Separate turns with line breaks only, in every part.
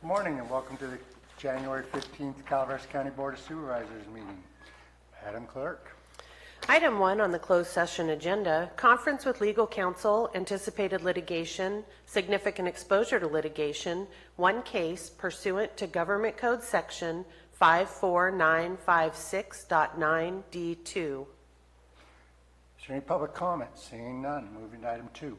Good morning and welcome to the January 15th Calaveras County Board of Supervisors meeting. Madam Clerk.
Item 1 on the closed session agenda, conference with legal counsel, anticipated litigation, significant exposure to litigation, one case pursuant to Government Code Section 54956.9D2.
Is there any public comments? Seeing none, moving to item 2.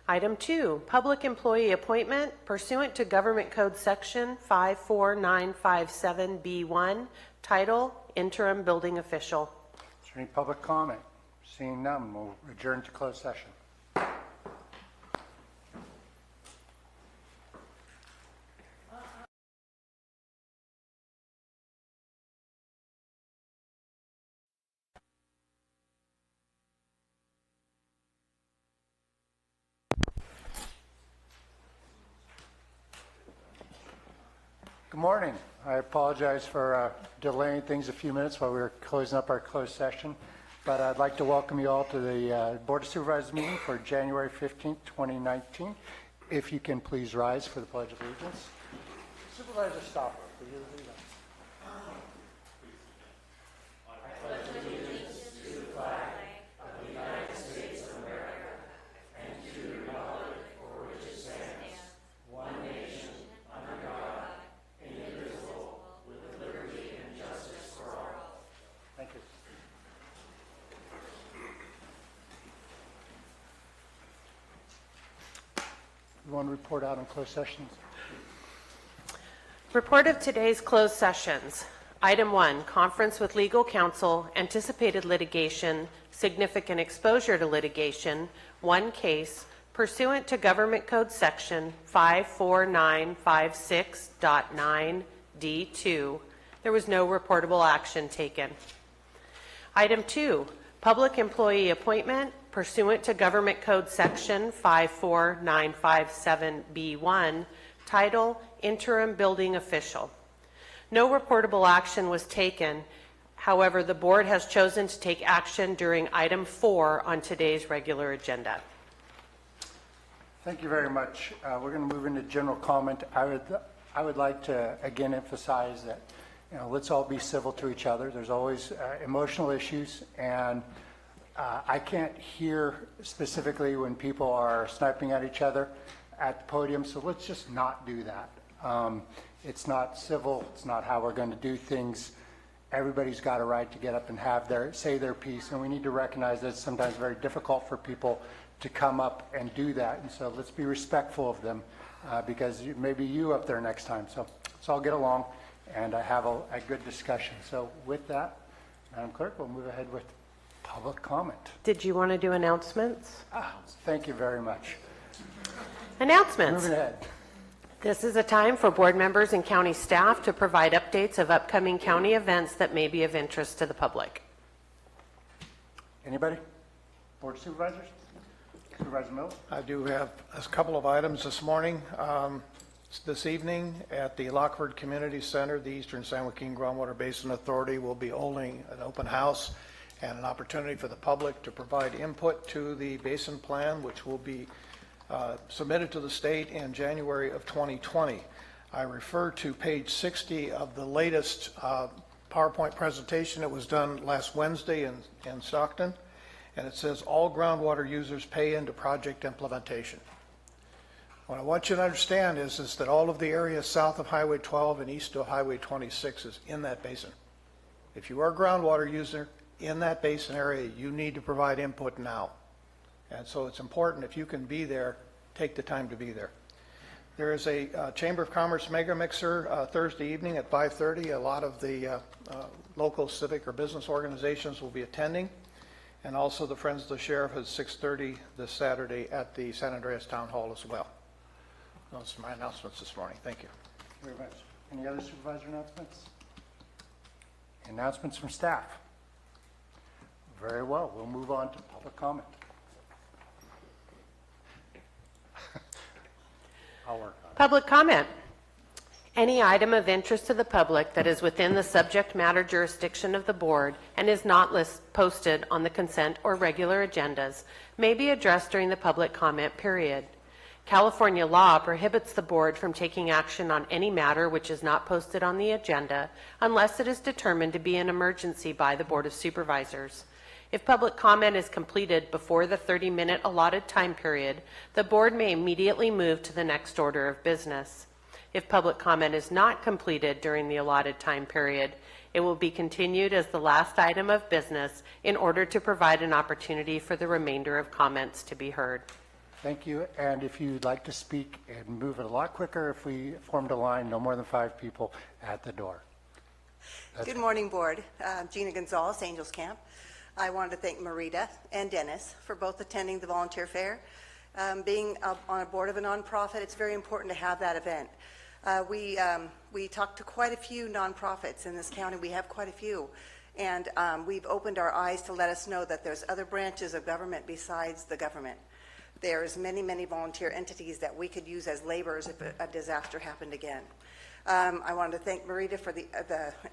Item 2, public employee appointment pursuant to Government Code Section 54957B1, title, interim building official.
Is there any public comment? Seeing none, we'll adjourn to closed session. Good morning. I apologize for delaying things a few minutes while we were closing up our closed session, but I'd like to welcome you all to the Board of Supervisors meeting for January 15th, 2019. If you can please rise for the Pledge of Allegiance. Supervisor Stopper, will you lead us? You want to report out on closed sessions?
Report of today's closed sessions. Item 1, conference with legal counsel, anticipated litigation, significant exposure to litigation, one case pursuant to Government Code Section 54956.9D2. There was no reportable action taken. Item 2, public employee appointment pursuant to Government Code Section 54957B1, title, interim building official. No reportable action was taken. However, the board has chosen to take action during item 4 on today's regular agenda.
Thank you very much. We're going to move into general comment. I would like to again emphasize that let's all be civil to each other. There's always emotional issues, and I can't hear specifically when people are sniping at each other at the podium, so let's just not do that. It's not civil. It's not how we're going to do things. Everybody's got a right to get up and say their piece, and we need to recognize that it's sometimes very difficult for people to come up and do that, and so let's be respectful of them because maybe you up there next time. So let's all get along and have a good discussion. So with that, Madam Clerk, we'll move ahead with public comment.
Did you want to do announcements?
Thank you very much.
Announcements.
Moving ahead.
This is a time for board members and county staff to provide updates of upcoming county events that may be of interest to the public.
Anybody? Board of Supervisors? Supervisor Mills?
I do have a couple of items this morning. This evening at the Lockford Community Center, the Eastern San Joaquin Groundwater Basin Authority will be holding an open house and an opportunity for the public to provide input to the basin plan, which will be submitted to the state in January of 2020. I refer to page 60 of the latest PowerPoint presentation that was done last Wednesday in Stockton, and it says all groundwater users pay into project implementation. What I want you to understand is that all of the area south of Highway 12 and east of Highway 26 is in that basin. If you are a groundwater user in that basin area, you need to provide input now. And so it's important, if you can be there, take the time to be there. There is a Chamber of Commerce mega mixer Thursday evening at 5:30. A lot of the local civic or business organizations will be attending. And also the Friends of the Sheriff at 6:30 this Saturday at the San Andreas Town Hall as well. Those are my announcements this morning. Thank you.
Very much. Any other supervisor announcements? Announcements from staff? Very well. We'll move on to public comment. I'll work on it.
Public comment. Any item of interest to the public that is within the subject matter jurisdiction of the board and is not posted on the consent or regular agendas may be addressed during the public comment period. California law prohibits the board from taking action on any matter which is not posted on the agenda unless it is determined to be an emergency by the Board of Supervisors. If public comment is completed before the 30-minute allotted time period, the board may immediately move to the next order of business. If public comment is not completed during the allotted time period, it will be continued as the last item of business in order to provide an opportunity for the remainder of comments to be heard.
Thank you. And if you'd like to speak and move it a lot quicker, if we formed a line, no more than 5 people at the door.
Good morning, Board. Gina Gonzalez, Angels Camp. I wanted to thank Marita and Dennis for both attending the volunteer fair. Being on a board of a nonprofit, it's very important to have that event. We talked to quite a few nonprofits in this county. We have quite a few. And we've opened our eyes to let us know that there's other branches of government besides the government. There's many, many volunteer entities that we could use as laborers if a disaster happened again. I wanted to thank Marita for the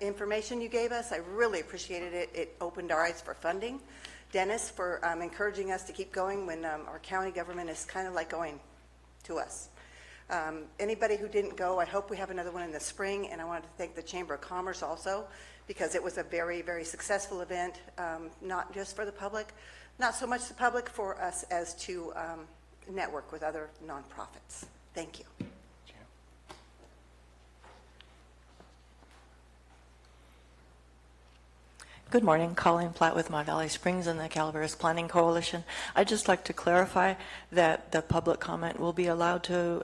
information you gave us. I really appreciated it. It opened our eyes for funding. Dennis for encouraging us to keep going when our county government is kind of like going to us. Anybody who didn't go, I hope we have another one in the spring, and I wanted to thank the Chamber of Commerce also because it was a very, very successful event, not just for the public, not so much the public, for us as to network with other nonprofits. Thank you.
Good morning, Colleen Platt with My Valley Springs and the Calaveras Planning Coalition. I'd just like to clarify that the public comment will be allowed to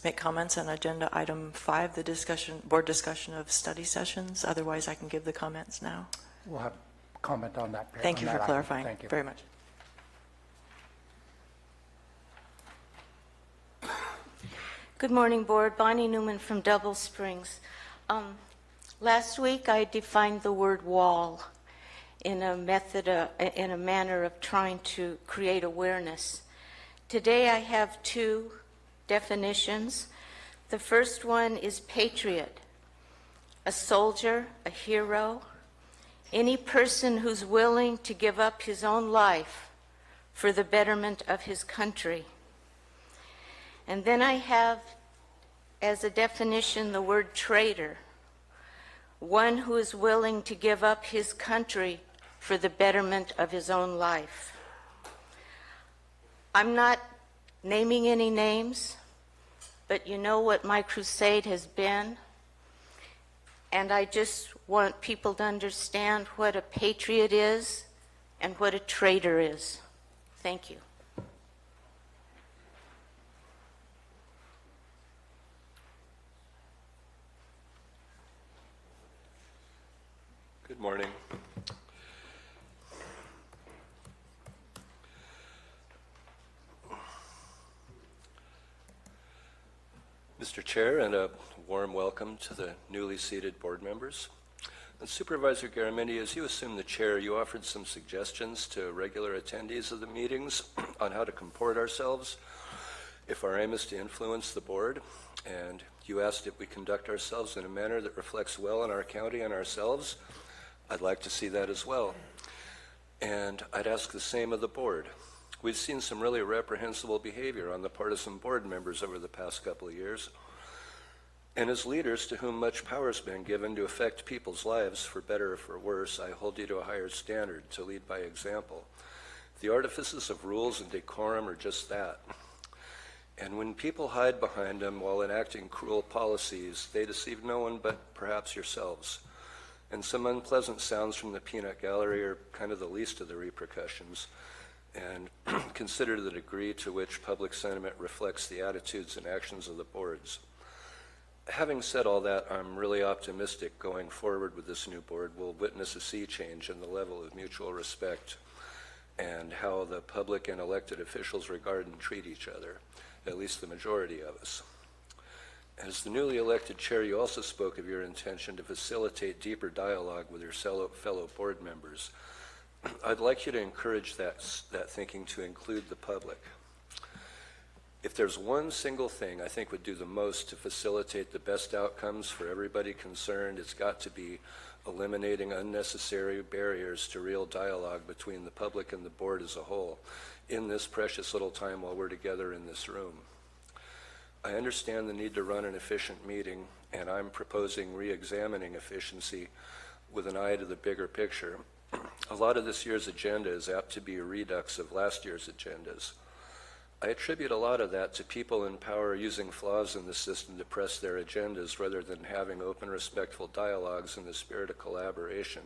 make comments on agenda item 5, the board discussion of study sessions. Otherwise, I can give the comments now.
We'll have comment on that.
Thank you for clarifying.
Thank you
very much.
Good morning, Board. Bonnie Newman from Double Springs. Last week, I defined the word wall in a manner of trying to create awareness. Today, I have 2 definitions. The first one is patriot, a soldier, a hero, any person who's willing to give up his own life for the betterment of his country. And then I have, as a definition, the word traitor, one who is willing to give up his country for the betterment of his own life. I'm not naming any names, but you know what my crusade has been. And I just want people to understand what a patriot is and what a traitor is. Thank you.
Good morning. Mr. Chair, and a warm welcome to the newly seated board members. And Supervisor Garamendi, as you assumed the chair, you offered some suggestions to regular attendees of the meetings on how to comport ourselves if our aim is to influence the board. And you asked if we conduct ourselves in a manner that reflects well on our county and ourselves. I'd like to see that as well. And I'd ask the same of the board. We've seen some really reprehensible behavior on the partisan board members over the past couple of years. And as leaders to whom much power has been given to affect people's lives, for better or for worse, I hold you to a higher standard to lead by example. The artifices of rules and decorum are just that. And when people hide behind them while enacting cruel policies, they deceive no one but perhaps yourselves. And some unpleasant sounds from the peanut gallery are kind of the least of the repercussions. And consider the degree to which public sentiment reflects the attitudes and actions of the boards. Having said all that, I'm really optimistic going forward with this new board. We'll witness a sea change in the level of mutual respect and how the public and elected officials regard and treat each other, at least the majority of us. As the newly elected chair, you also spoke of your intention to facilitate deeper dialogue with your fellow board members. I'd like you to encourage that thinking to include the public. If there's one single thing I think would do the most to facilitate the best outcomes for everybody concerned, it's got to be eliminating unnecessary barriers to real dialogue between the public and the board as a whole in this precious little time while we're together in this room. I understand the need to run an efficient meeting, and I'm proposing re-examining efficiency with an eye to the bigger picture. A lot of this year's agenda is apt to be a redux of last year's agendas. I attribute a lot of that to people in power using flaws in the system to press their agendas rather than having open, respectful dialogues in the spirit of collaboration.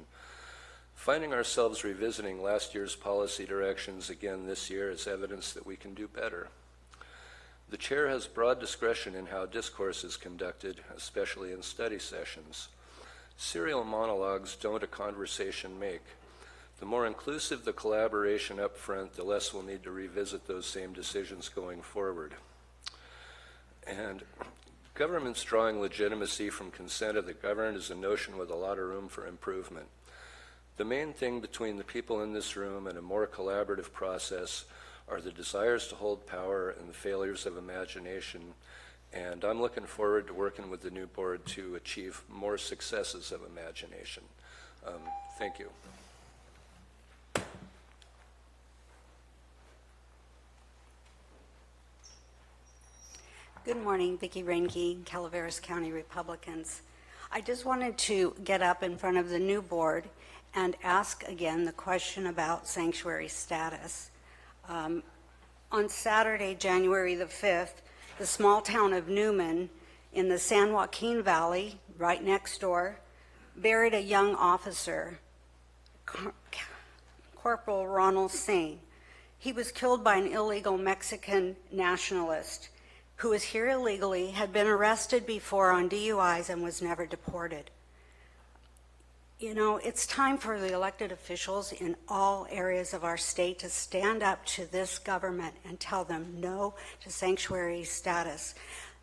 Finding ourselves revisiting last year's policy directions again this year is evidence that we can do better. The chair has broad discretion in how discourse is conducted, especially in study sessions. Serial monologues don't a conversation make. The more inclusive the collaboration up front, the less we'll need to revisit those same decisions going forward. And government's drawing legitimacy from consent of the governed is a notion with a lot of room for improvement. The main thing between the people in this room and a more collaborative process are the desires to hold power and the failures of imagination. And I'm looking forward to working with the new board to achieve more successes of imagination. Thank you.
Good morning, Vicki Reinke, Calaveras County Republicans. I just wanted to get up in front of the new board and ask again the question about sanctuary status. On Saturday, January the 5th, the small town of Newman in the San Joaquin Valley, right next door, buried a young officer, Corporal Ronald Sain. He was killed by an illegal Mexican nationalist who was here illegally, had been arrested before on DUIs, and was never deported. You know, it's time for the elected officials in all areas of our state to stand up to this government and tell them no to sanctuary status.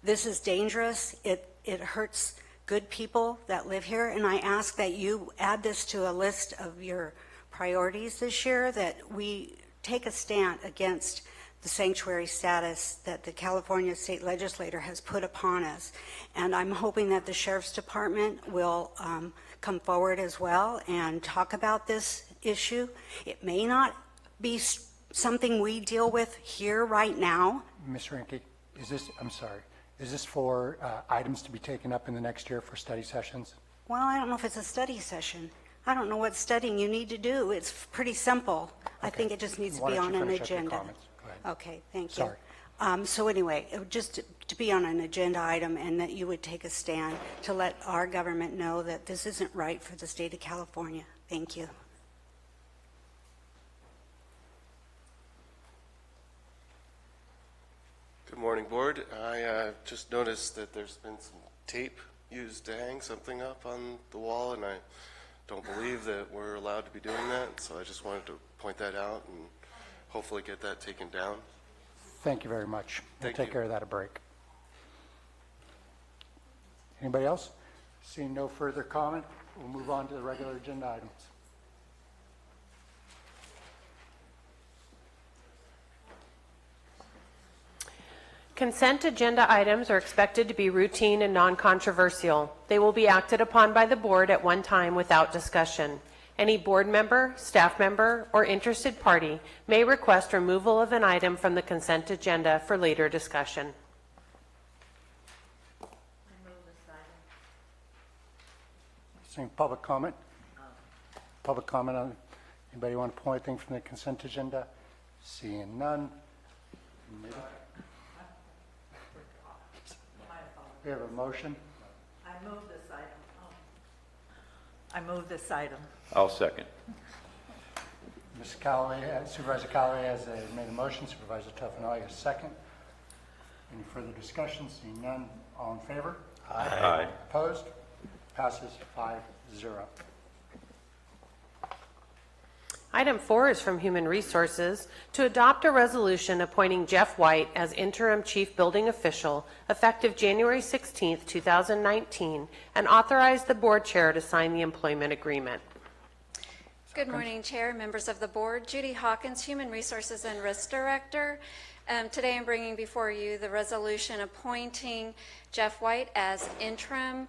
This is dangerous. It hurts good people that live here, and I ask that you add this to a list of your priorities this year, that we take a stand against the sanctuary status that the California state legislature has put upon us. And I'm hoping that the Sheriff's Department will come forward as well and talk about this issue. It may not be something we deal with here right now.
Ms. Reinke, is this for items to be taken up in the next year for study sessions?
Well, I don't know if it's a study session. I don't know what studying you need to do. It's pretty simple. Okay. I think it just needs to be on an agenda. Okay, thank you.
Sorry.
So anyway, just to be on an agenda item, and that you would take a stand to let our government know that this isn't right for the state of California. Thank you.
Good morning, board. I just noticed that there's been some tape used to hang something up on the wall, and I don't believe that we're allowed to be doing that, so I just wanted to point that out and hopefully get that taken down.
Thank you very much. We'll
Thank
take
you.
care of that at break. Anybody else? Seeing no further comment, we'll move on to the regular agenda items.
Consent agenda items are expected to be routine and non-controversial. They will be acted upon by the board at one time without discussion. Any board member, staff member, or interested party may request removal of an item from the consent agenda for later discussion.
Seeing public comment? Public comment on, anybody want to pull anything from the consent agenda? Seeing none. We have a motion.
I move this item.
I'll second.
Ms. Callaway, Supervisor Callaway has made a motion. Supervisor Toffenali has second. Any further discussion? Seeing none, all in favor?
Aye.
Opposed? Passes 5-0.
Item 4 is from Human Resources to adopt a resolution appointing Jeff White as interim chief building official effective January 16, 2019, and authorize the board chair to sign the employment agreement.
Good morning, Chair, members of the board. Judy Hawkins, Human Resources and Risk Director. Today I'm bringing before you the resolution appointing Jeff White as interim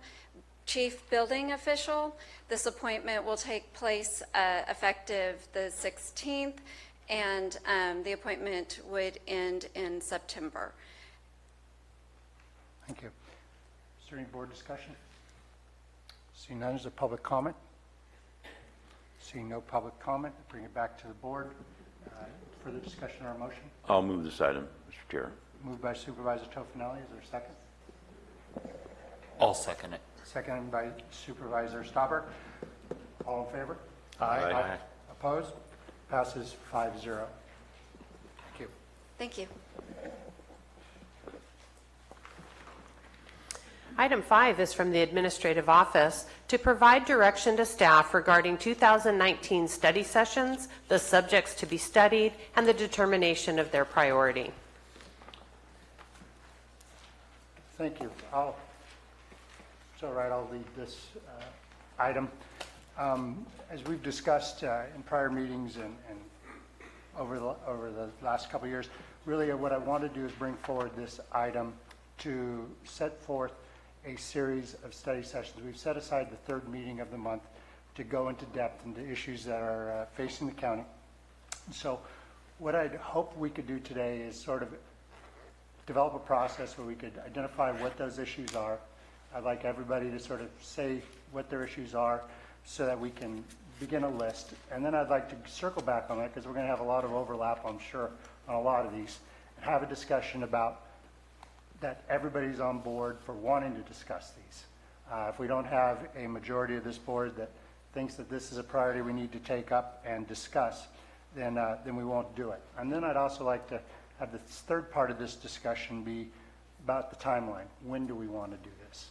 chief building official. This appointment will take place effective the 16th, and the appointment would end in September.
Thank you. Is there any board discussion? Seeing none, is there public comment? Seeing no public comment, bring it back to the board. Further discussion or motion?
I'll move this item, Mr. Chair.
Moved by Supervisor Tofinelli. Is there a second?
I'll second it.
Seconded by Supervisor Stopper. All in favor?
Aye.
Opposed? Passes 5-0. Thank you.
Thank you.
Item 5 is from the Administrative Office to provide direction to staff regarding 2019 study sessions, the subjects to be studied, and the determination of their priority.
Thank you. It's all right, I'll lead this item. As we've discussed in prior meetings and over the last couple of years, really what I want to do is bring forward this item to set forth a series of study sessions. We've set aside the third meeting of the month to go into depth into issues that are facing the county. So what I'd hope we could do today is sort of develop a process where we could identify what those issues are. I'd like everybody to sort of say what their issues are so that we can begin a list. And then I'd like to circle back on that because we're going to have a lot of overlap, I'm sure, on a lot of these, and have a discussion about that everybody's on board for wanting to discuss these. If we don't have a majority of this board that thinks that this is a priority we need to take up and discuss, then we won't do it. And then I'd also like to have the third part of this discussion be about the timeline. When do we want to do this?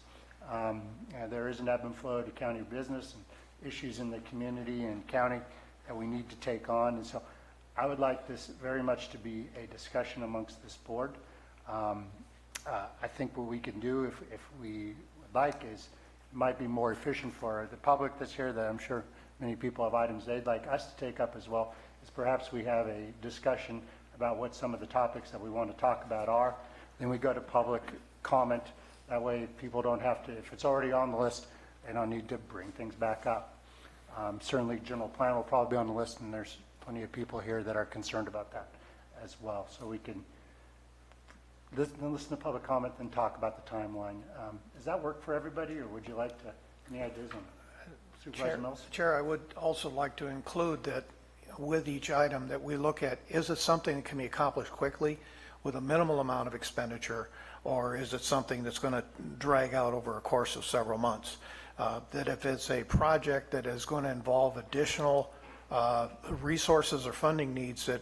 There is an ebb and flow to county business and issues in the community and county that we need to take on. And so I would like this very much to be a discussion amongst this board. I think what we can do, if we would like, is it might be more efficient for the public that's here, that I'm sure many people have items they'd like us to take up as well, is perhaps we have a discussion about what some of the topics that we want to talk about are. Then we go to public comment. That way people don't have to, if it's already on the list, they don't need to bring things back up. Certainly general plan will probably be on the list, and there's plenty of people here that are concerned about that as well. So we can listen to public comment, then talk about the timeline. Does that work for everybody, or would you like to, any ideas on it? Supervisor Mills?
Chair, I would also like to include that with each item that we look at, is it something that can be accomplished quickly with a minimal amount of expenditure, or is it something that's going to drag out over a course of several months? That if it's a project that is going to involve additional resources or funding needs, that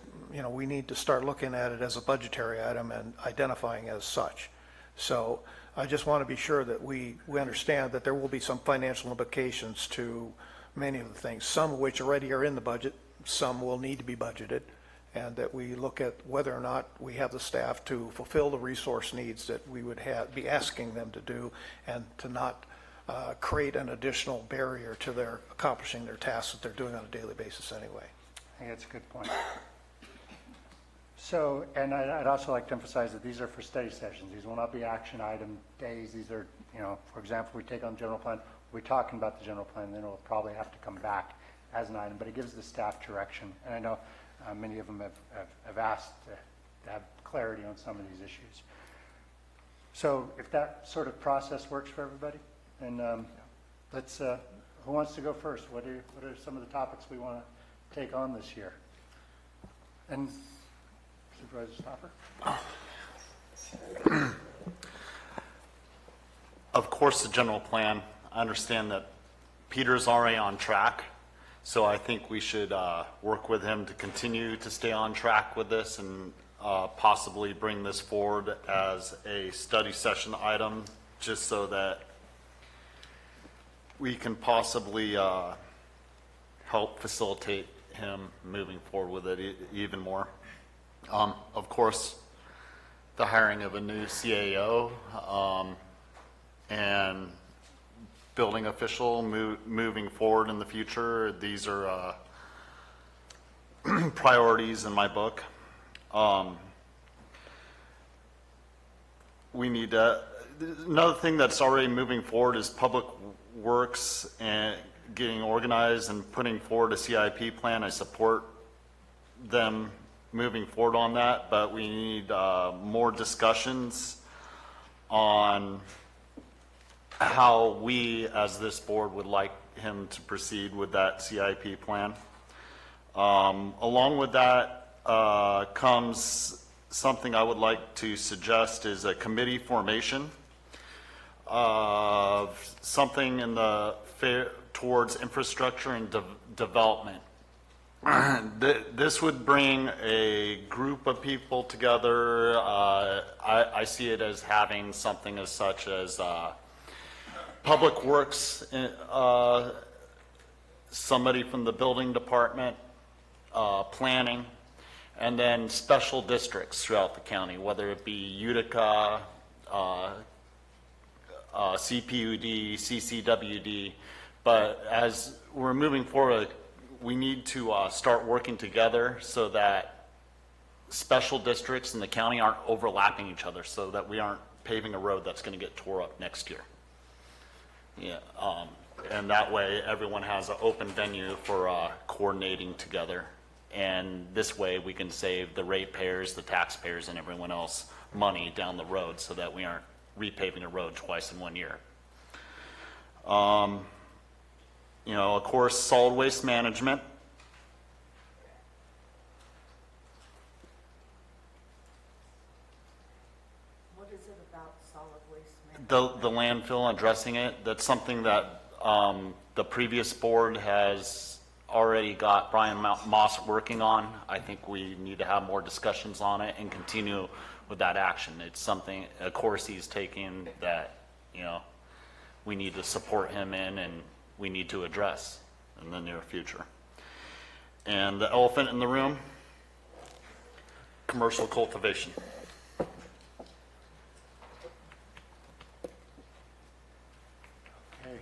we need to start looking at it as a budgetary item and identifying as such. So I just want to be sure that we understand that there will be some financial implications to many of the things, some of which already are in the budget, some will need to be budgeted, and that we look at whether or not we have the staff to fulfill the resource needs that we would be asking them to do, and to not create an additional barrier to their accomplishing their tasks that they're doing on a daily basis anyway.
I think that's a good point. So, and I'd also like to emphasize that these are for study sessions. These will not be action item days. These are, for example, we take on general plan, we're talking about the general plan, then it'll probably have to come back as an item, but it gives the staff direction. And I know many of them have asked to have clarity on some of these issues. So if that sort of process works for everybody, then let's, who wants to go first? What are some of the topics we want to take on this year? And Supervisor Stopper?
Of course, the general plan. I understand that Peter's already on track, so I think we should work with him to continue to stay on track with this and possibly bring this forward as a study session item, just so that we can possibly help facilitate him moving forward with it even more. Of course, the hiring of a new CAO and building official moving forward in the future. These are priorities in my book. We need to, another thing that's already moving forward is public works and getting organized and putting forward a CIP plan. I support them moving forward on that, but we need more discussions on how we, as this board, would like him to proceed with that CIP plan. Along with that comes something I would like to suggest is a committee formation of something in the towards infrastructure and development. This would bring a group of people together. I see it as having something as such as public works, somebody from the building department, planning, and then special districts throughout the county, whether it be Utica, CPUD, CCWD. But as we're moving forward, we need to start working together so that special districts in the county aren't overlapping each other, so that we aren't paving a road that's going to get tore up next year. Yeah, and that way everyone has an open venue for coordinating together. And this way we can save the ratepayers, the taxpayers, and everyone else money down the road so that we aren't repaving a road twice in 1 year. You know, of course, solid waste management.
What is it about solid waste management?
The landfill, addressing it, that's something that the previous board has already got Brian Moss working on. I think we need to have more discussions on it and continue with that action. It's something, of course, he's taking that, you know, we need to support him in and we need to address in the near future. And the elephant in the room, commercial cultivation.
Okay.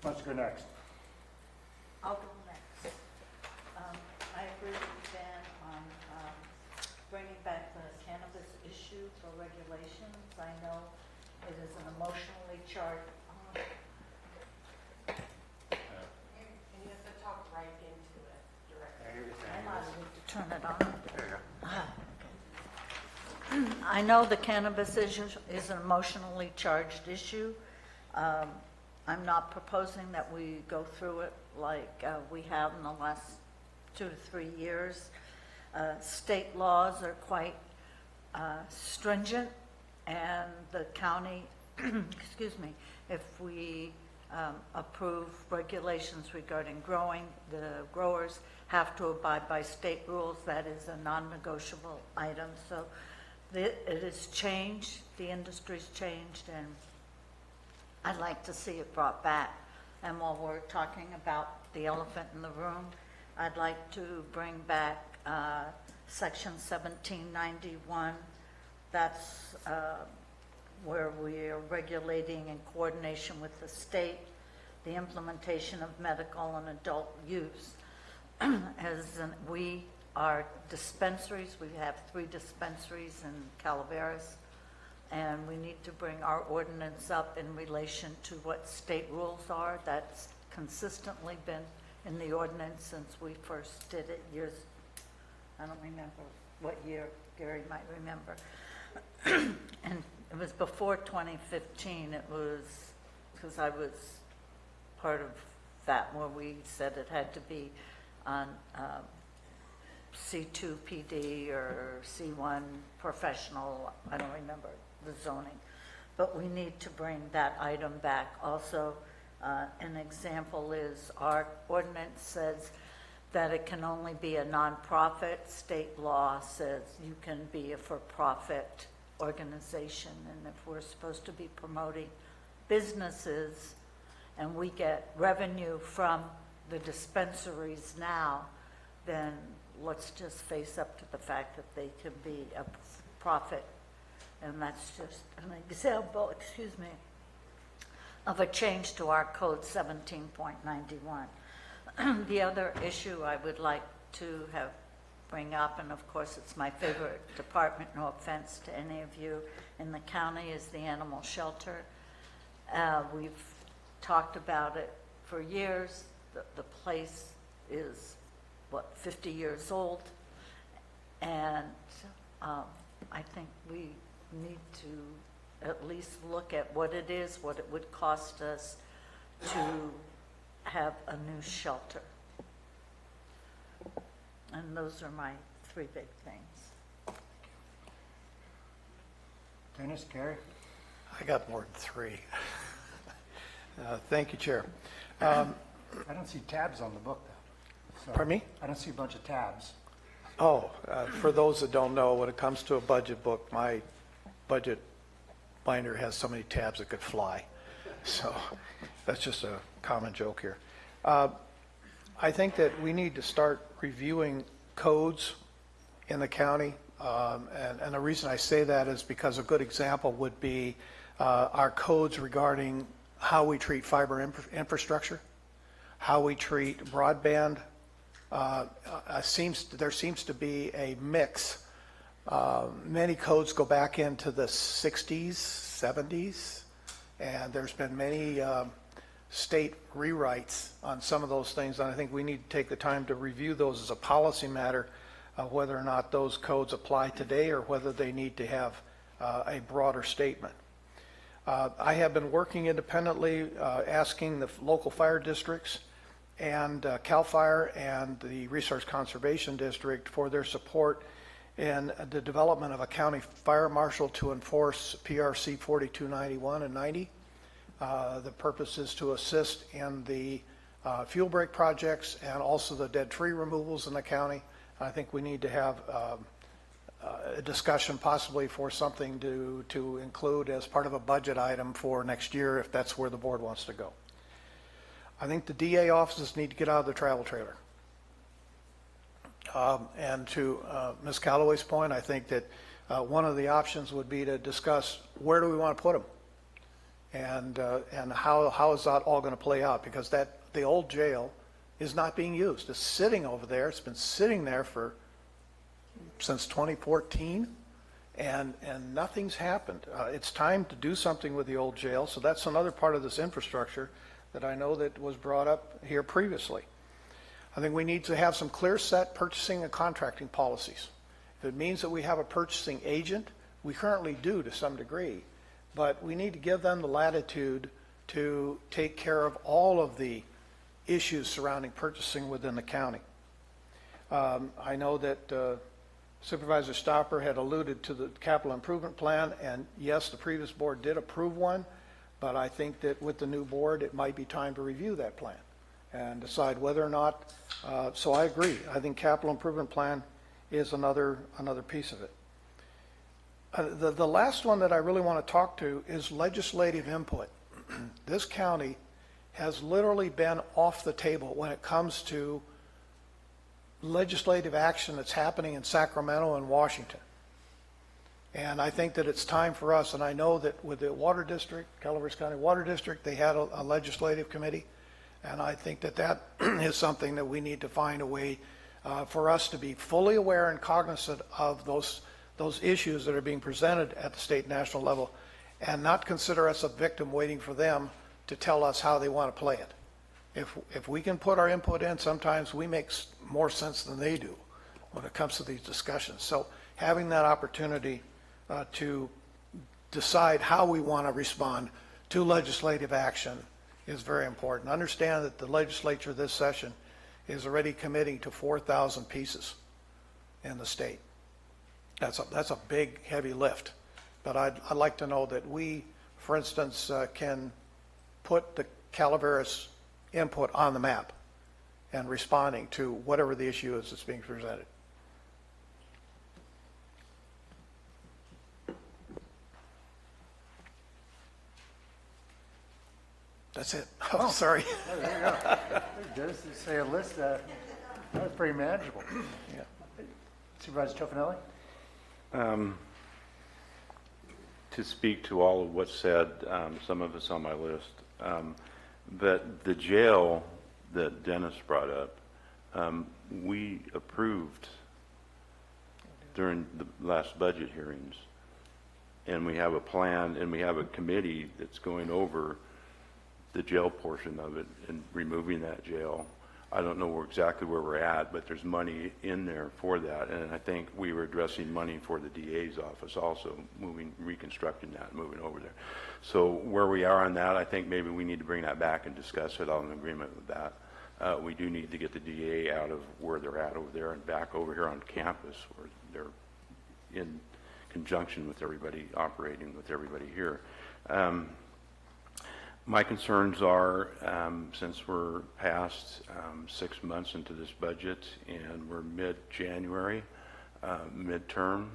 Let's go next.
I'll go next. I agree with Dan on bringing back the cannabis issue for regulations. I know it is an emotionally charged.
And you have to talk right into it directly.
I might need to turn it on. I know the cannabis issue is an emotionally charged issue. I'm not proposing that we go through it like we have in the last 2 to 3 years. State laws are quite stringent, and the county, excuse me, if we approve regulations regarding growing, the growers have to abide by state rules. That is a non-negotiable item. So it has changed, the industry's changed, and I'd like to see it brought back. And while we're talking about the elephant in the room, I'd like to bring back Section 1791. That's where we are regulating in coordination with the state the implementation of medical and adult use. We are dispensaries. We have 3 dispensaries in Calaveras, and we need to bring our ordinance up in relation to what state rules are. That's consistently been in the ordinance since we first did it years. I don't remember what year, Gary might remember. And it was before 2015. It was because I was part of that where we said it had to be on C2 PD or C1 professional. I don't remember the zoning, but we need to bring that item back. Also, an example is our ordinance says that it can only be a nonprofit. State law says you can be a for-profit organization, and if we're supposed to be promoting businesses and we get revenue from the dispensaries now, then let's just face up to the fact that they can be a profit. And that's just an example, excuse me, of a change to our code 17.91. The other issue I would like to bring up, and of course it's my favorite department, no offense to any of you in the county, is the animal shelter. We've talked about it for years. The place is, 50 years old, and I think we need to at least look at what it is, what it would cost us to have a new shelter. And those are my three big things.
Dennis, Gary?
I got more than three. Thank you, Chair.
I don't see tabs on the book, though. So
Pardon me?
I don't see a bunch of tabs.
For those that don't know, when it comes to a budget book, my budget binder has so many tabs it could fly. So that's just a common joke here. I think that we need to start reviewing codes in the county. And the reason I say that is because a good example would be our codes regarding how we treat fiber infrastructure, how we treat broadband. There seems to be a mix. Many codes go back into the 60s, 70s, and there's been many state rewrites on some of those things, and I think we need to take the time to review those as a policy matter, whether or not those codes apply today or whether they need to have a broader statement. I have been working independently, asking the local fire districts and CAL FIRE and the Resource Conservation District for their support in the development of a county fire marshal to enforce PRC 4291 and 90. The purpose is to assist in the fuel break projects and also the dead tree removals in the county. I think we need to have a discussion possibly for something to include as part of a budget item for next year if that's where the board wants to go. I think the DA offices need to get out of the travel trailer. And to Ms. Calloway's point, I think that one of the options would be to discuss where do we want to put them, and how is that all going to play out, because the old jail is not being used. It's sitting over there. It's been sitting there since 2014, and nothing's happened. It's time to do something with the old jail. So that's another part of this infrastructure that I know that was brought up here previously. I think we need to have some clear set purchasing and contracting policies. If it means that we have a purchasing agent, we currently do to some degree, but we need to give them the latitude to take care of all of the issues surrounding purchasing within the county. I know that Supervisor Stopper had alluded to the capital improvement plan, and yes, the previous board did approve one, but I think that with the new board, it might be time to review that plan and decide whether or not, so I agree. I think capital improvement plan is another piece of it. The last one that I really want to talk to is legislative input. This county has literally been off the table when it comes to legislative action that's happening in Sacramento and Washington. And I think that it's time for us, and I know that with the Water District, Calaveras County Water District, they had a legislative committee, and I think that is something that we need to find a way for us to be fully aware and cognizant of those issues that are being presented at the state and national level, and not consider us a victim waiting for them to tell us how they want to play it. If we can put our input in, sometimes we make more sense than they do when it comes to these discussions. So having that opportunity to decide how we want to respond to legislative action is very important. Understand that the legislature this session is already committing to 4,000 pieces in the state. That's a big, heavy lift. But I'd like to know that we, for instance, can put the Calaveras input on the map and responding to whatever the issue is that's being presented. That's it. Oh, sorry.
Oh, there you go. Just to say a list, that was pretty manageable.
Yeah.
Supervisor Tofinelli?
To speak to all of what's said, some of it's on my list, but the jail that Dennis brought up, we approved during the last budget hearings, and we have a plan, and we have a committee that's going over the jail portion of it and removing that jail. I don't know exactly where we're at, but there's money in there for that. And I think we were addressing money for the DA's office also, reconstructing that, moving over there. So where we are on that, I think maybe we need to bring that back and discuss it. I'm in agreement with that. We do need to get the DA out of where they're at over there and back over here on campus where they're in conjunction with everybody, operating with everybody here. My concerns are, since we're past 6 months into this budget and we're mid-January, midterm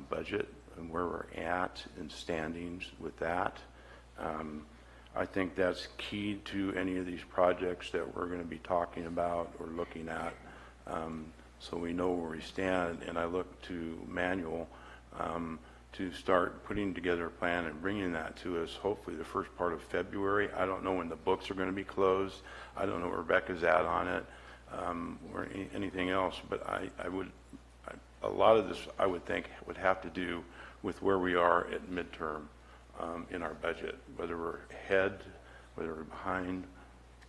budget, and where we're at in standings with that. I think that's key to any of these projects that we're going to be talking about or looking at, so we know where we stand. And I look to Manuel to start putting together a plan and bringing that to us hopefully the first part of February. I don't know when the books are going to be closed. I don't know where Rebecca's at on it, or anything else, but a lot of this I would think would have to do with where we are at midterm in our budget, whether we're ahead, whether we're behind,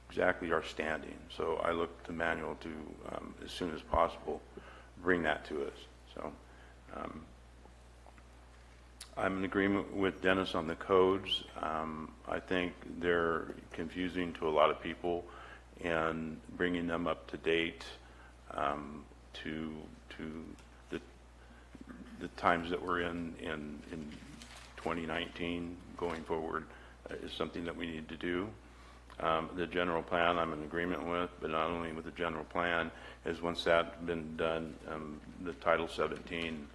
exactly our standing. So I look to Manuel to, as soon as possible, bring that to us. So I'm in agreement with Dennis on the codes. I think they're confusing to a lot of people, and bringing them up to date to the times that we're in 2019 going forward is something that we need to do. The general plan I'm in agreement with, but not only with the general plan, is once that's been done, the Title 17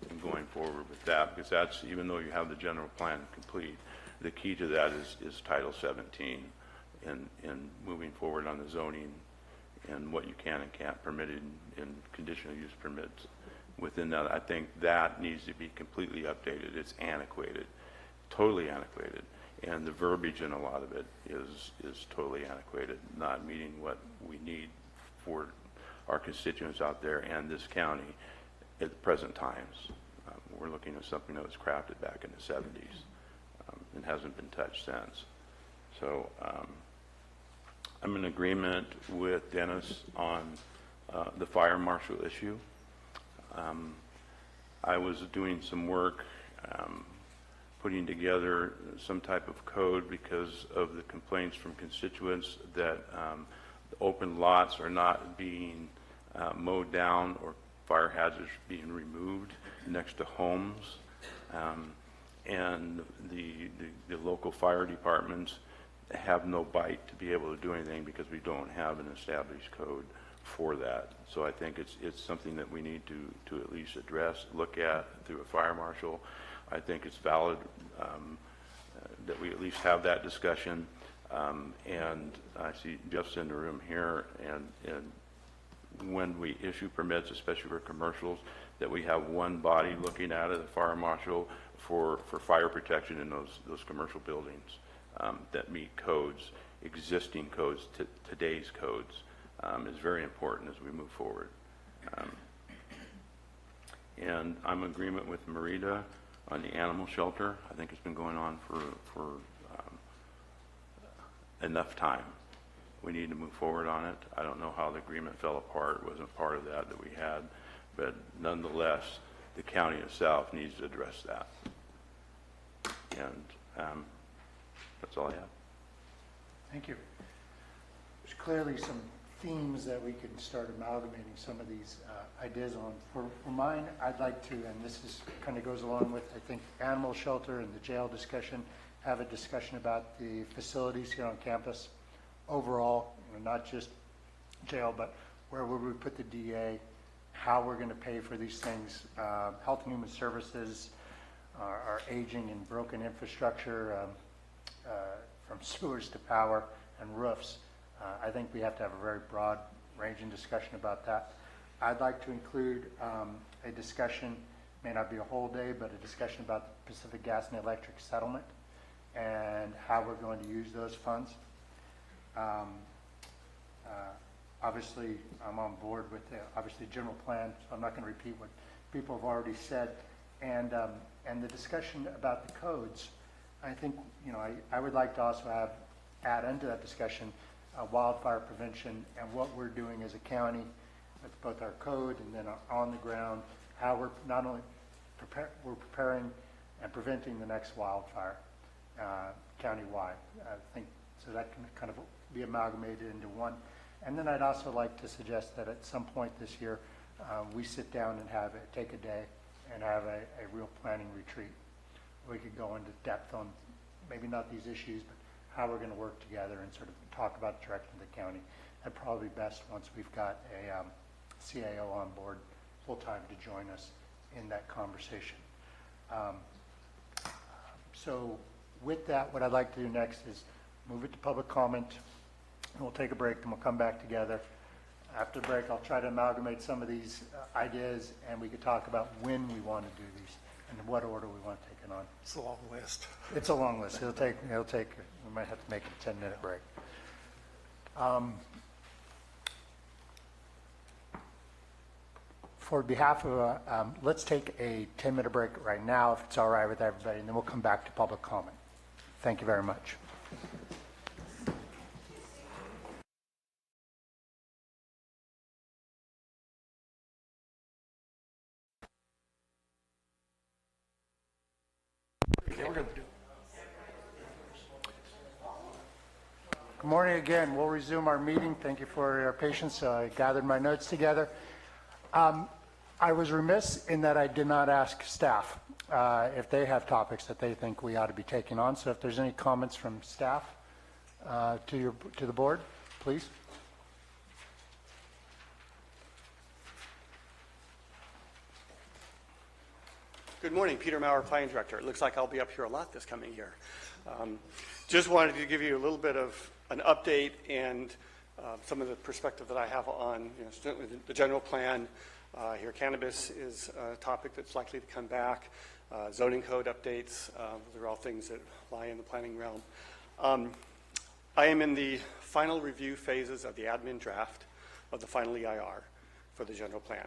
and going forward with that, because that's, even though you have the general plan complete, the key to that is Title 17 and moving forward on the zoning and what you can and can't permit in conditional use permits. Within that, I think that needs to be completely updated. It's antiquated, totally antiquated, and the verbiage in a lot of it is totally antiquated, not meeting what we need for our constituents out there and this county at the present times. We're looking at something that was crafted back in the 70s and hasn't been touched since. So I'm in agreement with Dennis on the fire marshal issue. I was doing some work putting together some type of code because of the complaints from constituents that open lots are not being mowed down or fire hazards being removed next to homes, and the local fire departments have no bite to be able to do anything because we don't have an established code for that. So I think it's something that we need to at least address, look at through a fire marshal. I think it's valid that we at least have that discussion. And I see Jeff's in the room here, and when we issue permits, especially for commercials, that we have one body looking at it, a fire marshal, for fire protection in those commercial buildings that meet codes, existing codes, today's codes, is very important as we move forward. And I'm in agreement with Marita on the animal shelter. I think it's been going on for enough time. We need to move forward on it. I don't know how the agreement fell apart. It wasn't part of that we had, but nonetheless, the county itself needs to address that. And that's all I have.
Thank you. There's clearly some themes that we could start amalgamating some of these ideas on. For mine, I'd like to, and this is kind of goes along with, I think, animal shelter and the jail discussion, have a discussion about the facilities here on campus overall, not just jail, but where would we put the DA, how we're going to pay for these things, Health and Human Services, our aging and broken infrastructure, from sewers to power and roofs. I think we have to have a very broad ranging discussion about that. I'd like to include a discussion, may not be a whole day, but a discussion about the Pacific Gas and Electric settlement and how we're going to use those funds. Obviously, I'm on board with the general plan, so I'm not going to repeat what people have already said. And the discussion about the codes, I think, I would like to also add into that discussion wildfire prevention and what we're doing as a county with both our code and then our on the ground, how we're not only we're preparing and preventing the next wildfire countywide. I think so that can kind of be amalgamated into one. And then I'd also like to suggest that at some point this year, we sit down and take a day and have a real planning retreat. We could go into depth on maybe not these issues, but how we're going to work together and sort of talk about the direction of the county. That'd probably be best once we've got a CAO on board full-time to join us in that conversation. So with that, what I'd like to do next is move it to public comment, and we'll take a break, and we'll come back together. After the break, I'll try to amalgamate some of these ideas, and we could talk about when we want to do these and in what order we want to take it on.
It's a long list.
It's a long list. It'll take, we might have to make it a 10-minute break. For behalf of, let's take a 10-minute break right now, if it's all right with everybody, and then we'll come back to public comment. Thank you very much. Good morning again. We'll resume our meeting. Thank you for your patience. I gathered my notes together. I was remiss in that I did not ask staff if they have topics that they think we ought to be taking on. So if there's any comments from staff to the board, please.
Good morning, Peter Maurer, Planning Director. It looks like I'll be up here a lot this coming year. Just wanted to give you a little bit of an update and some of the perspective that I have on certainly the general plan. Here, cannabis is a topic that's likely to come back. Zoning code updates, those are all things that lie in the planning realm. I am in the final review phases of the admin draft of the final EIR for the general plan.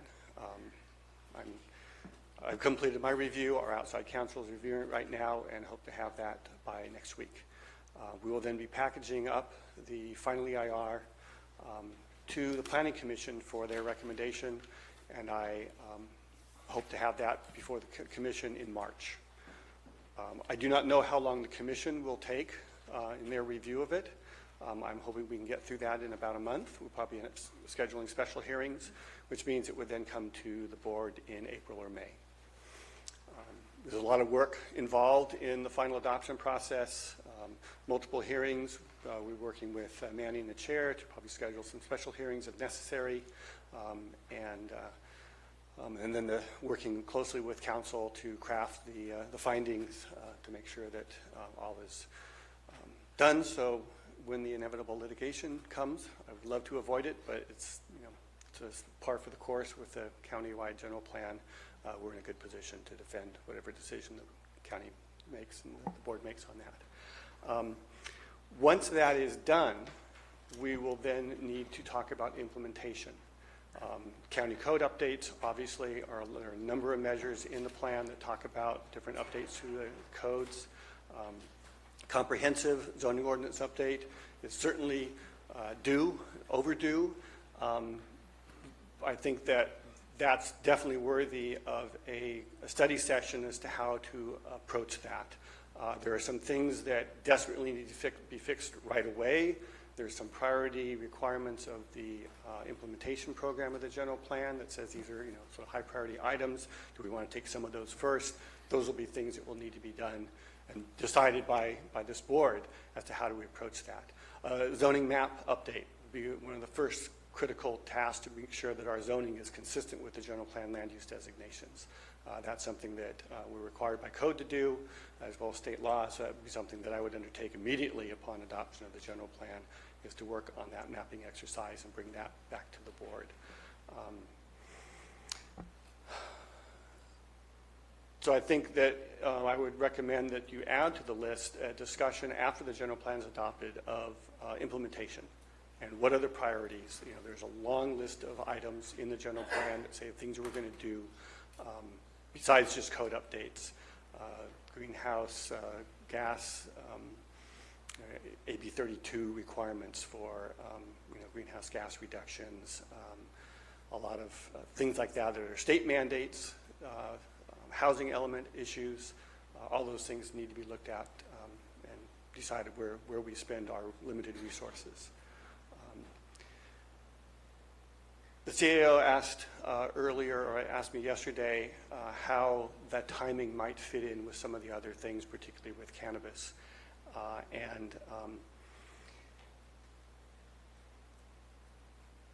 I've completed my review. Our outside counsel is reviewing it right now and hope to have that by next week. We will then be packaging up the final EIR to the Planning Commission for their recommendation, and I hope to have that before the Commission in March. I do not know how long the Commission will take in their review of it. I'm hoping we can get through that in about a month. We'll probably end up scheduling special hearings, which means it would then come to the board in April or May. There's a lot of work involved in the final adoption process, multiple hearings. We're working with Manny and the chair to probably schedule some special hearings if necessary, and then working closely with council to craft the findings to make sure that all is done. So when the inevitable litigation comes, I would love to avoid it, but it's just par for the course with the county-wide general plan. We're in a good position to defend whatever decision the county makes and the board makes on that. Once that is done, we will then need to talk about implementation. County code updates, obviously, there are a number of measures in the plan that talk about different updates to the codes. Comprehensive zoning ordinance update is certainly overdue. I think that's definitely worthy of a study session as to how to approach that. There are some things that desperately need to be fixed right away. There's some priority requirements of the implementation program of the general plan that says these are sort of high priority items. Do we want to take some of those first? Those will be things that will need to be done and decided by this board as to how do we approach that. Zoning map update will be one of the first critical tasks to make sure that our zoning is consistent with the general plan land use designations. That's something that we're required by code to do, as well as state law, so that would be something that I would undertake immediately upon adoption of the general plan, is to work on that mapping exercise and bring that back to the board. So I think that I would recommend that you add to the list a discussion after the general plan is adopted of implementation. And what are the priorities? There's a long list of items in the general plan that say things we're going to do besides just code updates, greenhouse, gas AB 32 requirements for greenhouse gas reductions, a lot of things like that are state mandates, housing element issues. All those things need to be looked at and decided where we spend our limited resources. The CAO asked asked me yesterday how that timing might fit in with some of the other things, particularly with cannabis.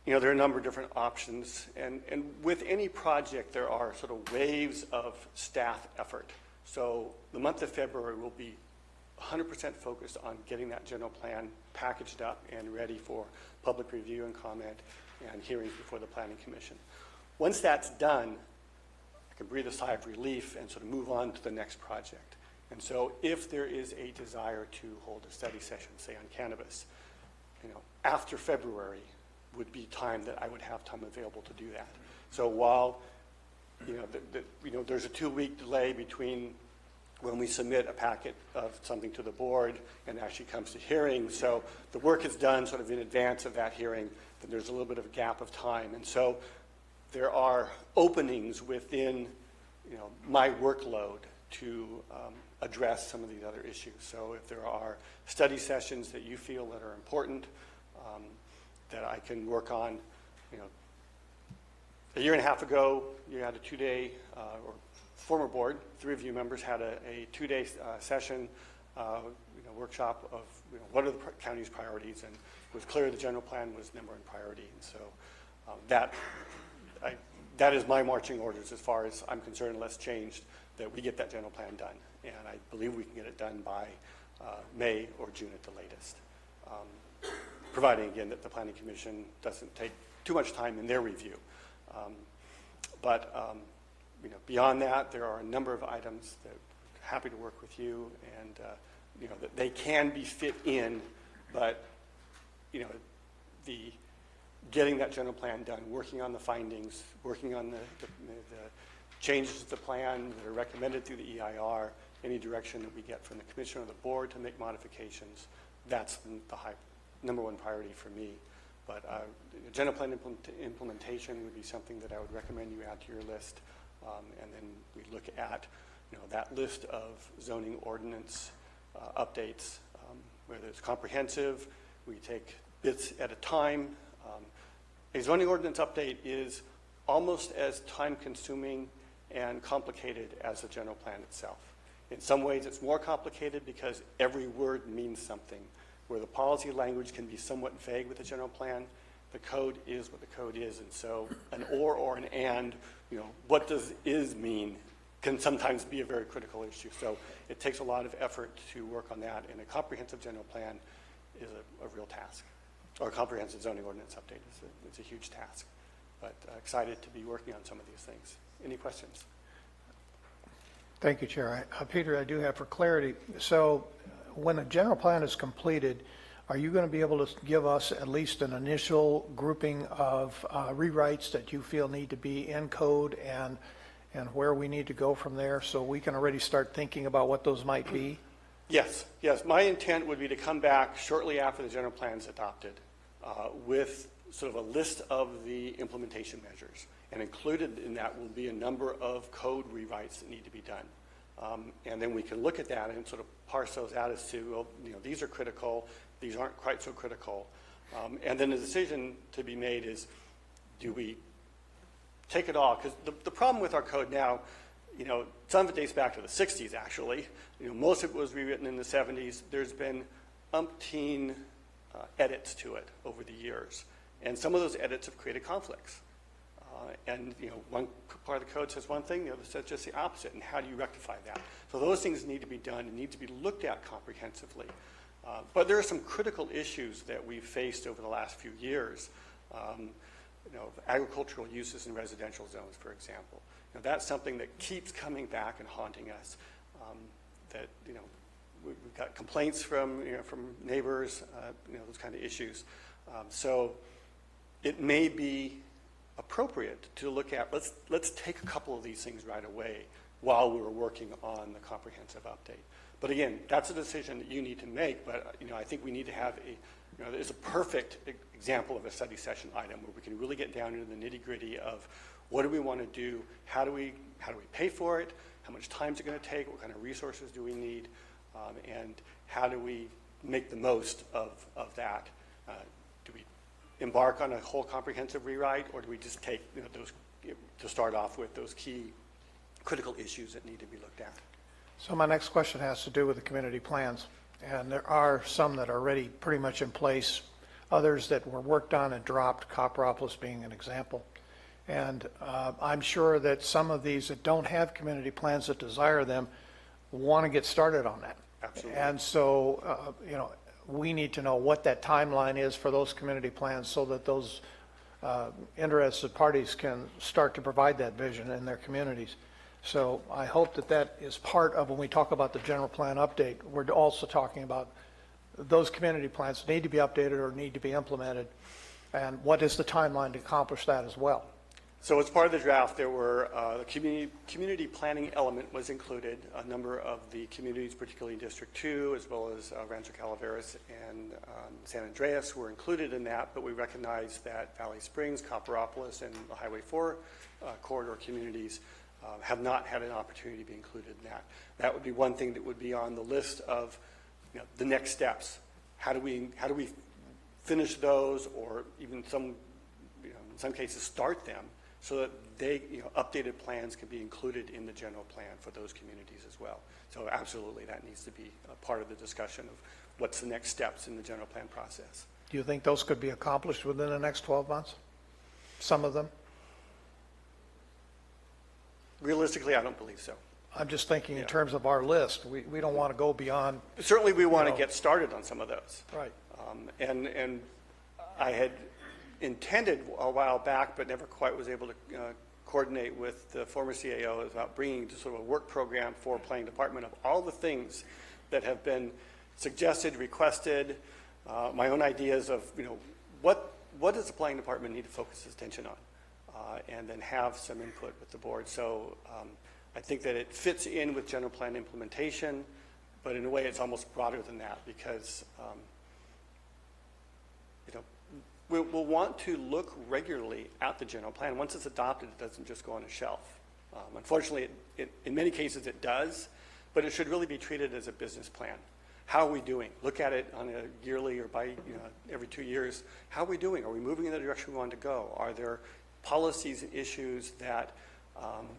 There are a number of different options, and with any project there are sort of waves of staff effort. So the month of February will be 100% focused on getting that general plan packaged up and ready for public review and comment and hearings before the Planning Commission. Once that's done, I can breathe a sigh of relief and sort of move on to the next project. And so if there is a desire to hold a study session, say on cannabis, after February would be time that I would have time available to do that. So while there's a 2-week delay between when we submit a packet of something to the board and actually comes to hearing, so the work is done sort of in advance of that hearing, then there's a little bit of a gap of time. And so there are openings within my workload to address some of these other issues. So if there are study sessions that you feel that are important, that I can work on, a year and a half ago, you had a 2-day, or former board, 3 of you members had a 2-day session, workshop of what are the county's priorities, and it was clear the general plan was number 1 priority. And so that is my marching orders as far as I'm concerned, unless changed, that we get that general plan done. And I believe we can get it done by May or June at the latest. Providing, again, that the Planning Commission doesn't take too much time in their review. Beyond that, there are a number of items that I'm happy to work with you, and that they can be fit in, but the getting that general plan done, working on the findings, working on the changes to the plan that are recommended through the EIR, any direction that we get from the commission or the board to make modifications, that's the number 1 priority for me. But general plan implementation would be something that I would recommend you add to your list. And then we look at that list of zoning ordinance updates, whether it's comprehensive, we take bits at a time. A zoning ordinance update is almost as time-consuming and complicated as the general plan itself. In some ways, it's more complicated because every word means something. Where the policy language can be somewhat vague with the general plan, the code is what the code is. And so an or an and, what does is mean can sometimes be a very critical issue. So it takes a lot of effort to work on that, and a comprehensive general plan is a real task. Or a comprehensive zoning ordinance update is a huge task. But excited to be working on some of these things. Any questions?
Thank you, Chair. Peter, I do have for clarity. So when a general plan is completed, are you going to be able to give us at least an initial grouping of rewrites that you feel need to be in code and where we need to go from there, so we can already start thinking about what those might be?
Yes. My intent would be to come back shortly after the general plan is adopted with sort of a list of the implementation measures. And included in that will be a number of code rewrites that need to be done. And then we can look at that and sort of parse those out as to, well, these are critical, these aren't quite so critical. And then the decision to be made is, do we take it all? Because the problem with our code now, some of it dates back to the 60s, actually. Most of it was rewritten in the 70s. There's been umpteen edits to it over the years. And some of those edits have created conflicts. And one part of the code says one thing, the other says just the opposite. And how do you rectify that? So those things need to be done and need to be looked at comprehensively. But there are some critical issues that we've faced over the last few years. Agricultural uses in residential zones, for example. That's something that keeps coming back and haunting us. We've got complaints from neighbors, those kind of issues. So it may be appropriate to look at, let's take a couple of these things right away while we're working on the comprehensive update. But again, that's a decision that you need to make, but, I think we need to have there's a perfect example of a study session item where we can really get down into the nitty-gritty of what do we want to do, how do we pay for it, how much time is it going to take, what kind of resources do we need, and how do we make the most of that. Do we embark on a whole comprehensive rewrite, or do we just take those, to start off with, those key critical issues that need to be looked at?
So my next question has to do with the community plans. And there are some that are already pretty much in place, others that were worked on and dropped, Copperopolis being an example. And I'm sure that some of these that don't have community plans that desire them want to get started on that.
Absolutely.
And so, we need to know what that timeline is for those community plans so that those interested parties can start to provide that vision in their communities. So I hope that that is part of when we talk about the general plan update. We're also talking about those community plans need to be updated or need to be implemented, and what is the timeline to accomplish that as well.
So as part of the draft, there were the community planning element was included. A number of the communities, particularly in District 2, as well as Rancho Calaveras and San Andreas, were included in that, but we recognize that Valley Springs, Copperopolis, and the Highway 4 corridor communities have not had an opportunity to be included in that. That would be one thing that would be on the list of the next steps. How do we finish those, or even in some cases start them, so that they updated plans can be included in the general plan for those communities as well. So absolutely, that needs to be a part of the discussion of what's the next steps in the general plan process.
Do you think those could be accomplished within the next 12 months? Some of them?
Realistically, I don't believe so.
I'm just thinking in terms of our list. We don't want to go beyond.
Certainly, we want to get started on some of those.
Right.
And I had intended a while back, but never quite was able to coordinate with the former CAO about bringing to sort of a work program for planning department of all the things that have been suggested, requested, my own ideas of, what does the planning department need to focus its attention on? And then have some input with the board. So I think that it fits in with general plan implementation, but in a way it's almost broader than that, because we'll want to look regularly at the general plan. Once it's adopted, it doesn't just go on a shelf. Unfortunately, in many cases it does, but it should really be treated as a business plan. How are we doing? Look at it on a yearly or by every 2 years. How are we doing? Are we moving in the direction we want to go? Are there policies and issues that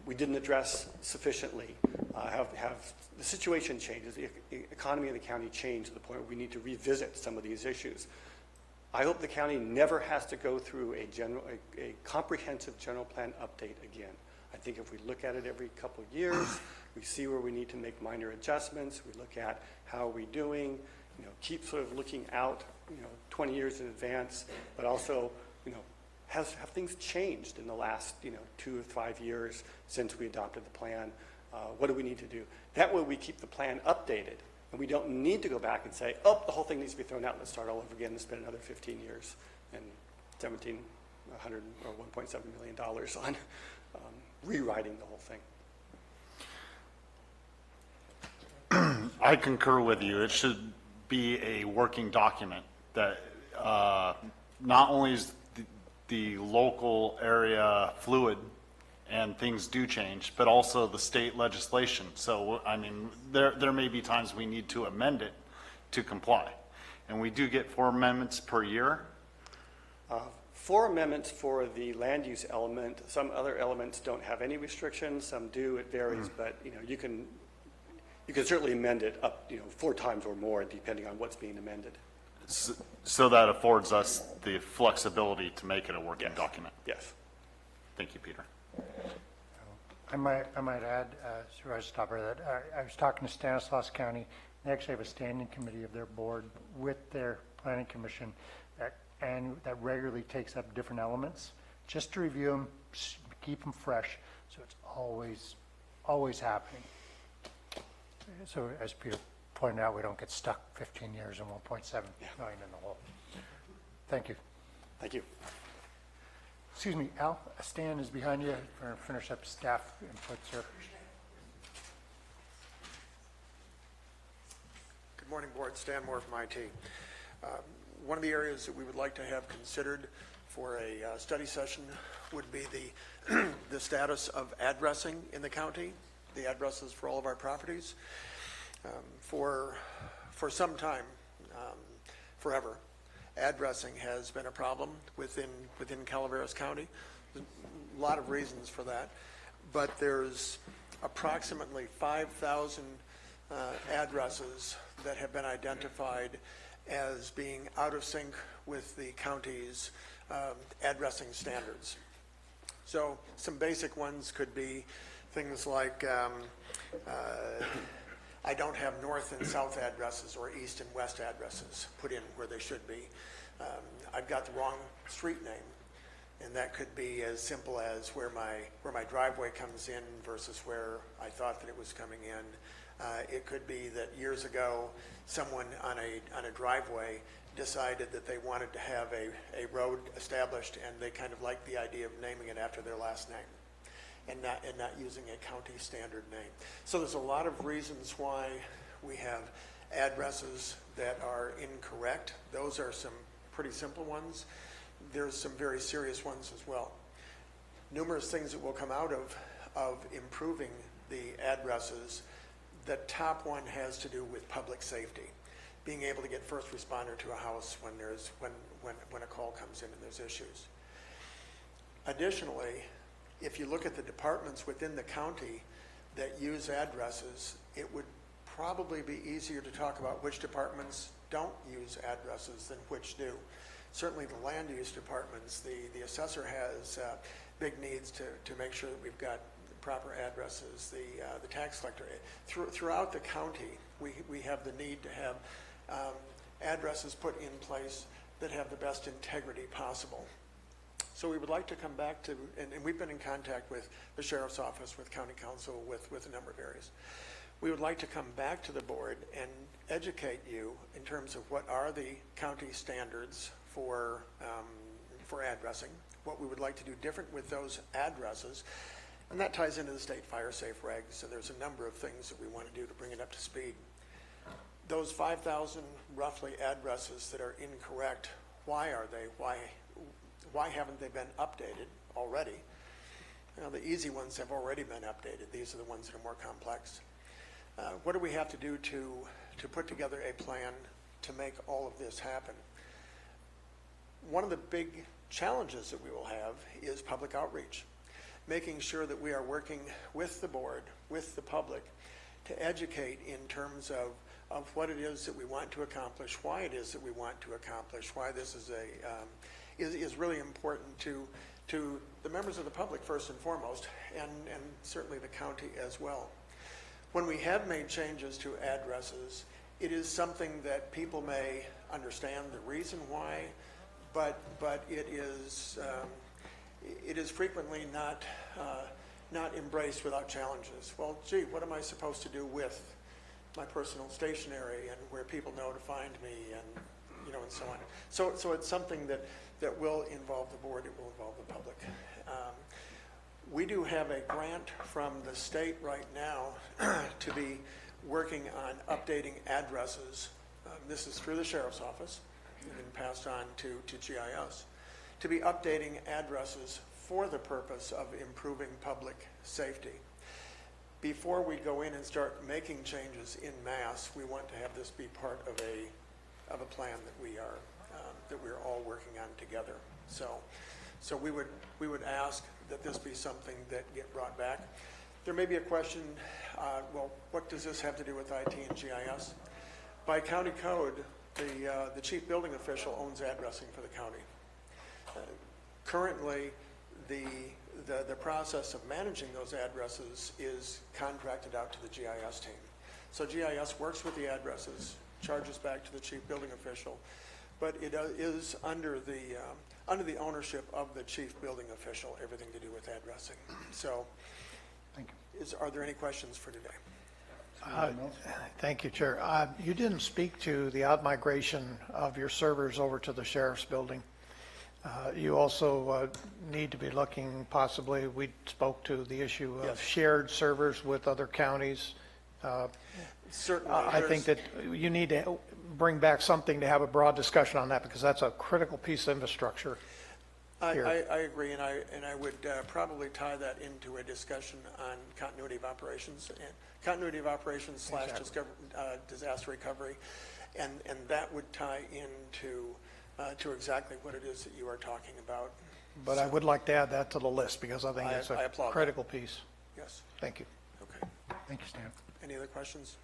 we didn't address sufficiently? Have the situation changed? Has the economy of the county changed to the point where we need to revisit some of these issues? I hope the county never has to go through a comprehensive general plan update again. I think if we look at it every couple of years, we see where we need to make minor adjustments. We look at how are we doing, keep sort of looking out, 20 years in advance, but also, have things changed in the last, 2 or 5 years since we adopted the plan? What do we need to do? That way we keep the plan updated, and we don't need to go back and say, oh, the whole thing needs to be thrown out, let's start all over again and spend another 15 years and $1.7 million on rewriting the whole thing.
I concur with you. It should be a working document that not only is the local area fluid and things do change, but also the state legislation. So, I mean, there may be times we need to amend it to comply. And we do get 4 amendments per year.
4 amendments for the land use element. Some other elements don't have any restrictions. Some do. It varies, but you can certainly amend it up 4 times or more depending on what's being amended.
So that affords us the flexibility to make it a working document.
Yes.
Thank you, Peter.
I might add, Supervisor Stopper, that I was talking to Stanislaus County. They actually have a standing committee of their board with their planning commission that regularly takes up different elements just to review them, keep them fresh, so it's always happening. So as Peter pointed out, we don't get stuck 15 years and 1.7 million in the hole. Thank you.
Thank you.
Excuse me, Al, Stan is behind you for finish up staff input, sir.
morning, Board. Stan Moore from IT. One of the areas that we would like to have considered for a study session would be the status of addressing in the county, the addresses for all of our properties. For some time, forever, addressing has been a problem within Calaveras County. There's a lot of reasons for that, but there's approximately 5,000 addresses that have been identified as being out of sync with the county's addressing standards. So some basic ones could be things like I don't have north and south addresses or east and west addresses put in where they should be. I've got the wrong street name, and that could be as simple as where my driveway comes in versus where I thought that it was coming in. It could be that years ago, someone on a driveway decided that they wanted to have a road established, and they kind of liked the idea of naming it after their last name and not using a county standard name. So there's a lot of reasons why we have addresses that are incorrect. Those are some pretty simple ones. There's some very serious ones as well. Numerous things that will come out of improving the addresses. The top one has to do with public safety, being able to get first responder to a house when a call comes in and there's issues. Additionally, if you look at the departments within the county that use addresses, it would probably be easier to talk about which departments don't use addresses than which do. Certainly the land use departments, the assessor has big needs to make sure that we've got proper addresses. The tax collector. Throughout the county, we have the need to have addresses put in place that have the best integrity possible. So we would like to come back to, and we've been in contact with the Sheriff's Office, with County Council, with a number of areas. We would like to come back to the board and educate you in terms of what are the county standards for addressing, what we would like to do different with those addresses, and that ties into the state fire safe regs, so there's a number of things that we want to do to bring it up to speed. Those 5,000 roughly addresses that are incorrect, why are they? Why haven't they been updated already? You know, the easy ones have already been updated. These are the ones that are more complex. What do we have to do to put together a plan to make all of this happen? One of the big challenges that we will have is public outreach, making sure that we are working with the board, with the public, to educate in terms of what it is that we want to accomplish, why it is that we want to accomplish, why this is really important to the members of the public first and foremost, and certainly the county as well. When we have made changes to addresses, it is something that people may understand the reason why, but it is frequently not embraced without challenges. Well, gee, what am I supposed to do with my personal stationery and where people know to find me, and and so on. So it's something that will involve the board. It will involve the public. We do have a grant from the state right now to be working on updating addresses. This is through the Sheriff's Office and then passed on to GIS, to be updating addresses for the purpose of improving public safety. Before we go in and start making changes in mass, we want to have this be part of a plan that we're all working on together. So we would ask that this be something that get brought back. There may be a question, well, what does this have to do with IT and GIS? By county code, the chief building official owns addressing for the county. Currently, the process of managing those addresses is contracted out to the GIS team. So GIS works with the addresses, charges back to the chief building official, but it is under the ownership of the chief building official, everything to do with addressing. So,
thank you.
Are there any questions for today?
Thank you, Chair. You didn't speak to the out-migration of your servers over to the sheriff's building. You also need to be looking, possibly, we spoke to the issue of shared servers with other counties.
Certainly.
I think that you need to bring back something to have a broad discussion on that, because that's a critical piece of infrastructure here.
I agree, and I would probably tie that into a discussion on continuity of operations / disaster recovery, and that would tie into to exactly what it is that you are talking about.
But I would like to add that to the list, because I think it's
I
a
applaud that.
critical piece.
Yes.
Thank you.
Okay.
Thank you, Stan.
Any other questions?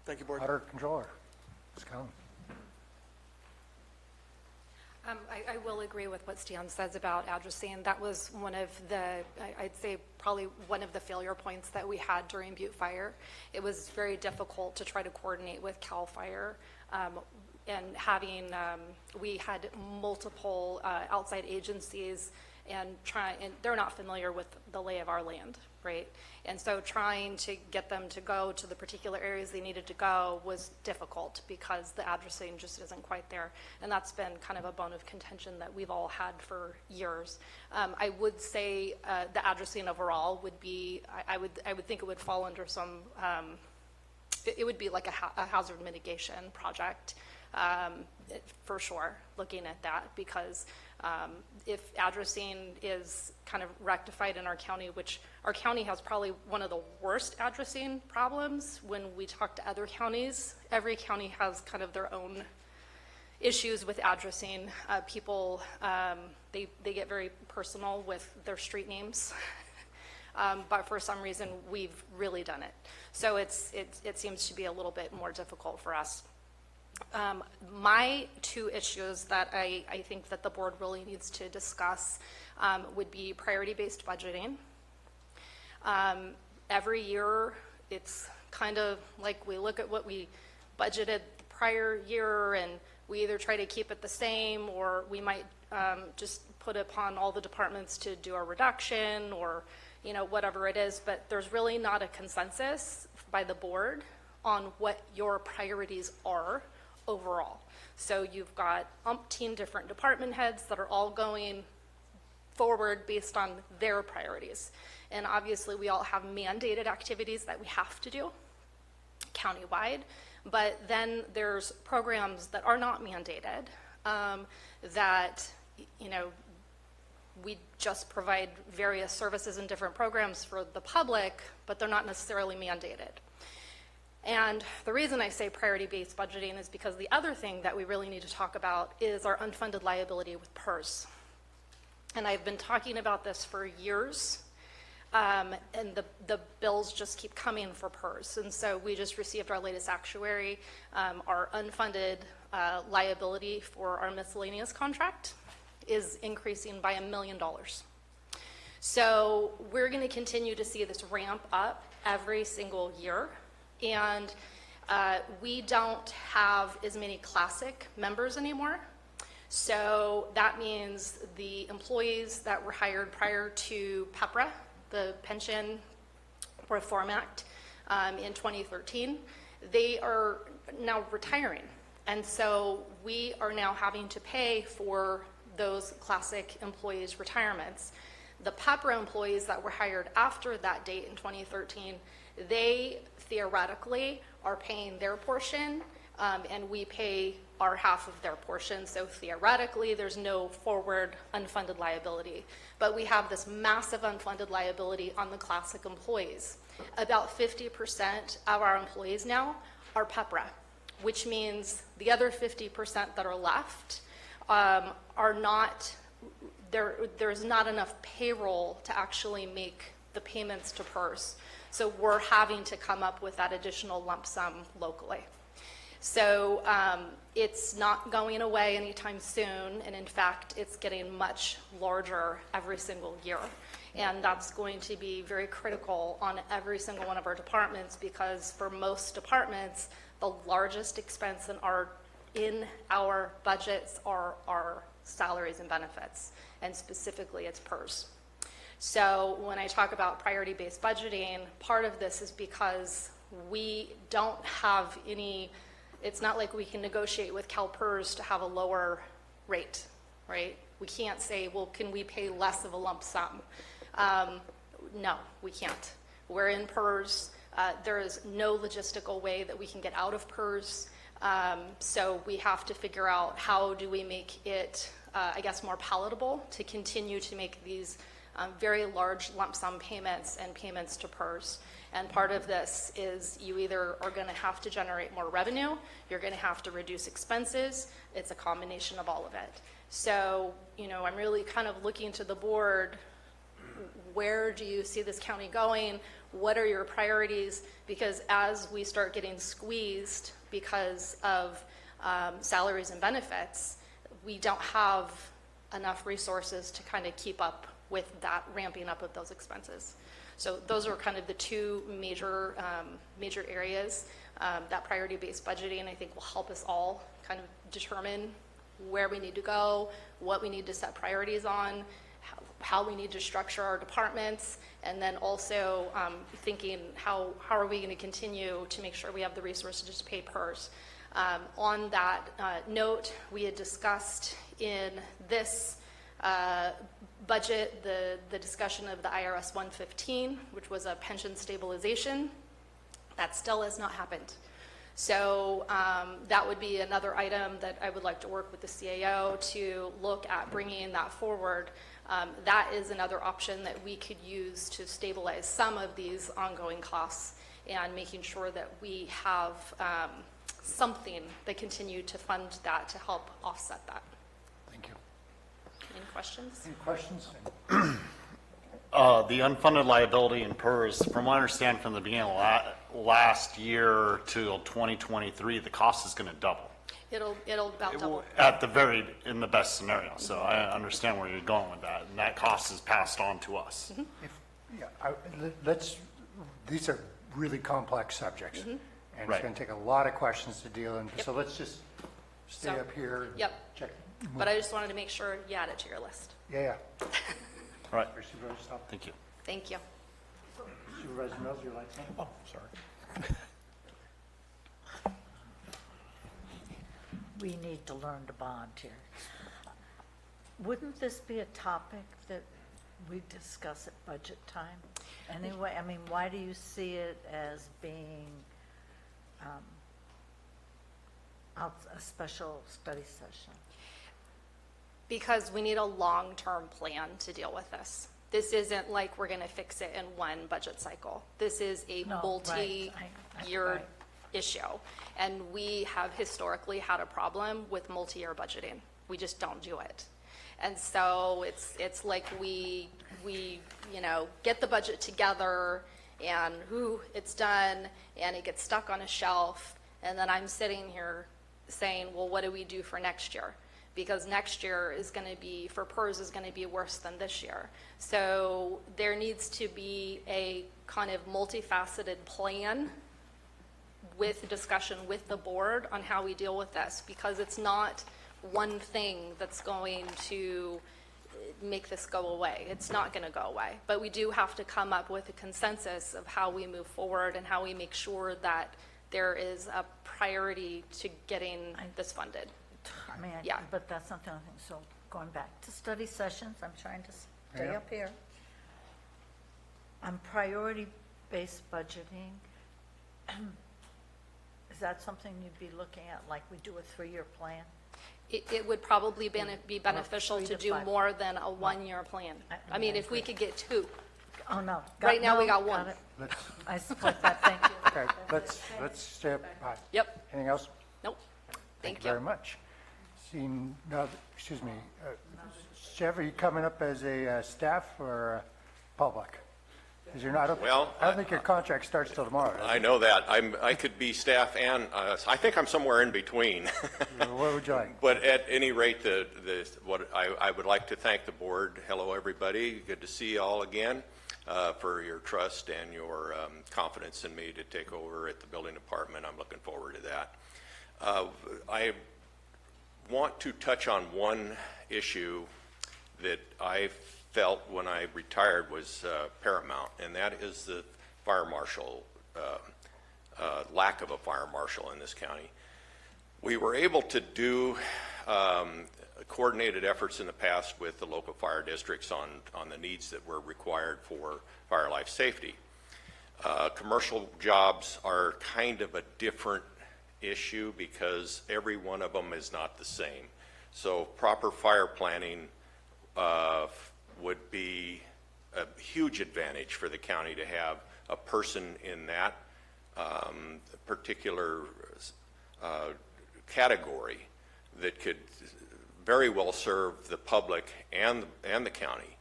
Thank you, Board.
Auditor Controller, Ms. Cowan.
I will agree with what Stan says about addressing. That was one of the, I'd say probably one of the failure points that we had during Butte Fire. It was very difficult to try to coordinate with CAL FIRE, and having, we had multiple outside agencies and they're not familiar with the lay of our land, right? And so trying to get them to go to the particular areas they needed to go was difficult because the addressing just isn't quite there. And that's been kind of a bone of contention that we've all had for years. I would say the addressing overall would be, I would think it would fall under some, it would be like a hazard mitigation project. For sure, looking at that, because if addressing is kind of rectified in our county, which our county has probably one of the worst addressing problems when we talk to other counties. Every county has kind of their own issues with addressing. People, they get very personal with their street names. But for some reason, we've really done it. So it seems to be a little bit more difficult for us. My two issues that I think that the board really needs to discuss would be priority-based budgeting. Every year, it's kind of like we look at what we budgeted the prior year and we either try to keep it the same, or we might just put upon all the departments to do a reduction, or whatever it is, but there's really not a consensus by the board on what your priorities are overall. So you've got umpteen different department heads that are all going forward based on their priorities. And obviously we all have mandated activities that we have to do countywide, but then there's programs that are not mandated, that, we just provide various services and different programs for the public, but they're not necessarily mandated. And the reason I say priority-based budgeting is because the other thing that we really need to talk about is our unfunded liability with PERS. And I've been talking about this for years, and the bills just keep coming for PERS. And so we just received our latest actuary, our unfunded liability for our miscellaneous contract is increasing by $1 million. So we're going to continue to see this ramp up every single year. And we don't have as many classic members anymore. So that means the employees that were hired prior to PEPRA, the Pension Reform Act, in 2013, they are now retiring. And so we are now having to pay for those classic employees' retirements. The PEPRA employees that were hired after that date in 2013, they theoretically are paying their portion, and we pay our half of their portion. So theoretically, there's no forward unfunded liability. But we have this massive unfunded liability on the classic employees. About 50% of our employees now are PEPRA, which means the other 50% that are left are not, there's not enough payroll to actually make the payments to PERS. So we're having to come up with that additional lump sum locally. So it's not going away anytime soon, and in fact, it's getting much larger every single year. And that's going to be very critical on every single one of our departments, because for most departments, the largest expense in our budgets are our salaries and benefits, and specifically it's PERS. So when I talk about priority-based budgeting, part of this is because we don't have any, it's not like we can negotiate with CalPERS to have a lower rate, right? We can't say, well, can we pay less of a lump sum? No, we can't. We're in PERS. There is no logistical way that we can get out of PERS. So we have to figure out how do we make it, I guess, more palatable to continue to make these very large lump sum payments and payments to PERS. And part of this is you either are going to have to generate more revenue, you're going to have to reduce expenses. It's a combination of all of it. So, you know, I'm really kind of looking to the board. Where do you see this county going? What are your priorities? Because as we start getting squeezed because of salaries and benefits, we don't have enough resources to kind of keep up with that ramping up of those expenses. So those are kind of the two major areas. That priority-based budgeting, I think, will help us all kind of determine where we need to go, what we need to set priorities on, how we need to structure our departments, and then also thinking how are we going to continue to make sure we have the resources to pay PERS. On that note, we had discussed in this budget the discussion of the IRS 115, which was a pension stabilization. That still has not happened. So that would be another item that I would like to work with the CAO to look at bringing that forward. That is another option that we could use to stabilize some of these ongoing costs and making sure that we have something that continue to fund that to help offset that.
Thank you.
Any questions?
Any questions?
The unfunded liability in PERS, from what I understand from the beginning of last year till 2023, the cost is going to double.
It'll about double.
At the very, in the best scenario. So I understand where you're going with that. And that cost is passed on to us.
These are really complex subjects. And
Right.
it's going to take a lot of questions to deal in.
Yep.
So let's just stay
So,
up here and
yep.
check.
But I just wanted to make sure you add it to your list.
Yeah.
All right.
Supervisor Stahl?
Thank you.
Thank you.
Supervisor Mills, your light's on?
Oh, sorry.
We need to learn to bond here. Wouldn't this be a topic that we discuss at budget time? Anyway, I mean, why do you see it as being a special study session?
Because we need a long-term plan to deal with this. This isn't like we're going to fix it in one budget cycle. This is a multi-year issue. And we have historically had a problem with multi-year budgeting. We just don't do it. And so it's like we you know, get the budget together and it's done and it gets stuck on a shelf. And then I'm sitting here saying, well, what do we do for next year? Because next year is going to be, for PERS, is going to be worse than this year. So there needs to be a kind of multifaceted plan with discussion with the board on how we deal with this, because it's not one thing that's going to make this go away. It's not going to go away. But we do have to come up with a consensus of how we move forward and how we make sure that there is a priority to getting this funded.
I mean,
Yeah.
but that's not the only thing. So going back to study sessions, I'm trying to stay
Yeah.
up here. On priority-based budgeting, is that something you'd be looking at, like we do a 3-year plan?
It would probably be beneficial
3
to
to
do
5.
more than a one-year plan. I mean, if we could get 2.
Oh, no.
Right now, we
no,
got 1.
it.
Let's,
I support that, thank you.
okay, let's stay up high.
Yep.
Anything else?
Nope.
Thank you very much. Seeing, no, excuse me, Jeff, are you coming up as a staff or public? Because you're not,
Well,
I don't think your contract starts till tomorrow. does
I know that. I could be staff and, I think I'm somewhere in between.
it? What would you like?
But at any rate, I would like to thank the board. Hello, everybody. Good to see you all again, for your trust and your confidence in me to take over at the building department. I'm looking forward to that. I want to touch on one issue that I felt when I retired was paramount, and that is the fire marshal, lack of a fire marshal in this county. We were able to do coordinated efforts in the past with the local fire districts on the needs that were required for fire life safety. Commercial jobs are kind of a different issue because every one of them is not the same. So proper fire planning would be a huge advantage for the county to have a person in that particular category that could very well serve the public and the county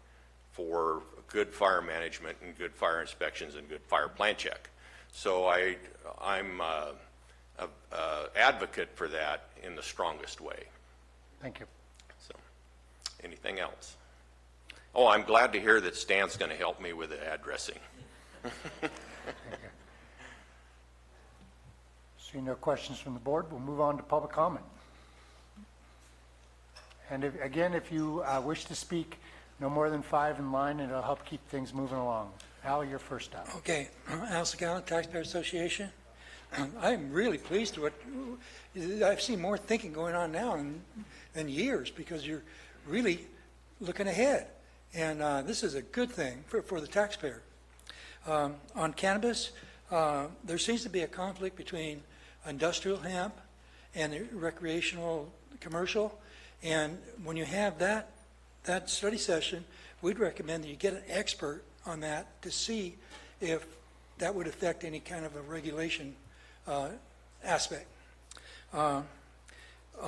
for good fire management and good fire inspections and good fire plan check. So I'm an advocate for that in the strongest way.
Thank you.
So, anything else? Oh, I'm glad to hear that Stan's going to help me with the addressing.
Seeing no questions from the board, we'll move on to public comment. And again, if you wish to speak, no more than 5 in line, and it'll help keep things moving along. Al, you're first up.
Okay, Al Secala, Taxpayer Association. I'm really pleased with it. I've seen more thinking going on now than years because you're really looking ahead. And this is a good thing for the taxpayer. On cannabis, there seems to be a conflict between industrial hemp and the recreational commercial. And when you have that study session, we'd recommend that you get an expert on that to see if that would affect any kind of a regulation aspect. A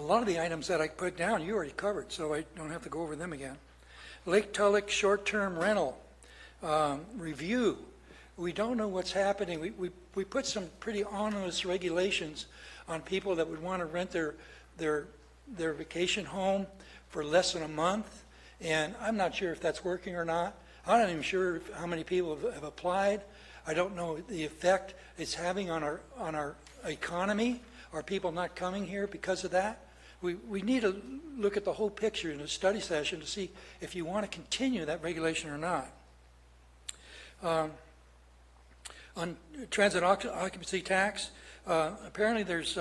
lot of the items that I put down, you already covered, so I don't have to go over them again. Lake Tulloch short-term rental review. We don't know what's happening. We put some pretty onerous regulations on people that would want to rent their vacation home for less than a month, and I'm not sure if that's working or not. I'm not even sure how many people have applied. I don't know the effect it's having on our economy. Are people not coming here because of that? We need to look at the whole picture in a study session to see if you want to continue that regulation or not. On transit occupancy tax, apparently there's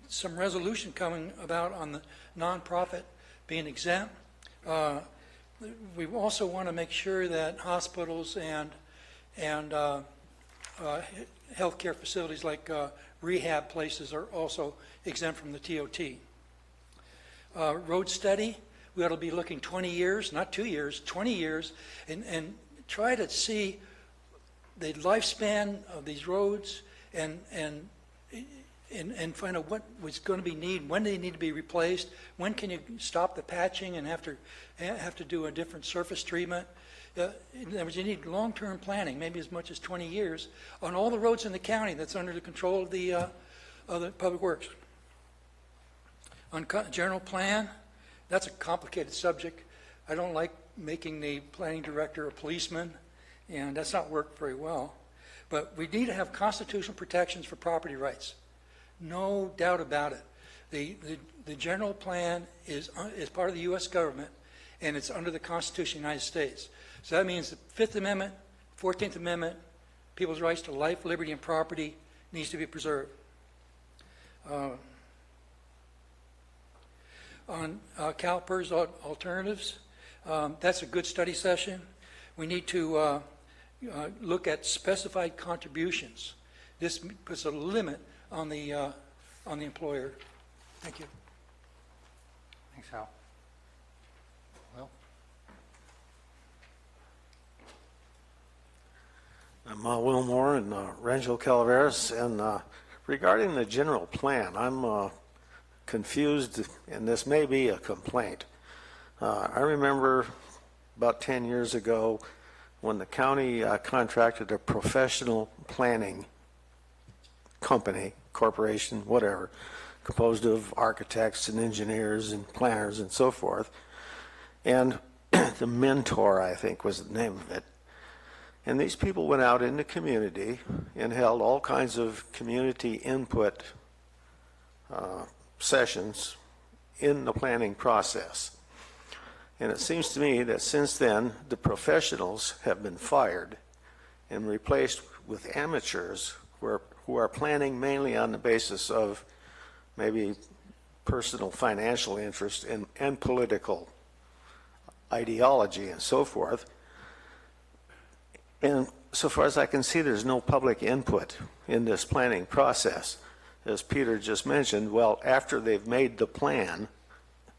some resolution coming about on the nonprofit being exempt. We also want to make sure that hospitals and healthcare facilities like rehab places are also exempt from the TOT. Road study, we ought to be looking 20 years, not 2 years, 20 years, and try to see the lifespan of these roads and find out what was going to be needed, when they need to be replaced, when can you stop the patching and have to do a different surface treatment. In other words, you need long-term planning, maybe as much as 20 years, on all the roads in the county that's under the control of the Public Works. On general plan, that's a complicated subject. I don't like making the planning director a policeman, and that's not worked very well. But we need to have constitutional protections for property rights. No doubt about it. The general plan is part of the U.S. government, and it's under the Constitution of the United States. So that means the Fifth Amendment, 14th Amendment, people's rights to life, liberty, and property needs to be preserved. On CalPERS alternatives, that's a good study session. We need to look at specified contributions. This puts a limit on the employer. Thank you.
Thanks, Al. Will?
I'm Will Moore in Rancho Calaveras, and regarding the general plan, I'm confused, and this may be a complaint. I remember about 10 years ago when the county contracted a professional planning company, corporation, whatever, composed of architects and engineers and planners and so forth. And the Mentor, I think, was the name of it. And these people went out in the community and held all kinds of community input sessions in the planning process. And it seems to me that since then, the professionals have been fired and replaced with amateurs who are planning mainly on the basis of maybe personal financial interest and political ideology and so forth. And so far as I can see, there's no public input in this planning process. As Peter just mentioned, well, after they've made the plan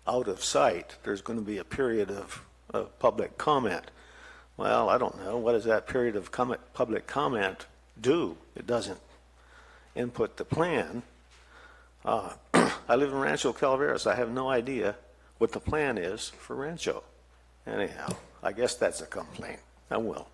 out of sight, there's going to be a period of public comment. Well, I don't know. What does that period of public comment do? It doesn't input the plan. I live in Rancho Calaveras. I have no idea what the plan is for Rancho. Anyhow, I guess that's a complaint. I will.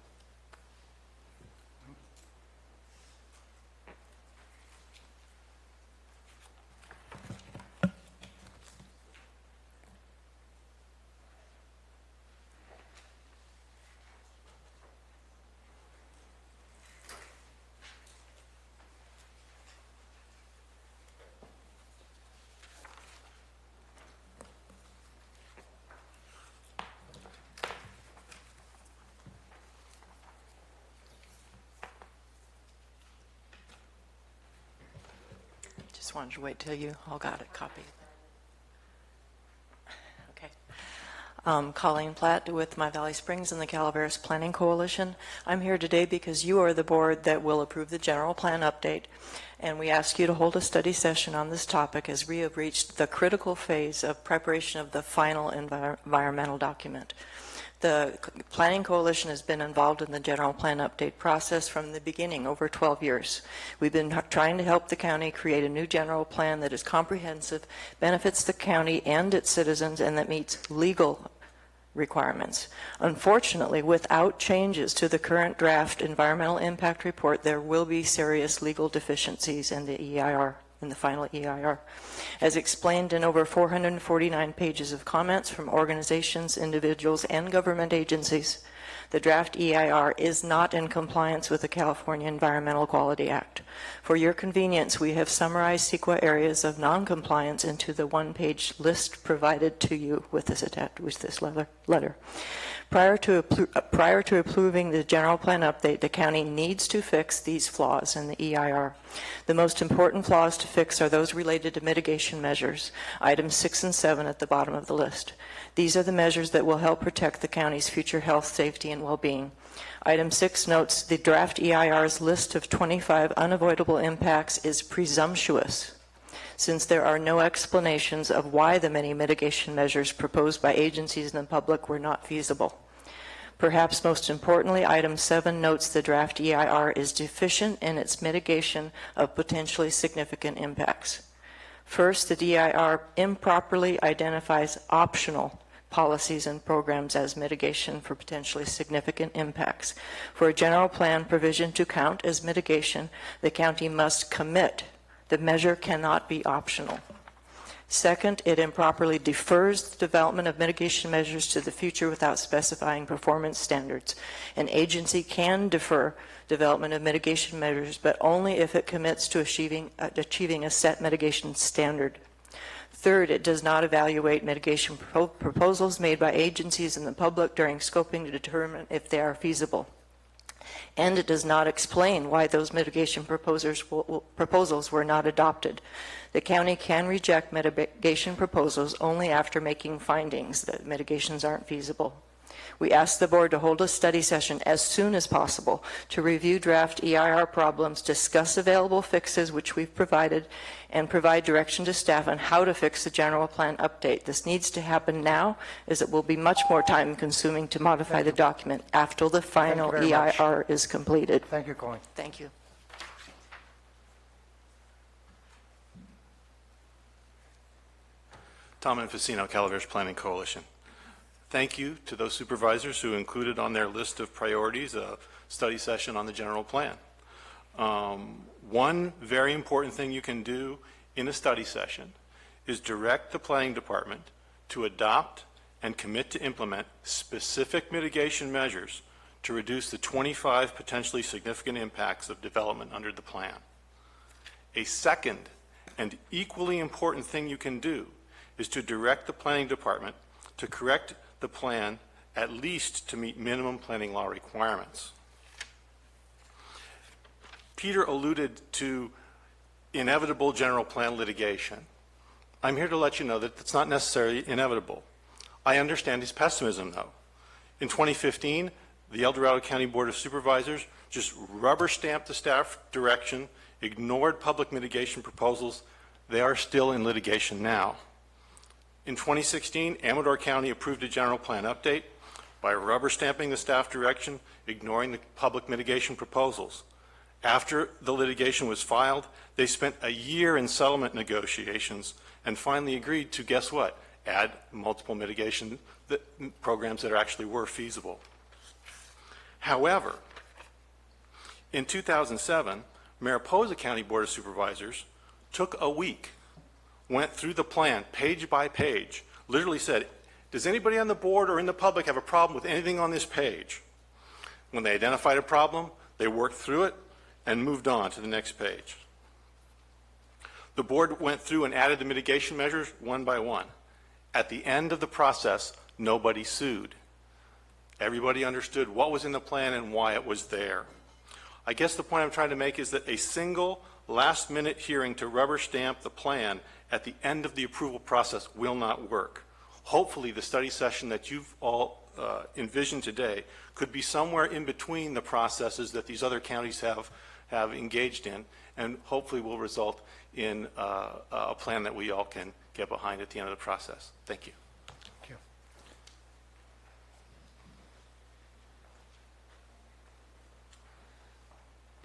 Just wanted to wait till you all got a copy. Okay. Colleen Platt with My Valley Springs and the Calaveras Planning Coalition. I'm here today because you are the board that will approve the general plan update, and we ask you to hold a study session on this topic as we have reached the critical phase of preparation of the final environmental document. The Planning Coalition has been involved in the general plan update process from the beginning, over 12 years. We've been trying to help the county create a new general plan that is comprehensive, benefits the county and its citizens, and that meets legal requirements. Unfortunately, without changes to the current draft environmental impact report, there will be serious legal deficiencies in the EIR, in the final EIR. As explained in over 449 pages of comments from organizations, individuals, and government agencies, the draft EIR is not in compliance with the California Environmental Quality Act. For your convenience, we have summarized CEQA areas of noncompliance into the one-page list provided to you with this letter. Prior to approving the general plan update, the county needs to fix these flaws in the EIR. The most important flaws to fix are those related to mitigation measures, items 6 and 7 at the bottom of the list. These are the measures that will help protect the county's future health, safety, and well-being. Item 6 notes the draft EIR's list of 25 unavoidable impacts is presumptuous, since there are no explanations of why the many mitigation measures proposed by agencies and the public were not feasible. Perhaps most importantly, item 7 notes the draft EIR is deficient in its mitigation of potentially significant impacts. First, the DIR improperly identifies optional policies and programs as mitigation for potentially significant impacts. For a general plan provision to count as mitigation, the county must commit. The measure cannot be optional. Second, it improperly defers the development of mitigation measures to the future without specifying performance standards. An agency can defer development of mitigation measures, but only if it commits to achieving a set mitigation standard. Third, it does not evaluate mitigation proposals made by agencies and the public during scoping to determine if they are feasible. And it does not explain why those mitigation proposals were not adopted. The county can reject mitigation proposals only after making findings that mitigations aren't feasible. We ask the board to hold a study session as soon as possible to review draft EIR problems, discuss available fixes, which we've provided, and provide direction to staff on how to fix the general plan update. This needs to happen now, as it will be much more time consuming to modify the document after the final EIR is completed.
Thank you, Colleen.
Thank you.
Tom Infacino, Calaveras Planning Coalition. Thank you to those supervisors who included on their list of priorities a study session on the general plan. One very important thing you can do in a study session is direct the planning department to adopt and commit to implement specific mitigation measures to reduce the 25 potentially significant impacts of development under the plan. A second and equally important thing you can do is to direct the planning department to correct the plan at least to meet minimum planning law requirements. Peter alluded to inevitable general plan litigation. I'm here to let you know that it's not necessarily inevitable. I understand his pessimism, though. In 2015, the El Dorado County Board of Supervisors just rubber stamped the staff direction, ignored public mitigation proposals. They are still in litigation now. In 2016, Amador County approved a general plan update by rubber stamping the staff direction, ignoring the public mitigation proposals. After the litigation was filed, they spent a year in settlement negotiations and finally agreed to, guess what, add multiple mitigation programs that actually were feasible. However, in 2007, Mariposa County Board of Supervisors took a week, went through the plan page by page, literally said, does anybody on the board or in the public have a problem with anything on this page? When they identified a problem, they worked through it and moved on to the next page. The board went through and added the mitigation measures one by one. At the end of the process, nobody sued. Everybody understood what was in the plan and why it was there. I guess the point I'm trying to make is that a single last-minute hearing to rubber stamp the plan at the end of the approval process will not work. Hopefully, the study session that you've all envisioned today could be somewhere in between the processes that these other counties have engaged in, and hopefully will result in a plan that we all can get behind at the end of the process. Thank you.
Thank you.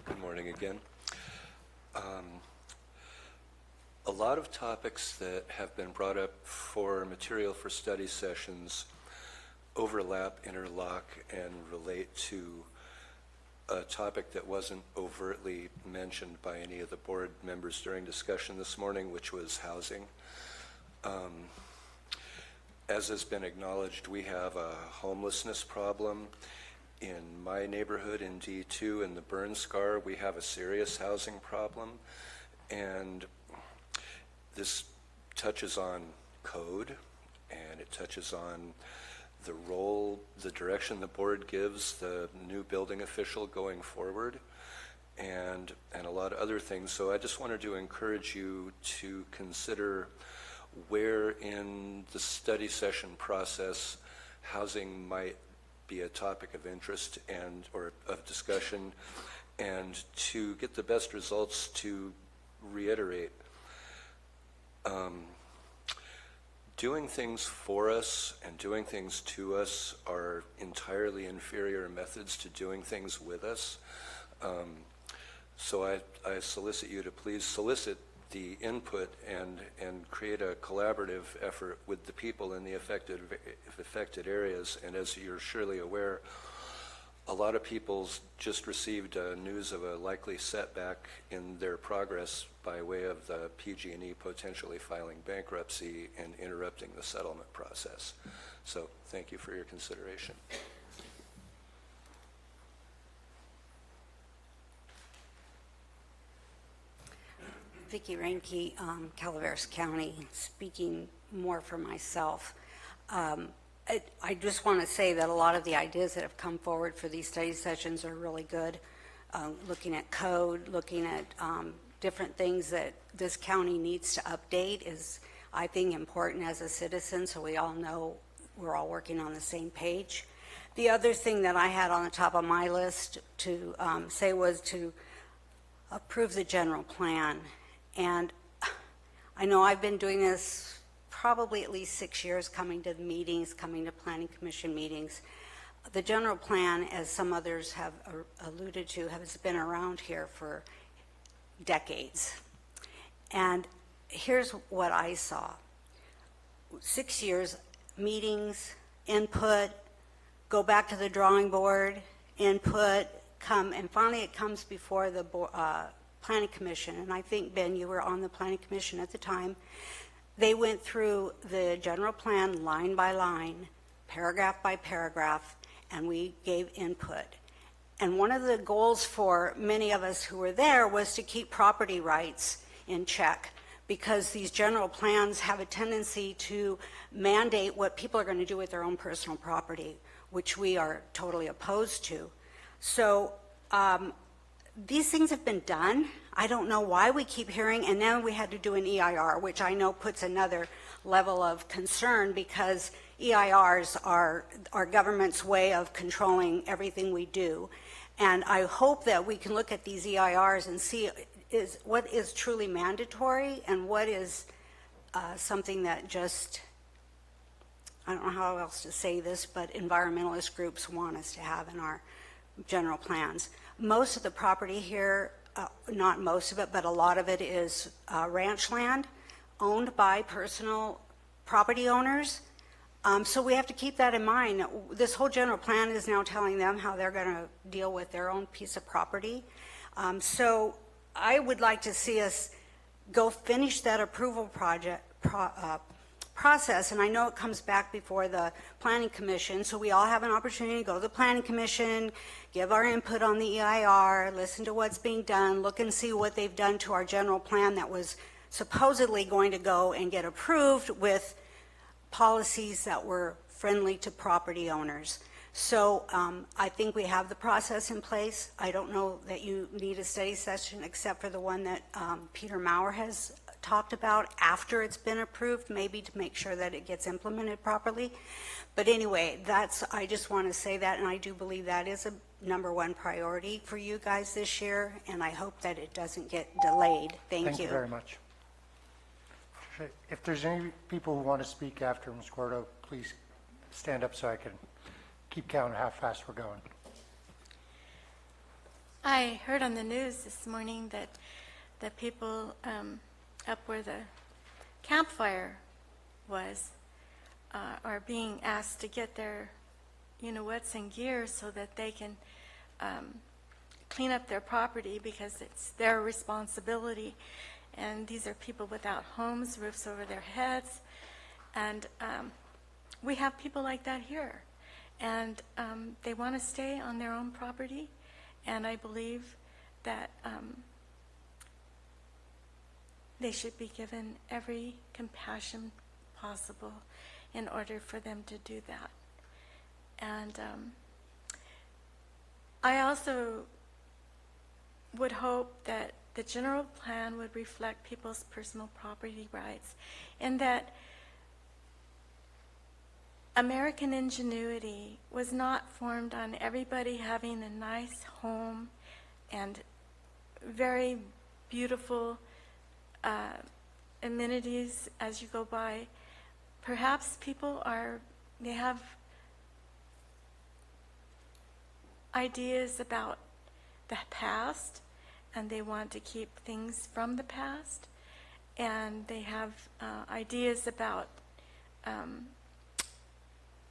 Good morning again. A lot of topics that have been brought up for material for study sessions overlap, interlock, and relate to a topic that wasn't overtly mentioned by any of the board members during discussion this morning, which was housing. As has been acknowledged, we have a homelessness problem. In my neighborhood in D2 in the burn scar, we have a serious housing problem, and this touches on code, and it touches on the role, the direction the board gives the new building official going forward, and a lot of other things. So I just wanted to encourage you to consider where in the study session process housing might be a topic of interest and or of discussion, and to get the best results, to reiterate, doing things for us and doing things to us are entirely inferior methods to doing things with us. So I solicit you to please solicit the input and create a collaborative effort with the people in the affected areas. And as you're surely aware, a lot of people just received news of a likely setback in their progress by way of the PG&E potentially filing bankruptcy and interrupting the settlement process. So thank you for your consideration.
Vicki Reinke, Calaveras County, speaking more for myself. I just want to say that a lot of the ideas that have come forward for these study sessions are really good. Looking at code, looking at different things that this county needs to update is, I think, important as a citizen, so we all know we're all working on the same page. The other thing that I had on the top of my list to say was to approve the general plan. And I know I've been doing this probably at least 6 years, coming to the meetings, coming to planning commission meetings. The general plan, as some others have alluded to, has been around here for decades. And here's what I saw. 6 years, meetings, input, go back to the drawing board, input, come, and finally it comes before the planning commission. And I think, Ben, you were on the planning commission at the time. They went through the general plan line by line, paragraph by paragraph, and we gave input. And one of the goals for many of us who were there was to keep property rights in check, because these general plans have a tendency to mandate what people are going to do with their own personal property, which we are totally opposed to. So these things have been done. I don't know why we keep hearing, and now we had to do an EIR, which I know puts another level of concern, because EIRs are our government's way of controlling everything we do. And I hope that we can look at these EIRs and see what is truly mandatory and what is something that just, I don't know how else to say this, but environmentalist groups want us to have in our general plans. Most of the property here, not most of it, but a lot of it is ranch land owned by personal property owners. So we have to keep that in mind. This whole general plan is now telling them how they're going to deal with their own piece of property. So I would like to see us go finish that approval process, and I know it comes back before the Planning Commission, so we all have an opportunity to go to the Planning Commission, give our input on the EIR, listen to what's being done, look and see what they've done to our general plan that was supposedly going to go and get approved with policies that were friendly to property owners. So I think we have the process in place. I don't know that you need a study session except for the one that Peter Maurer has talked about after it's been approved, maybe to make sure that it gets implemented properly. But anyway, I just want to say that, and I do believe that is a #1 priority for you guys this year, and I hope that it doesn't get delayed. Thank you.
Thank you very much. If there's any people who want to speak after Ms. Gordo, please stand up so I can keep count of how fast we're going.
I heard on the news this morning that the people up where the campfire was are being asked to get their you-know-whats in gear so that they can clean up their property because it's their responsibility. And these are people without homes, roofs over their heads. And we have people like that here. And they want to stay on their own property. And I believe that they should be given every compassion possible in order for them to do that. And I also would hope that the general plan would reflect people's personal property rights, and that American ingenuity was not formed on everybody having a nice home and very beautiful amenities as you go by. Perhaps people they have ideas about the past, and they want to keep things from the past, and they have ideas about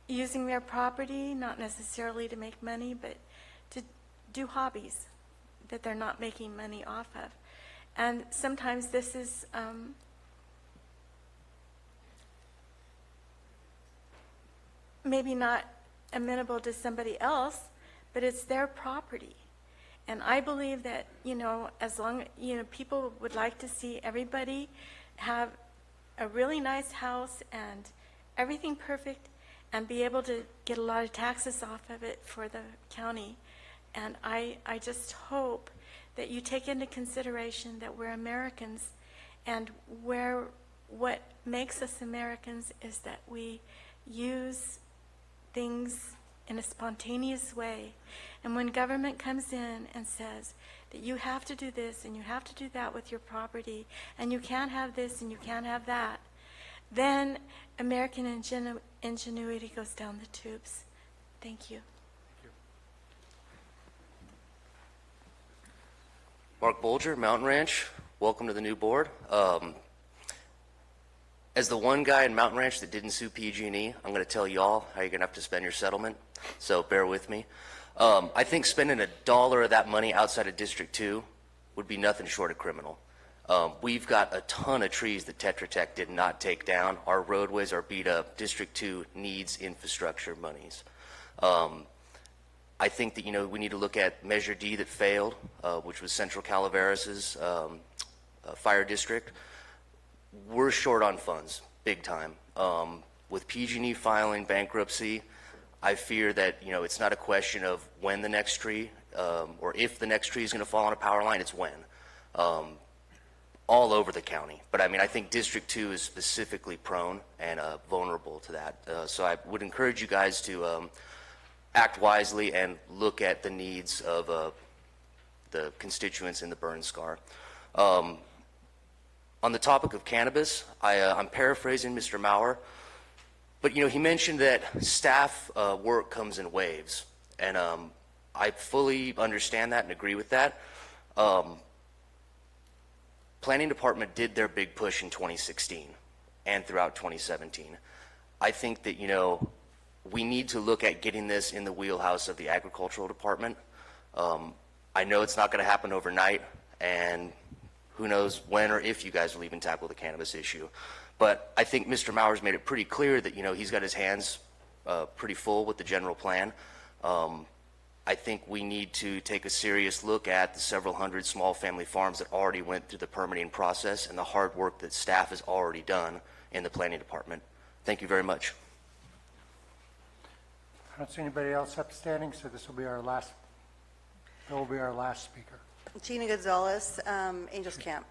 using their property, not necessarily to make money, but to do hobbies that they're not making money off of. And sometimes this is maybe not amenable to somebody else, but it's their property. And I believe that, as long, people would like to see everybody have a really nice house and everything perfect and be able to get a lot of taxes off of it for the county. And I just hope that you take into consideration that we're Americans, and what makes us Americans is that we use things in a spontaneous way. And when government comes in and says that you have to do this and you have to do that with your property, and you can't have this and you can't have that, then American ingenuity goes down the tubes. Thank you.
Mark Bolger, Mountain Ranch. Welcome to the new board. As the one guy in Mountain Ranch that didn't sue PG&E, I'm going to tell y'all how you're going to have to spend your settlement, so bear with me. I think spending $1 of that money outside of District 2 would be nothing short of criminal. We've got a ton of trees that Tetra Tech did not take down. Our roadways are beat up. District 2 needs infrastructure monies. I think that, we need to look at Measure D that failed, which was Central Calaveras' fire district. We're short on funds, big time. With PG&E filing bankruptcy, I fear that, it's not a question of when the next tree, or if the next tree is going to fall on a power line, it's when. all over the county. But I mean, I think District 2 is specifically prone and vulnerable to that. So I would encourage you guys to act wisely and look at the needs of the constituents in the burn scar. On the topic of cannabis, I'm paraphrasing Mr. Maurer, but you know, he mentioned that staff work comes in waves, and I fully understand that and agree with that. Planning Department did their big push in 2016 and throughout 2017. I think that, you know, we need to look at getting this in the wheelhouse of the Agricultural Department. I know it's not going to happen overnight, and who knows when or if you guys will even tackle the cannabis issue. But I think Mr. Maurer's made it pretty clear that, you know, he's got his hands pretty full with the general plan. I think we need to take a serious look at the several hundred small family farms that already went through the permitting process and the hard work that staff has already done in the Planning Department. Thank you very much.
I don't see anybody else upstanding, so this will be our last, Bill will be our last speaker.
Gina Gonzalez, Angels Camp.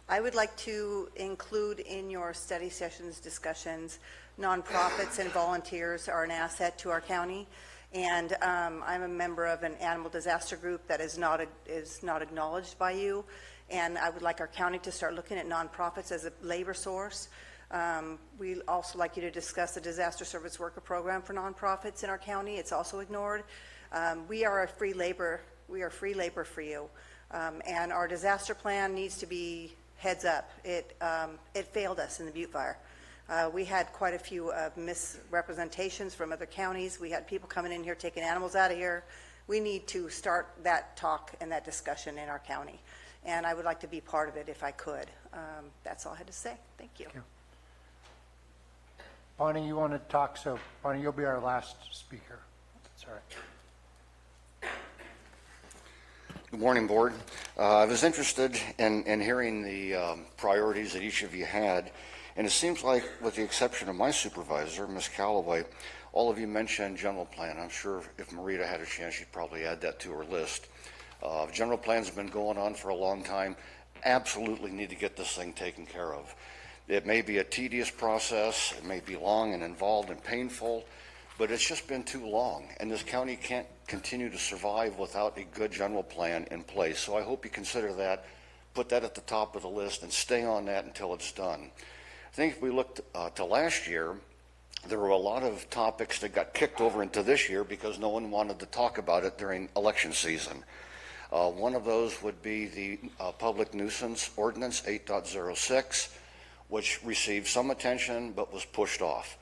I would like to include in your study sessions discussions, nonprofits and volunteers are an asset to our county. And I'm a member of an animal disaster group that is not acknowledged by you. And I would like our county to start looking at nonprofits as a labor source. We also like you to discuss the disaster service worker program for nonprofits in our county. It's also ignored. We are free labor for you. And our disaster plan needs to be heads up. It failed us in the Butte Fire. We had quite a few misrepresentations from other counties. We had people coming in here taking animals out of here. We need to start that talk and that discussion in our county. And I would like to be part of it if I could. That's all I had to say. Thank you.
Thank you. Bonnie, you want to talk? So, Bonnie, you'll be our last speaker. That's all right.
Good morning, Board. I was interested in hearing the priorities that each of you had. And it seems like, with the exception of my supervisor, Ms. Callaway, all of you mentioned general plan. I'm sure if Marita had a chance, she'd probably add that to her list. General plans have been going on for a long time. Absolutely need to get this thing taken care of. It may be a tedious process. It may be long and involved and painful, but it's just been too long. And this county can't continue to survive without a good general plan in place. So I hope you consider that, put that at the top of the list, and stay on that until it's done. I think if we looked to last year, there were a lot of topics that got kicked over into this year because no one wanted to talk about it during election season. One of those would be the Public Nuisance Ordinance 8.06, which received some attention but was pushed off.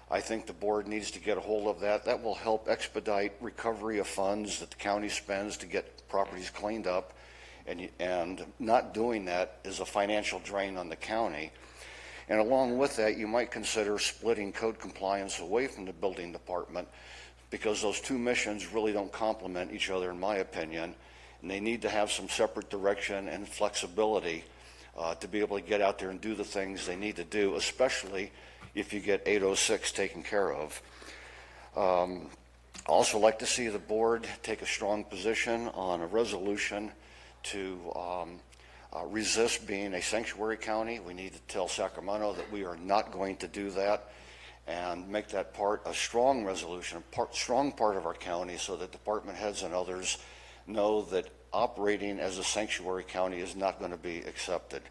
I think the board needs to get a hold of that. That will help expedite recovery of funds that the county spends to get properties cleaned up, and not doing that is a financial drain on the county. And along with that, you might consider splitting code compliance away from the building department, because those two missions really don't complement each other, in my opinion, and they need to have some separate direction and flexibility to be able to get out there and do the things they need to do, especially if you get 806 taken care of. I also like to see the board take a strong position on a resolution to resist being a sanctuary county. We need to tell Sacramento that we are not going to do that, and make that part a strong resolution, a strong part of our county, so that department heads and others know that operating as a sanctuary county is not going to be accepted.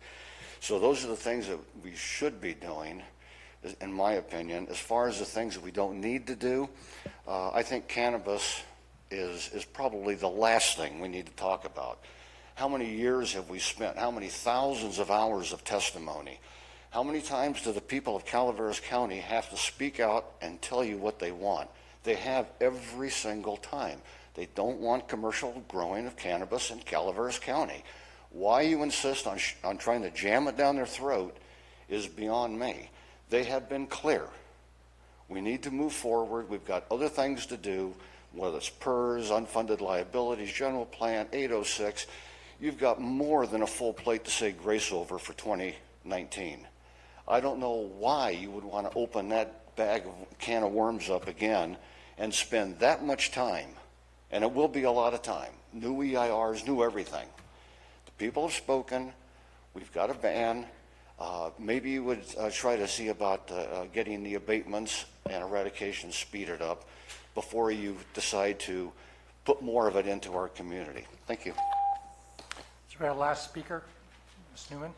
So those are the things that we should be doing, in my opinion. As far as the things that we don't need to do, I think cannabis is probably the last thing we need to talk about. How many years have we spent? How many thousands of hours of testimony? How many times do the people of Calaveras County have to speak out and tell you what they want? They have every single time. They don't want commercial growing of cannabis in Calaveras County. Why you insist on trying to jam it down their throat is beyond me. They have been clear. We need to move forward. We've got other things to do, whether it's PERS, unfunded liabilities, general plan, 806. You've got more than a full plate to say grace over for 2019. I don't know why you would want to open that can of worms up again and spend that much time, and it will be a lot of time, new EIRs, new everything. The people have spoken. We've got a ban. Maybe you would try to see about getting the abatements and eradication speeded up before you decide to put more of it into our community. Thank you.
So our last speaker, Ms. Newman.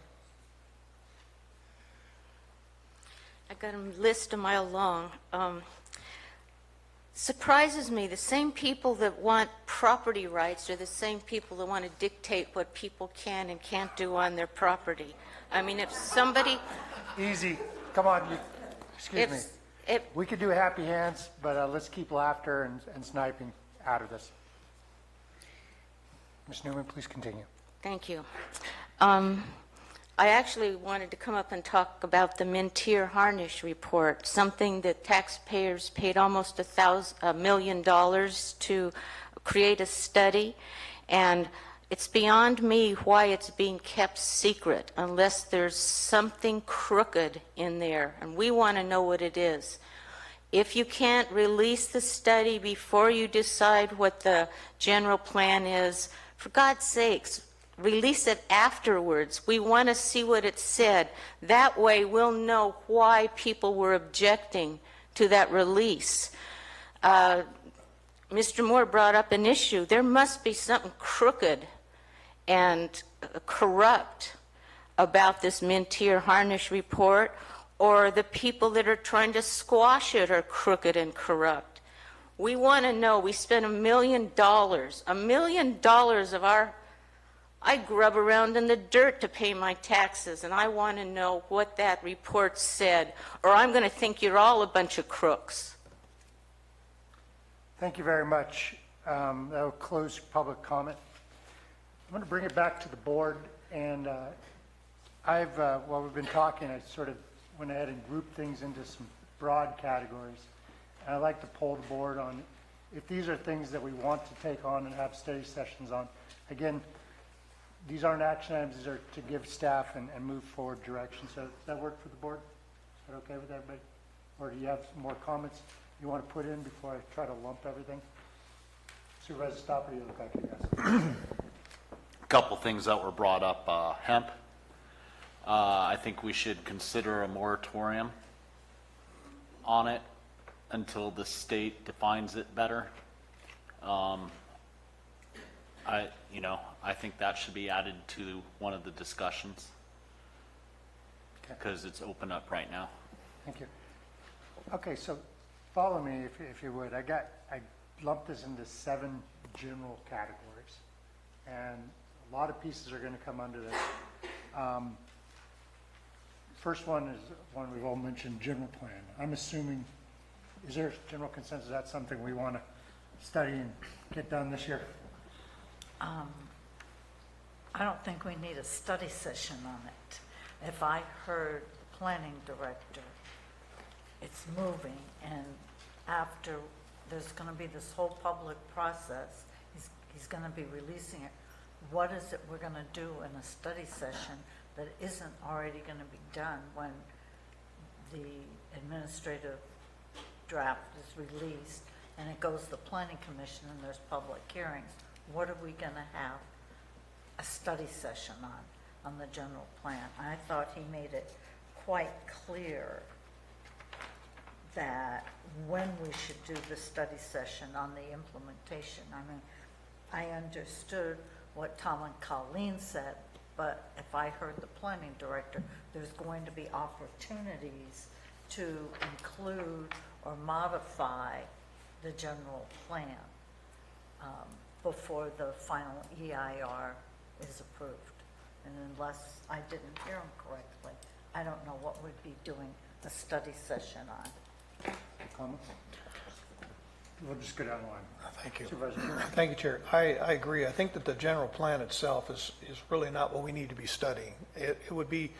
I got a list a mile long. Surprises me, the same people that want property rights are the same people that want to dictate what people can and can't do on their property. I mean, if somebody...
Easy. Come on. Excuse me. We could do happy hands, but let's keep laughter and sniping out of this. Ms. Newman, please continue.
Thank you. I actually wanted to come up and talk about the Mintier Harnish report, something that taxpayers paid almost $1 million to create a study, and it's beyond me why it's being kept secret unless there's something crooked in there, and we want to know what it is. If you can't release the study before you decide what the general plan is, for God's sakes, release it afterwards. We want to see what it said. That way we'll know why people were objecting to that release. Mr. Moore brought up an issue. There must be something crooked and corrupt about this Mintier Harnish report, or the people that are trying to squash it are crooked and corrupt. We want to know. We spent $1 million of our... I grub around in the dirt to pay my taxes, and I want to know what that report said, or I'm going to think you're all a bunch of crooks.
Thank you very much. That will close public comment. I'm going to bring it back to the board, and while we've been talking, I sort of went ahead and grouped things into some broad categories. And I'd like to poll the board on if these are things that we want to take on and have study sessions on. Again, these aren't action items, these are to give staff and move forward direction. So does that work for the board? Is that okay with everybody? Or do you have some more comments you want to put in before I try to lump everything? Supervisor Stopper, you look like you guys.
A couple things that were brought up. Hemp. I think we should consider a moratorium on it until the state defines it better. I think that should be added to one of the discussions because it's open up right now.
Thank you. Okay, so follow me if you would. I lumped this into 7 general categories, and a lot of pieces are going to come under this. First one is one we've all mentioned, general plan. I'm assuming, is there general consensus that's something we want to study and get done this year?
I don't think we need a study session on it. If I heard the planning director, it's moving, and after there's going to be this whole public process, he's going to be releasing it. What is it we're going to do in a study session that isn't already going to be done when the administrative draft is released and it goes to the planning commission and there's public hearings? What are we going to have a study session on the general plan? I thought he made it quite clear that when we should do the study session on the implementation. I mean, I understood what Tom and Colleen said, but if I heard the planning director, there's going to be opportunities to include or modify the general plan before the final EIR is approved. And unless I didn't hear him correctly, I don't know what we'd be doing a study session on.
Comments? We'll just go down the line.
Thank you.
Supervisor.
Thank you, Chair. I agree. I think that the general plan itself is really not what we need to be studying. It would be,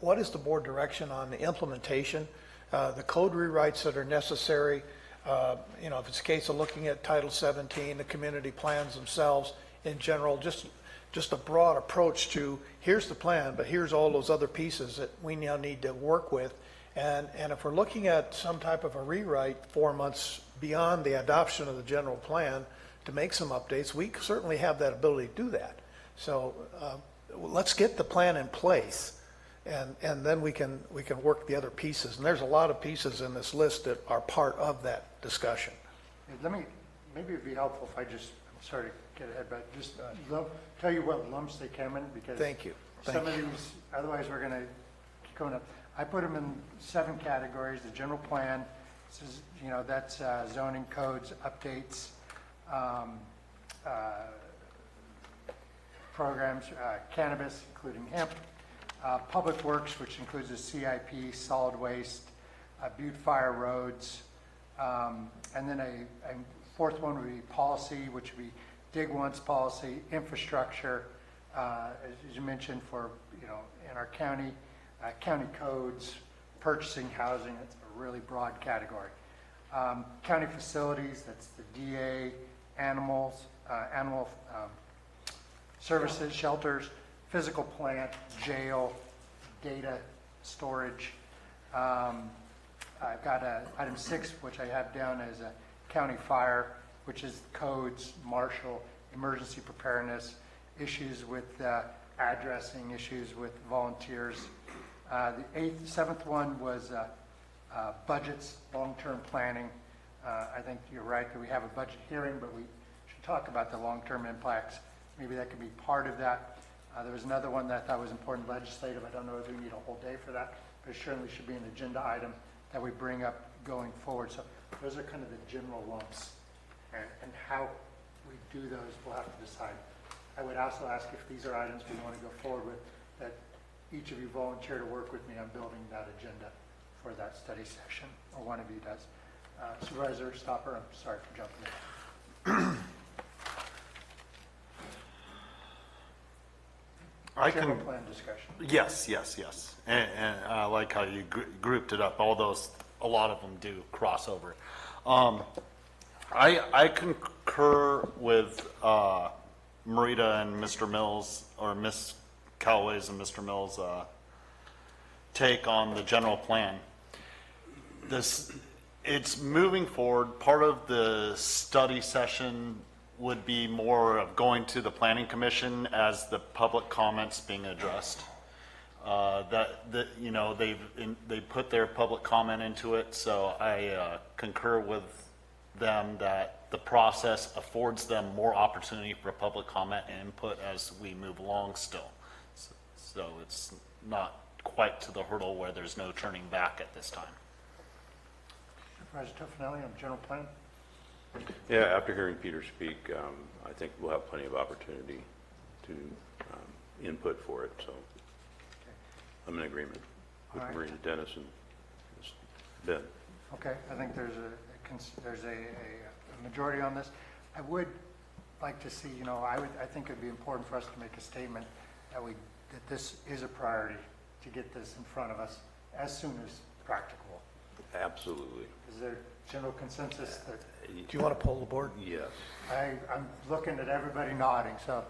what is the board direction on the implementation, the code rewrites that are necessary, if it's a case of looking at Title 17, the community plans themselves in general, just a broad approach to here's the plan, but here's all those other pieces that we now need to work with. And if we're looking at some type of a rewrite 4 months beyond the adoption of the general plan to make some updates, we certainly have that ability to do that. So let's get the plan in place, and then we can work the other pieces. And there's a lot of pieces in this list that are part of that discussion.
Maybe it'd be helpful if I just, I'm sorry to get ahead, but just tell you what lumps they came in, because
Thank you.
Some of these, otherwise we're going to keep going up. I put them in 7 categories. The general plan, this is, that's zoning codes, updates, programs, cannabis, including hemp, public works, which includes the CIP, solid waste, butte fire roads, and then a 4th one would be policy, which would be dig once policy, infrastructure, as you mentioned, for, in our county, county codes, purchasing, housing. It's a really broad category. County facilities, that's the DA, animal services, shelters, physical plant, jail, data storage. I've got item 6, which I have down as a county fire, which is codes, marshal, emergency preparedness, issues with addressing, issues with volunteers. The 7th one was budgets, long-term planning. I think you're right that we have a budget hearing, but we should talk about the long-term impacts. Maybe that could be part of that. There was another one that I thought was important, legislative. I don't know if we need a whole day for that, but it certainly should be an agenda item that we bring up going forward. So those are kind of the general lumps, and how we do those we'll have to decide. I would also ask if these are items we want to go forward with, that each of you volunteer to work with me on building that agenda for that study session, or one of you does. Supervisor Stopper, I'm sorry for jumping in. General plan discussion.
Yes. And I like how you grouped it up. A lot of them do cross over. I concur with Marita and Mr. Mills, or Miss Callaway's and Mr. Mills' take on the general plan. It's moving forward. Part of the study session would be more of going to the Planning Commission as the public comments being addressed. They put their public comment into it, so I concur with them that the process affords them more opportunity for public comment and input as we move along still. So it's not quite to the hurdle where there's no turning back at this time.
Supervisor Tofinelli on general plan.
Yeah, after hearing Peter speak, I think we'll have plenty of opportunity to input for it, so I'm in agreement with
All right.
Marita, Dennis, and Ben.
Okay, I think there's a majority on this. I would like to see, I think it'd be important for us to make a statement that this is a priority to get this in front of us as soon as practicable.
Absolutely.
Is there general consensus that?
Do you want to poll the board?
Yes.
I'm looking at everybody nodding, so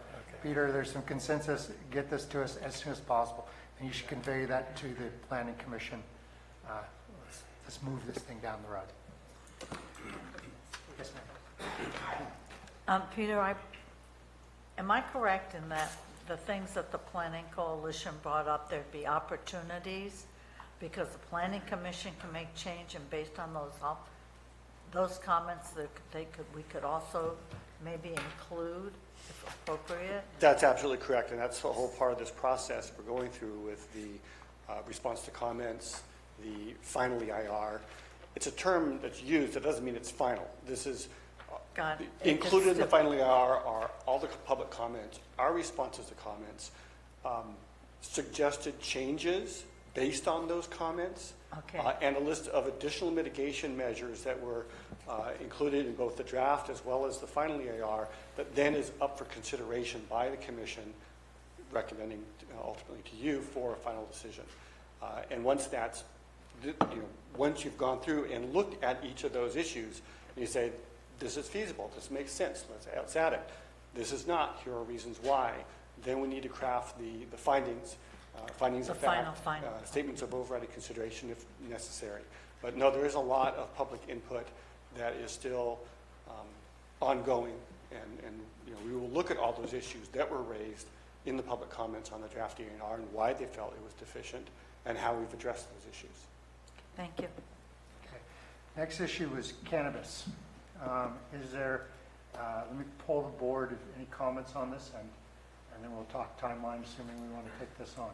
Peter, there's some consensus. Get this to us as soon as possible, and you should convey that to the Planning Commission. Let's move this thing down the road. Yes, ma'am.
Peter, am I correct in that the things that the Planning Coalition brought up, there'd be opportunities because the Planning Commission can make change, and based on those comments that we could also maybe include if appropriate?
That's absolutely correct, and that's the whole part of this process we're going through with the response to comments, the final EIR. It's a term that's used. That doesn't mean it's final. This is included in the final EIR are all the public comments, our responses to comments, suggested changes based on those comments, and a list of additional mitigation measures that were included in both the draft as well as the final EIR that then is up for consideration by the Commission, recommending ultimately to you for a final decision. And once that's, once you've gone through and looked at each of those issues, you say, this is feasible, this makes sense, let's add it. This is not, here are reasons why. Then we need to craft the findings, findings of fact, statements of overriding consideration if necessary. But no, there is a lot of public input that is still ongoing, and we will look at all those issues that were raised in the public comments on the draft DNR and why they felt it was deficient and how we've addressed those issues.
Thank you.
Okay. Next issue was cannabis. Is there, let me poll the board, if any comments on this, and then we'll talk timeline, assuming we want to take this on.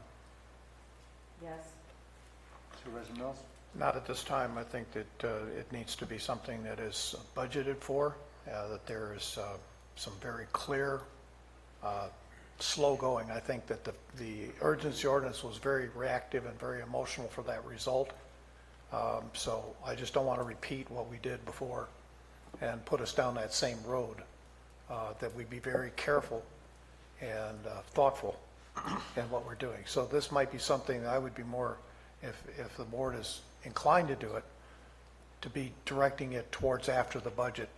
Yes.
Supervisor Mills?
Not at this time. I think that it needs to be something that is budgeted for, that there is some very clear, slow going. I think that the urgency ordinance was very reactive and very emotional for that result. So I just don't want to repeat what we did before and put us down that same road, that we be very careful and thoughtful in what we're doing. So this might be something I would be more, if the board is inclined to do it, to be directing it towards after the budget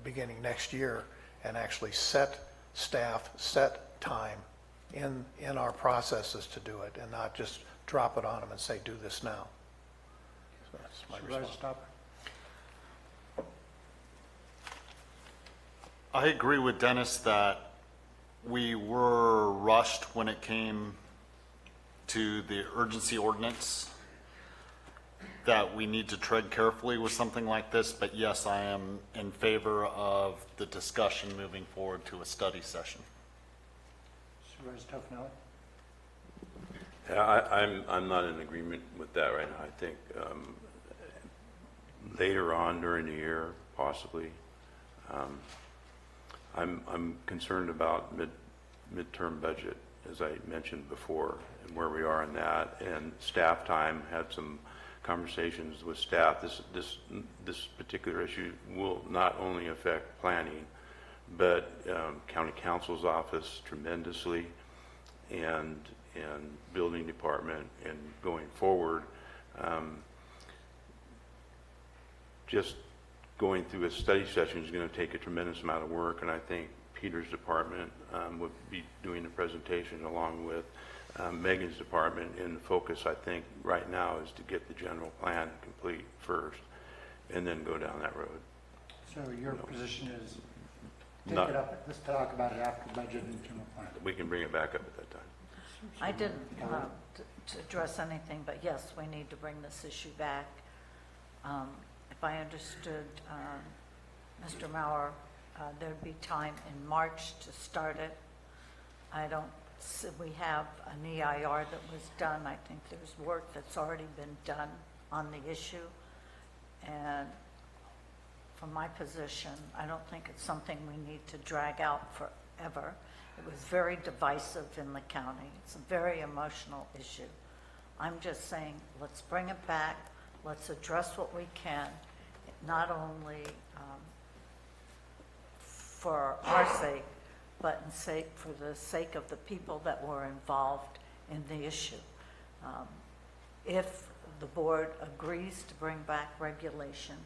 beginning next year, and actually set staff, set time in our processes to do it, and not just drop it on them and say, do this now. So that's my response.
I agree with Dennis that we were rushed when it came to the urgency ordinance, that we need to tread carefully with something like this, but yes, I am in favor of the discussion moving forward to a study session.
Supervisor Toffenelli?
Yeah, I'm not in agreement with that right now. I think later on during the year, possibly. I'm concerned about midterm budget, as I mentioned before, and where we are in that. And staff time, had some conversations with staff. This particular issue will not only affect planning, but county counsel's office tremendously, and building department, and going forward. Just going through a study session is going to take a tremendous amount of work, and I think Peter's department would be doing the presentation along with Megan's department. And the focus, I think, right now is to get the general plan complete first, and then go down that road.
So your position is take it up, let's talk about it after budget and general plan.
We can bring it back up at that time.
I didn't to address anything, but yes, we need to bring this issue back. If I understood Mr. Maurer, there'd be time in March to start it. We have an EIR that was done. I think there's work that's already been done on the issue. And from my position, I don't think it's something we need to drag out forever. It was very divisive in the county. It's a very emotional issue. I'm just saying, let's bring it back. Let's address what we can, not only for our sake, but for the sake of the people that were involved in the issue. If the board agrees to bring back regulation,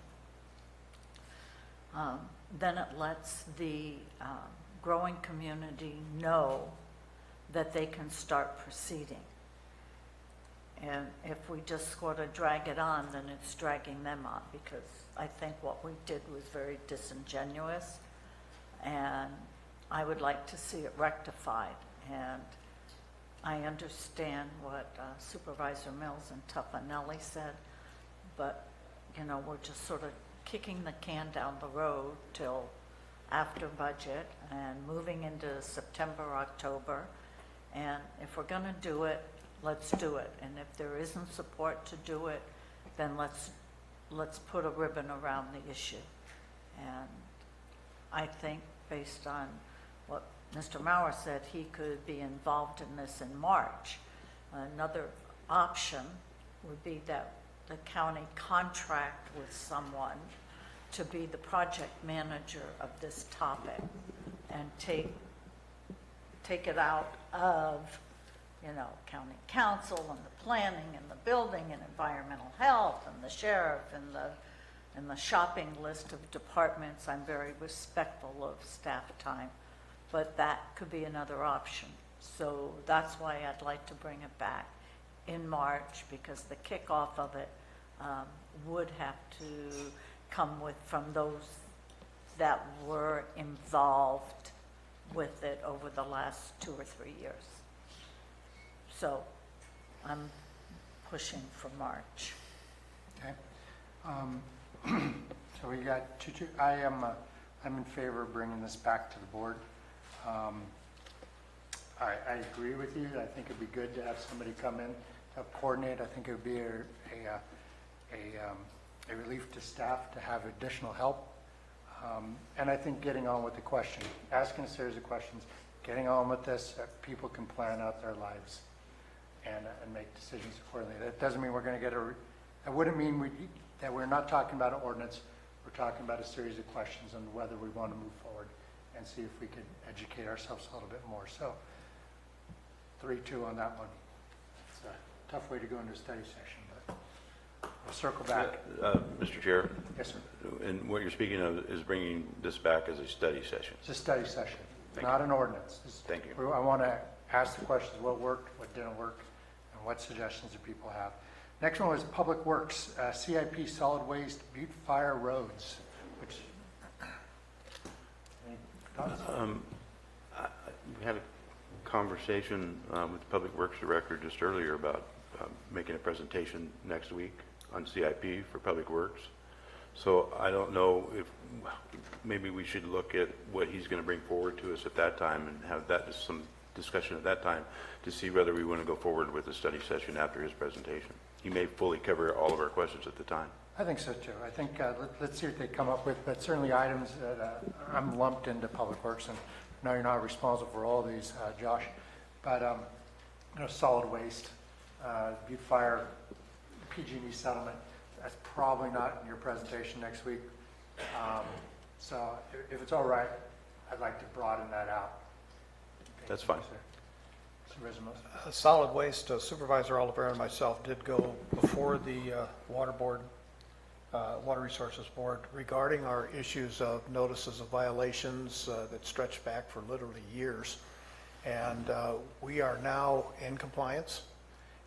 then it lets the growing community know that they can start proceeding. And if we just sort of drag it on, then it's dragging them on, because I think what we did was very disingenuous, and I would like to see it rectified. And I understand what Supervisor Mills and Tuffanelli said, but, you know, we're just sort of kicking the can down the road till after budget and moving into September, October. And if we're going to do it, let's do it. And if there isn't support to do it, then let's put a ribbon around the issue. And I think, based on what Mr. Maurer said, he could be involved in this in March. Another option would be that the county contract with someone to be the project manager of this topic and take it out of, you know, county council and the planning and the building and environmental health and the sheriff and the shopping list of departments. I'm very respectful of staff time, but that could be another option. So that's why I'd like to bring it back in March, because the kickoff of it would have to come from those that were involved with it over the last 2 or 3 years. So I'm pushing for March.
Okay. So we got I'm in favor of bringing this back to the board. I agree with you. I think it'd be good to have somebody come in, help coordinate. I think it would be a relief to staff to have additional help. And I think getting on with the question, asking a series of questions, getting on with this, people can plan out their lives and make decisions accordingly. That doesn't mean we're going to get that wouldn't mean that we're not talking about an ordinance. We're talking about a series of questions on whether we want to move forward and see if we can educate ourselves a little bit more. So 3-2 on that one. It's a tough way to go into a study session, but we'll circle back.
Mr. Chair?
Yes, sir.
And what you're speaking of is bringing this back as a study session.
It's a study session,
Thank
not
you.
an ordinance.
Thank you.
I want to ask the questions, what worked, what didn't work, and what suggestions do people have. Next one was Public Works, CIP Solid Waste, Butte Fire Roads, which, any thoughts?
We had a conversation with the Public Works Director just earlier about making a presentation next week on CIP for Public Works. So I don't know if maybe we should look at what he's going to bring forward to us at that time and have that some discussion at that time to see whether we want to go forward with the study session after his presentation. He may fully cover all of our questions at the time.
I think so too. I think let's see what they come up with, but certainly items that I'm lumped into Public Works, and no, you're not responsible for all these, Josh, but solid waste, Butte Fire, PG&E settlement, that's probably not in your presentation next week. So if it's all right, I'd like to broaden that out.
That's fine.
Solid Waste, Supervisor Oliver and myself did go before the Water Board, Water Resources Board regarding our issues of notices of violations that stretch back for literally years. And we are now in compliance.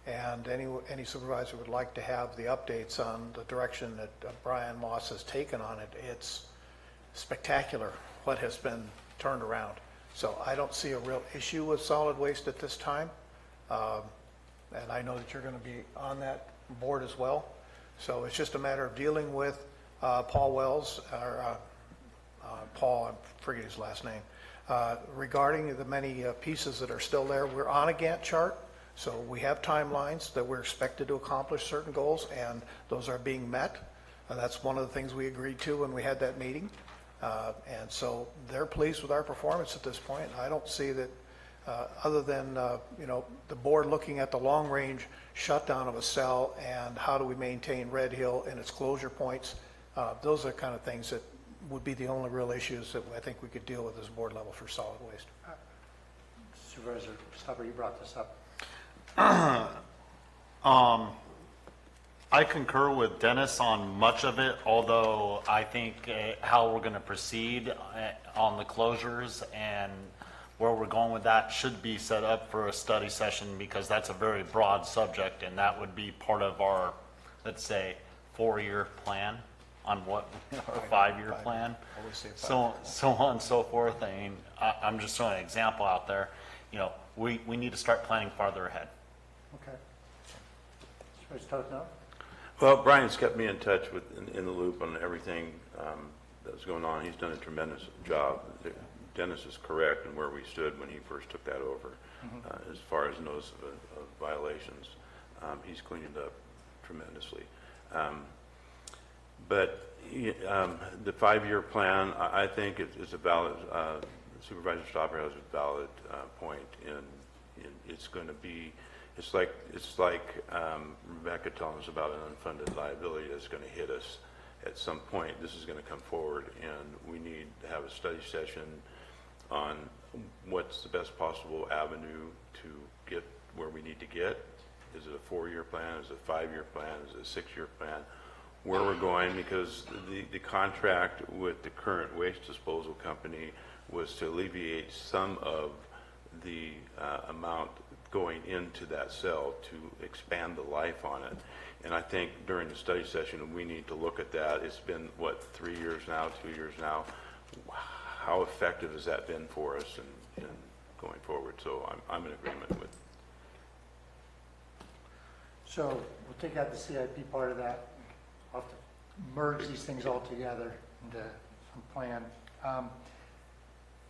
And any supervisor would like to have the updates on the direction that Brian Moss has taken on it. It's spectacular what has been turned around. So I don't see a real issue with solid waste at this time. And I know that you're going to be on that board as well. So it's just a matter of dealing with Paul Wells, or Paul, I forget his last name, regarding the many pieces that are still there. We're on a Gantt chart, so we have timelines that we're expected to accomplish certain goals, and those are being met. And that's one of the things we agreed to when we had that meeting. And so they're pleased with our performance at this point. I don't see that, other than, the board looking at the long-range shutdown of a cell and how do we maintain Red Hill and its closure points. Those are the kind of things that would be the only real issues that I think we could deal with as board level for solid waste.
Supervisor Stopper, you brought this up.
I concur with Dennis on much of it, although I think how we're going to proceed on the closures and where we're going with that should be set up for a study session, because that's a very broad subject, and that would be part of our, let's say, 4-year plan on what, or 5-year plan, so on and so forth. I mean, I'm just throwing an example out there. We need to start planning farther ahead.
Okay. Supervisor Toth, no?
Well, Brian's kept me in touch with, in the loop on everything that's going on. He's done a tremendous job. Dennis is correct in where we stood when he first took that over. As far as notice of violations, he's cleaned it up tremendously. But the 5-year plan, I think is a valid, Supervisor Stopper has a valid point in it's going to be, it's like Rebecca telling us about an unfunded liability that's going to hit us at some point. This is going to come forward, and we need to have a study session on what's the best possible avenue to get where we need to get. Is it a 4-year plan? Is it a 5-year plan? Is it a 6-year plan? Where we're going, because the contract with the current waste disposal company was to alleviate some of the amount going into that cell to expand the life on it. And I think during the study session, we need to look at that. It's been, what, 3 years now, 2 years now? how effective has that been for us in going forward? So I'm in agreement with.
So we'll take out the CIP part of that. We'll have to merge these things all together into some plan.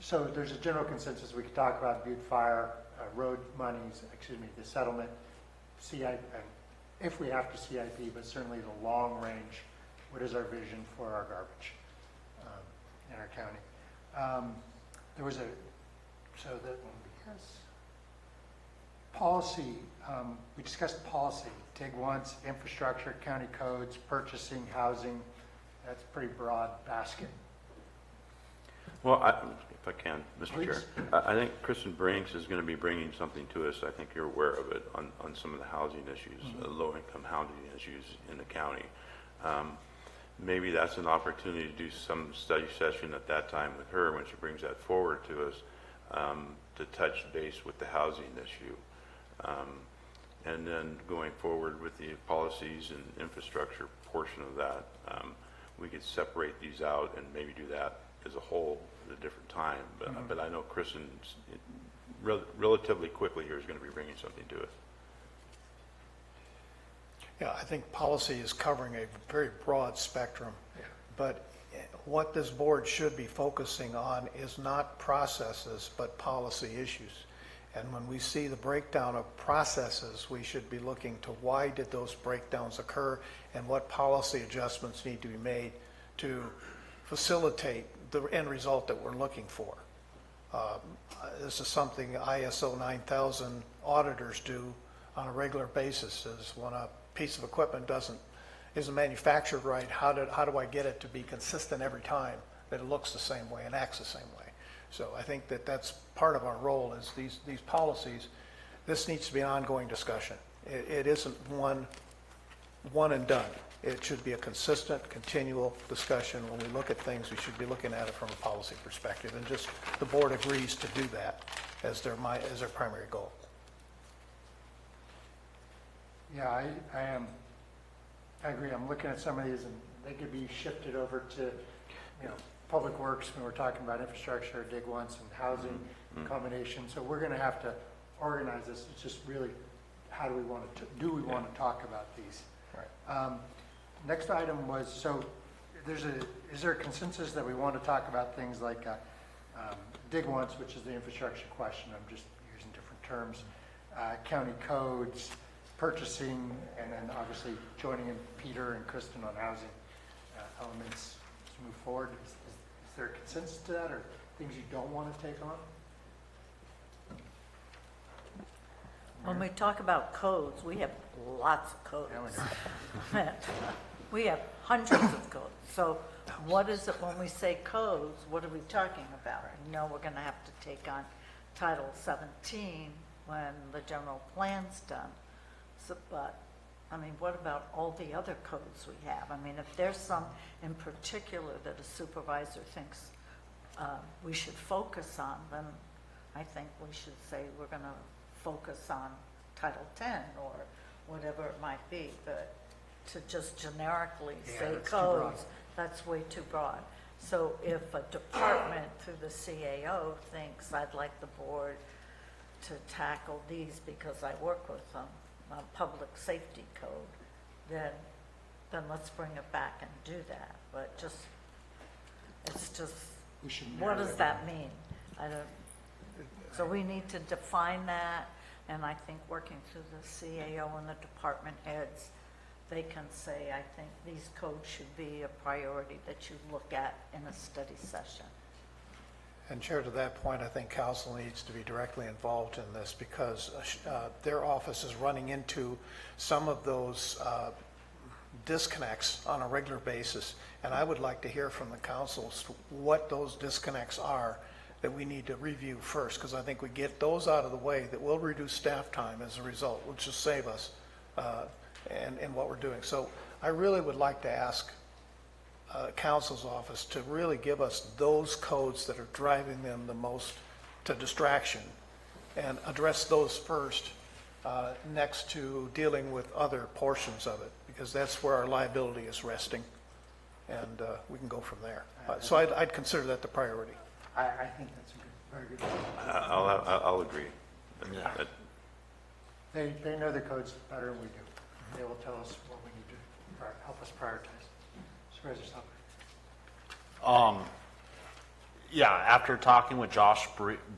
So there's a general consensus we could talk about Butte Fire, road monies, the settlement, CIP, and if we have to CIP, but certainly the long range, what is our vision for our garbage in our county? There was policy, we discussed policy, dig once, infrastructure, county codes, purchasing, housing. That's a pretty broad basket.
Well, if I can, Mr.
Please.
Chair, I think Kristen Brinks is going to be bringing something to us. I think you're aware of it on some of the housing issues, low-income housing issues in the county. Maybe that's an opportunity to do some study session at that time with her when she brings that forward to us, to touch base with the housing issue. And then going forward with the policies and infrastructure portion of that, we could separate these out and maybe do that as a whole at a different time. But I know Kristen, relatively quickly here, is going to be bringing something to us.
Yeah, I think policy is covering a very broad spectrum, but what this board should be focusing on is not processes, but policy issues. And when we see the breakdown of processes, we should be looking to why did those breakdowns occur and what policy adjustments need to be made to facilitate the end result that we're looking for. This is something ISO 9000 auditors do on a regular basis, is when a piece of equipment isn't manufactured right, how do I get it to be consistent every time, that it looks the same way and acts the same way. So I think that that's part of our role is these policies. This needs to be an ongoing discussion. It isn't one and done. It should be a consistent, continual discussion. When we look at things, we should be looking at it from a policy perspective, and just the board agrees to do that as their primary goal.
Yeah, I agree. I'm looking at some of these, and they could be shifted over to, Public Works when we're talking about infrastructure, dig once, and housing combination. So we're going to have to organize this. It's just really, how do we want to talk about these? Right. Next item was, so is there a consensus that we want to talk about things like dig once, which is the infrastructure question. I'm just using different terms. County codes, purchasing, and then obviously joining in Peter and Kristen on housing elements to move forward. Is there a consensus to that, or things you don't want to take on?
When we talk about codes, we have lots of codes. We have hundreds of codes. So what is it when we say codes, what are we talking about? We're going to have to take on Title 17 when the general plan's done. So, but, what about all the other codes we have? If there's some in particular that a supervisor thinks we should focus on, then I think we should say we're going to focus on Title 10 or whatever it might be. But to just generically say codes, that's way too broad. So if a department through the CAO thinks I'd like the board to tackle these because I work with them, public safety code, then let's bring it back and do that. But what does that mean? So we need to define that, and I think working through the CAO and the department heads, they can say, I think these codes should be a priority that you look at in a study session.
And Chair, to that point, I think council needs to be directly involved in this because their office is running into some of those disconnects on a regular basis. And I would like to hear from the council what those disconnects are that we need to review first, because I think we get those out of the way, that will reduce staff time as a result, which will save us in what we're doing. So I really would like to ask council's office to really give us those codes that are driving them the most to distraction and address those first next to dealing with other portions of it, because that's where our liability is resting, and we can go from there. So I'd consider that the priority.
I think that's a good, very good.
I'll agree.
Yeah.
That-
They know the codes better than we do. They will tell us what we need to help us prioritize. Supervisor Stopper.
Yeah, after talking with Josh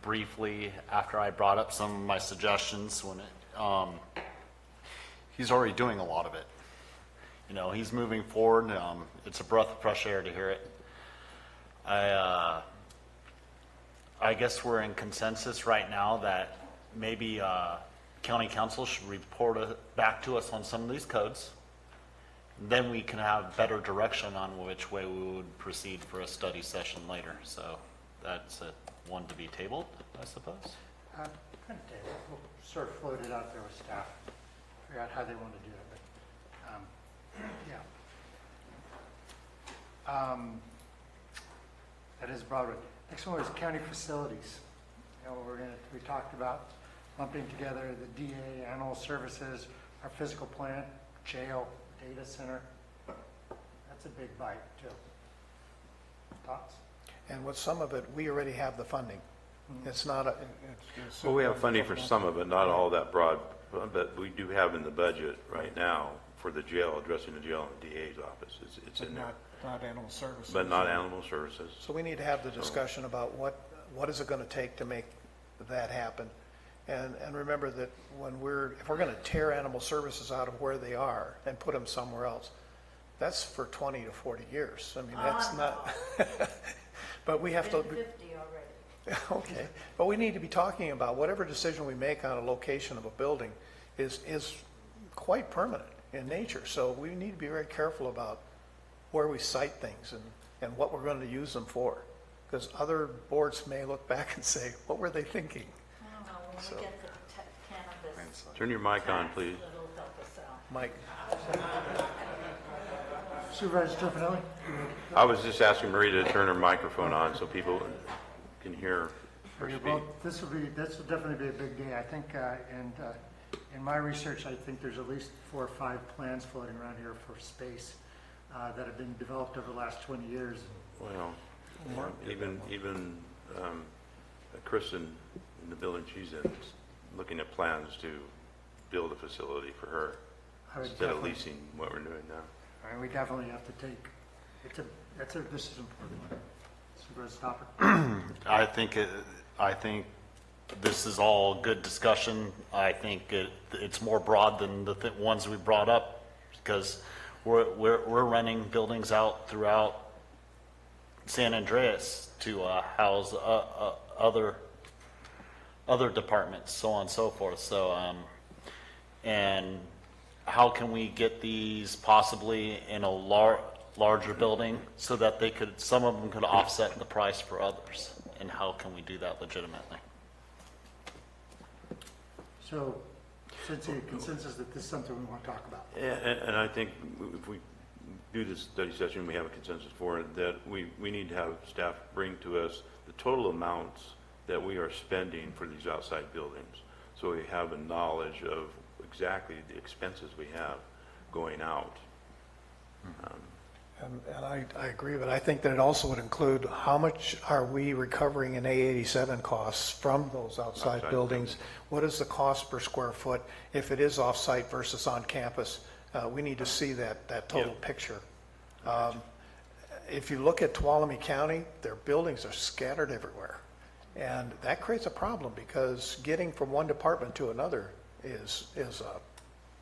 briefly, after I brought up some of my suggestions, he's already doing a lot of it. You know, he's moving forward. It's a breath of fresh air to hear it. I guess we're in consensus right now that maybe county council should report back to us on some of these codes. Then we can have better direction on which way we would proceed for a study session later. So that's one to be tabled, I suppose.
Kind of table. We'll sort of float it out there with staff, figure out how they want to do it. But yeah. That is Broadway. Next one was county facilities. You know, we talked about lumping together the DA, animal services, our physical plant, jail, data center. That's a big bite too. Thoughts?
And with some of it, we already have the funding. It's not a.
Well, we have funding for some of it, not all that broad, but we do have in the budget right now for the jail, addressing the jail and the DA's office. It's in there.
Not animal services.
But not animal services.
So we need to have the discussion about what is it going to take to make that happen. And remember that if we're going to tear animal services out of where they are and put them somewhere else, that's for 20 to 40 years. I mean, that's not, but we have to.
50 already.
Okay, but we need to be talking about whatever decision we make on a location of a building is quite permanent in nature. So we need to be very careful about where we site things and what we're going to use them for. Because other boards may look back and say, what were they thinking?
I don't know, when we get the cannabis.
Turn your mic on, please.
It'll help us out.
Mike.
Supervisor Strifanelli?
I was just asking Marie to turn her microphone on so people can hear her speak.
Well, this will definitely be a big day. I think, in my research, I think there's at least 4 or 5 plans floating around here for space that have been developed over the last 20 years.
Well, even Kristen, in the building she's in, is looking at plans to build a facility for her instead of leasing what we're doing now.
I mean, we definitely have to take, this is important. Supervisor Stopper?
I think this is all good discussion. I think it's more broad than the ones we brought up because we're renting buildings out throughout San Andreas to house other departments, so on and so forth. So, and how can we get these possibly in a larger building so that some of them could offset the price for others? And how can we do that legitimately?
So, since the consensus that this is something we want to talk about.
And I think if we do this study session, we have a consensus for it, that we need to have staff bring to us the total amounts that we are spending for these outside buildings. So we have a knowledge of exactly the expenses we have going out.
And I agree, but I think that it also would include how much are we recovering in A87 costs from those outside buildings? What is the cost per square foot if it is off-site versus on campus? We need to see that total picture. If you look at Tuolumne County, their buildings are scattered everywhere. And that creates a problem because getting from one department to another is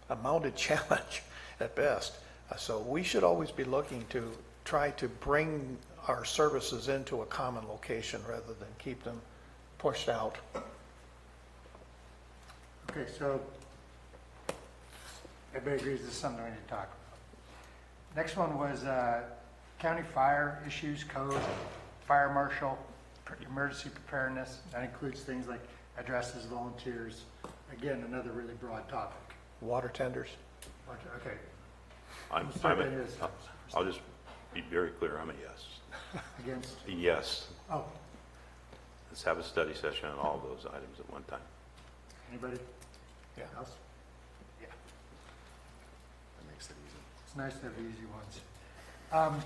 a mounted challenge at best. So we should always be looking to try to bring our services into a common location rather than keep them pushed out.
Okay, so everybody agrees this is something we need to talk about. Next one was county fire issues, code, fire marshal, emergency preparedness. That includes things like addresses, volunteers. Again, another really broad topic.
Water tenders.
Okay.
I'll just be very clear, I'm a yes.
Against?
A yes.
Oh.
Let's have a study session on all those items at one time.
Anybody?
Yeah.
Else? Yeah.
That makes it easy.
It's nice to have the easy ones.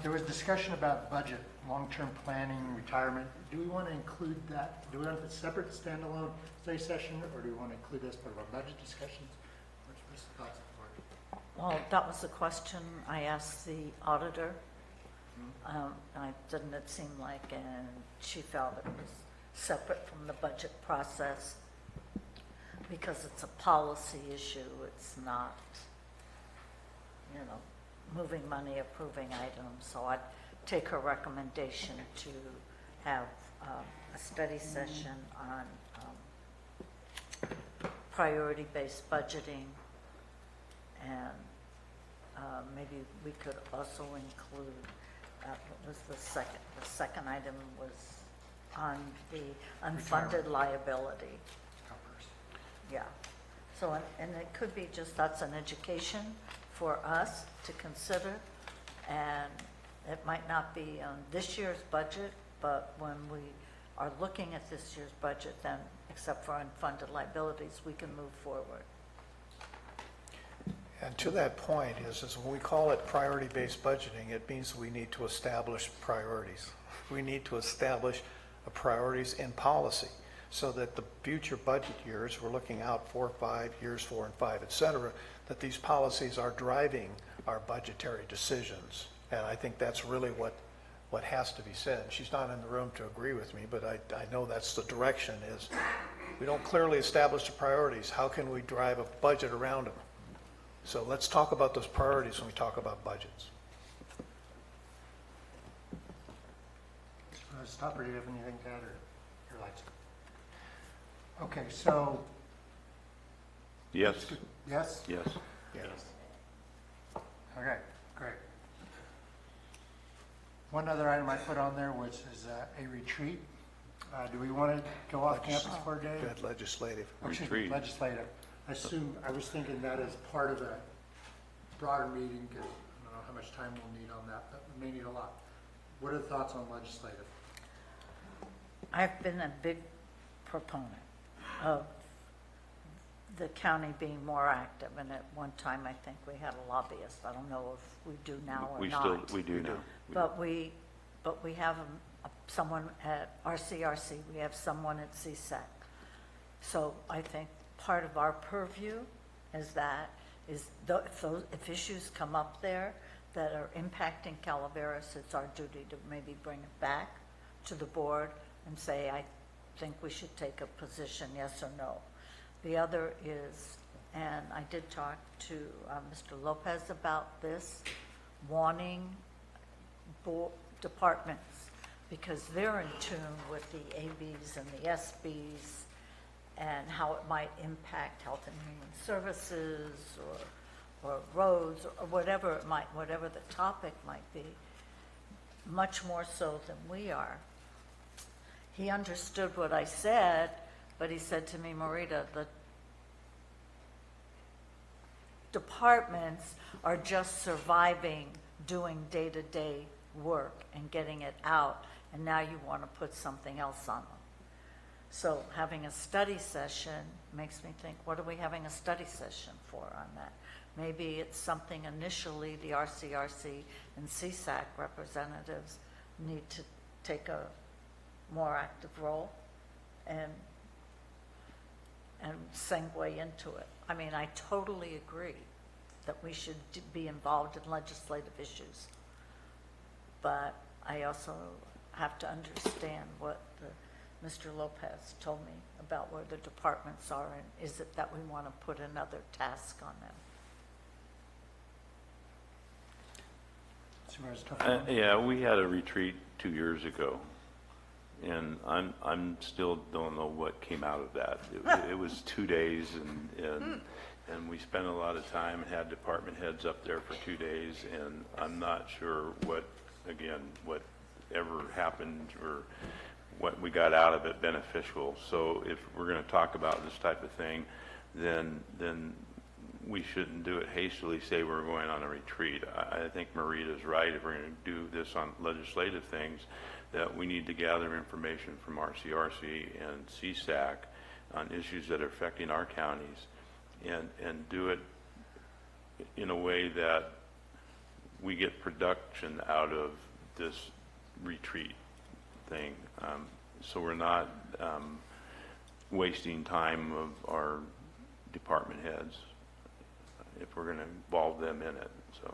There was discussion about budget, long-term planning, retirement. Do we want to include that? Do we want a separate standalone study session, or do we want to include this part of our budget discussions? What's the thoughts of the board?
Well, that was the question I asked the auditor. Didn't it seem like, and she felt it was separate from the budget process because it's a policy issue. It's not, moving money, approving items. So I'd take her recommendation to have a study session on priority-based budgeting, and maybe we could also include, what was the second? The second item was on the unfunded liability. Yeah. So, and it could be just, that's an education for us to consider, and it might not be on this year's budget, but when we are looking at this year's budget, then, except for unfunded liabilities, we can move forward.
And to that point is when we call it priority-based budgeting, it means we need to establish priorities. We need to establish priorities in policy so that the future budget years, we're looking out 4, 5 years, 4 and 5, et cetera, that these policies are driving our budgetary decisions. And I think that's really what has to be said. She's not in the room to agree with me, but I know that's the direction is we don't clearly establish the priorities. How can we drive a budget around them? So let's talk about those priorities when we talk about budgets.
Stopper, do you have anything to add, or your lights? Okay, so.
Yes.
Yes?
Yes.
Yes.
Okay, great. One other item I put on there, which is a retreat. Do we want to go off campus for a day?
Good, legislative.
Retreat.
Legislative. I was thinking that as part of a broader meeting, because I don't know how much time we'll need on that, but we may need a lot. What are the thoughts on legislative?
I've been a big proponent of the county being more active, and at one time I think we had a lobbyist. I don't know if we do now or not.
We do now.
But we have someone at RCRC, we have someone at CSAC. So I think part of our purview is if issues come up there that are impacting Calaveras, it's our duty to maybe bring it back to the board and say, I think we should take a position, yes or no. The other is, and I did talk to Mr. Lopez about this, wanting departments, because they're in tune with the ABs and the SBs and how it might impact health and human services or roads or whatever the topic might be, much more so than we are. He understood what I said, but he said to me, Marita, the departments are just surviving doing day-to-day work and getting it out, and now you want to put something else on them. So having a study session makes me think, what are we having a study session for on that? Maybe it's something initially the RCRC and CSAC representatives need to take a more active role and segue into it. I mean, I totally agree that we should be involved in legislative issues, but I also have to understand what Mr. Lopez told me about where the departments are, and is it that we want to put another task on them?
Yeah, we had a retreat 2 years ago, and I'm still don't know what came out of that. It was 2 days, and we spent a lot of time and had department heads up there for 2 days, and I'm not sure whatever happened or what we got out of it beneficial. So if we're going to talk about this type of thing, then we shouldn't do it hastily, say we're going on a retreat. I think Marita's right. If we're going to do this on legislative things, that we need to gather information from RCRC and CSAC on issues that are affecting our counties and do it in a way that we get production out of this retreat thing. So we're not wasting time of our department heads if we're going to involve them in it, so.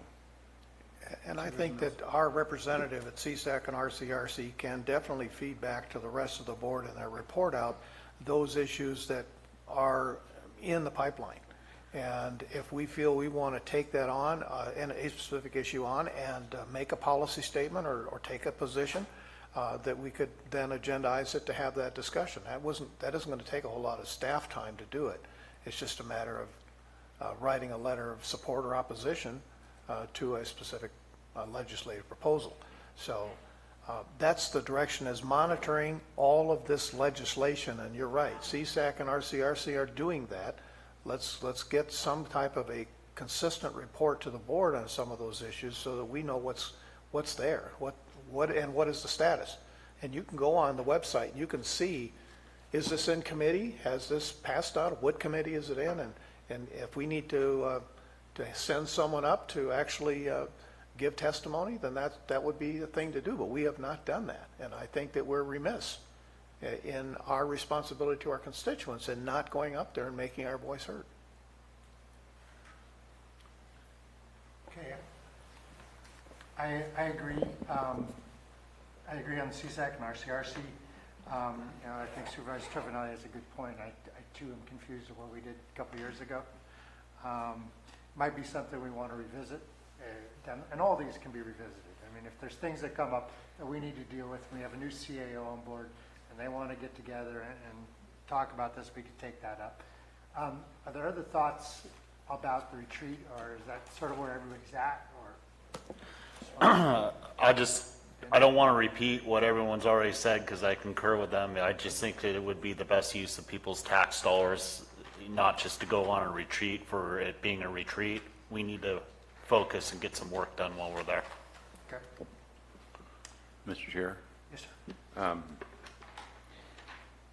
And I think that our representative at CSAC and RCRC can definitely feed back to the rest of the board in their report out those issues that are in the pipeline. And if we feel we want to take that on, and a specific issue on, and make a policy statement or take a position, that we could then agendize it to have that discussion. That isn't going to take a whole lot of staff time to do it. It's just a matter of writing a letter of support or opposition to a specific legislative proposal. So that's the direction, is monitoring all of this legislation. And you're right, CSAC and RCRC are doing that. Let's get some type of a consistent report to the board on some of those issues so that we know what's there, what is the status. And you can go on the website and you can see, is this in committee? Has this passed out? What committee is it in? And if we need to send someone up to actually give testimony, then that would be the thing to do. But we have not done that. And I think that we're remiss in our responsibility to our constituents and not going up there and making our voice heard.
Okay. I agree. I agree on the CSAC and RCRC. I think Supervisor Tovenelli has a good point. I too am confused of what we did a couple years ago. Might be something we want to revisit, and all these can be revisited. I mean, if there's things that come up that we need to deal with, we have a new CAO on board, and they want to get together and talk about this, we could take that up. Are there other thoughts about the retreat, or is that sort of where everybody's at? Or
I don't want to repeat what everyone's already said because I concur with them. I just think that it would be the best use of people's tax dollars, not just to go on a retreat for it being a retreat. We need to focus and get some work done while we're there.
Okay.
Mr. Chair?
Yes, sir.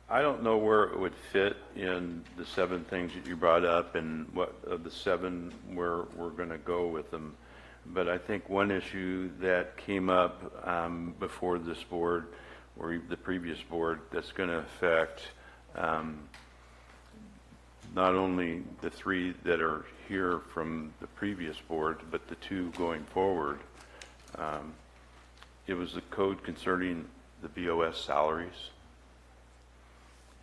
I don't know where it would fit in the 7 things that you brought up and what of the 7 where we're going to go with them. But I think one issue that came up before this board or the previous board that's going to affect not only the 3 that are here from the previous board, but the 2 going forward. It was the code concerning the BOS salaries,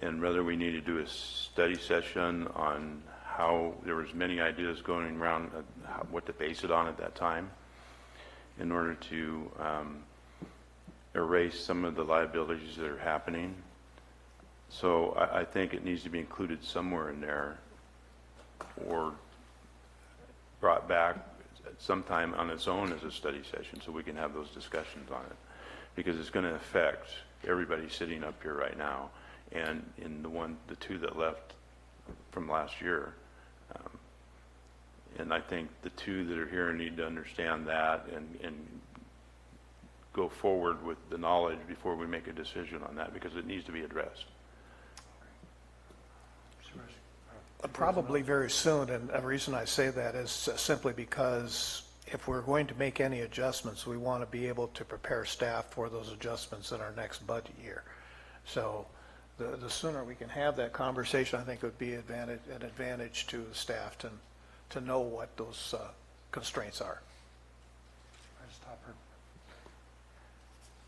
and whether we need to do a study session on how there was many ideas going around what to base it on at that time in order to erase some of the liabilities that are happening. So I think it needs to be included somewhere in there or brought back sometime on its own as a study session so we can have those discussions on it, because it's going to affect everybody sitting up here right now and in the 2 that left from last year. And I think the 2 that are here need to understand that and go forward with the knowledge before we make a decision on that, because it needs to be addressed.
Probably very soon, and the reason I say that is simply because if we're going to make any adjustments, we want to be able to prepare staff for those adjustments in our next budget year. So the sooner we can have that conversation, I think it would be an advantage to the staff to know what those constraints are.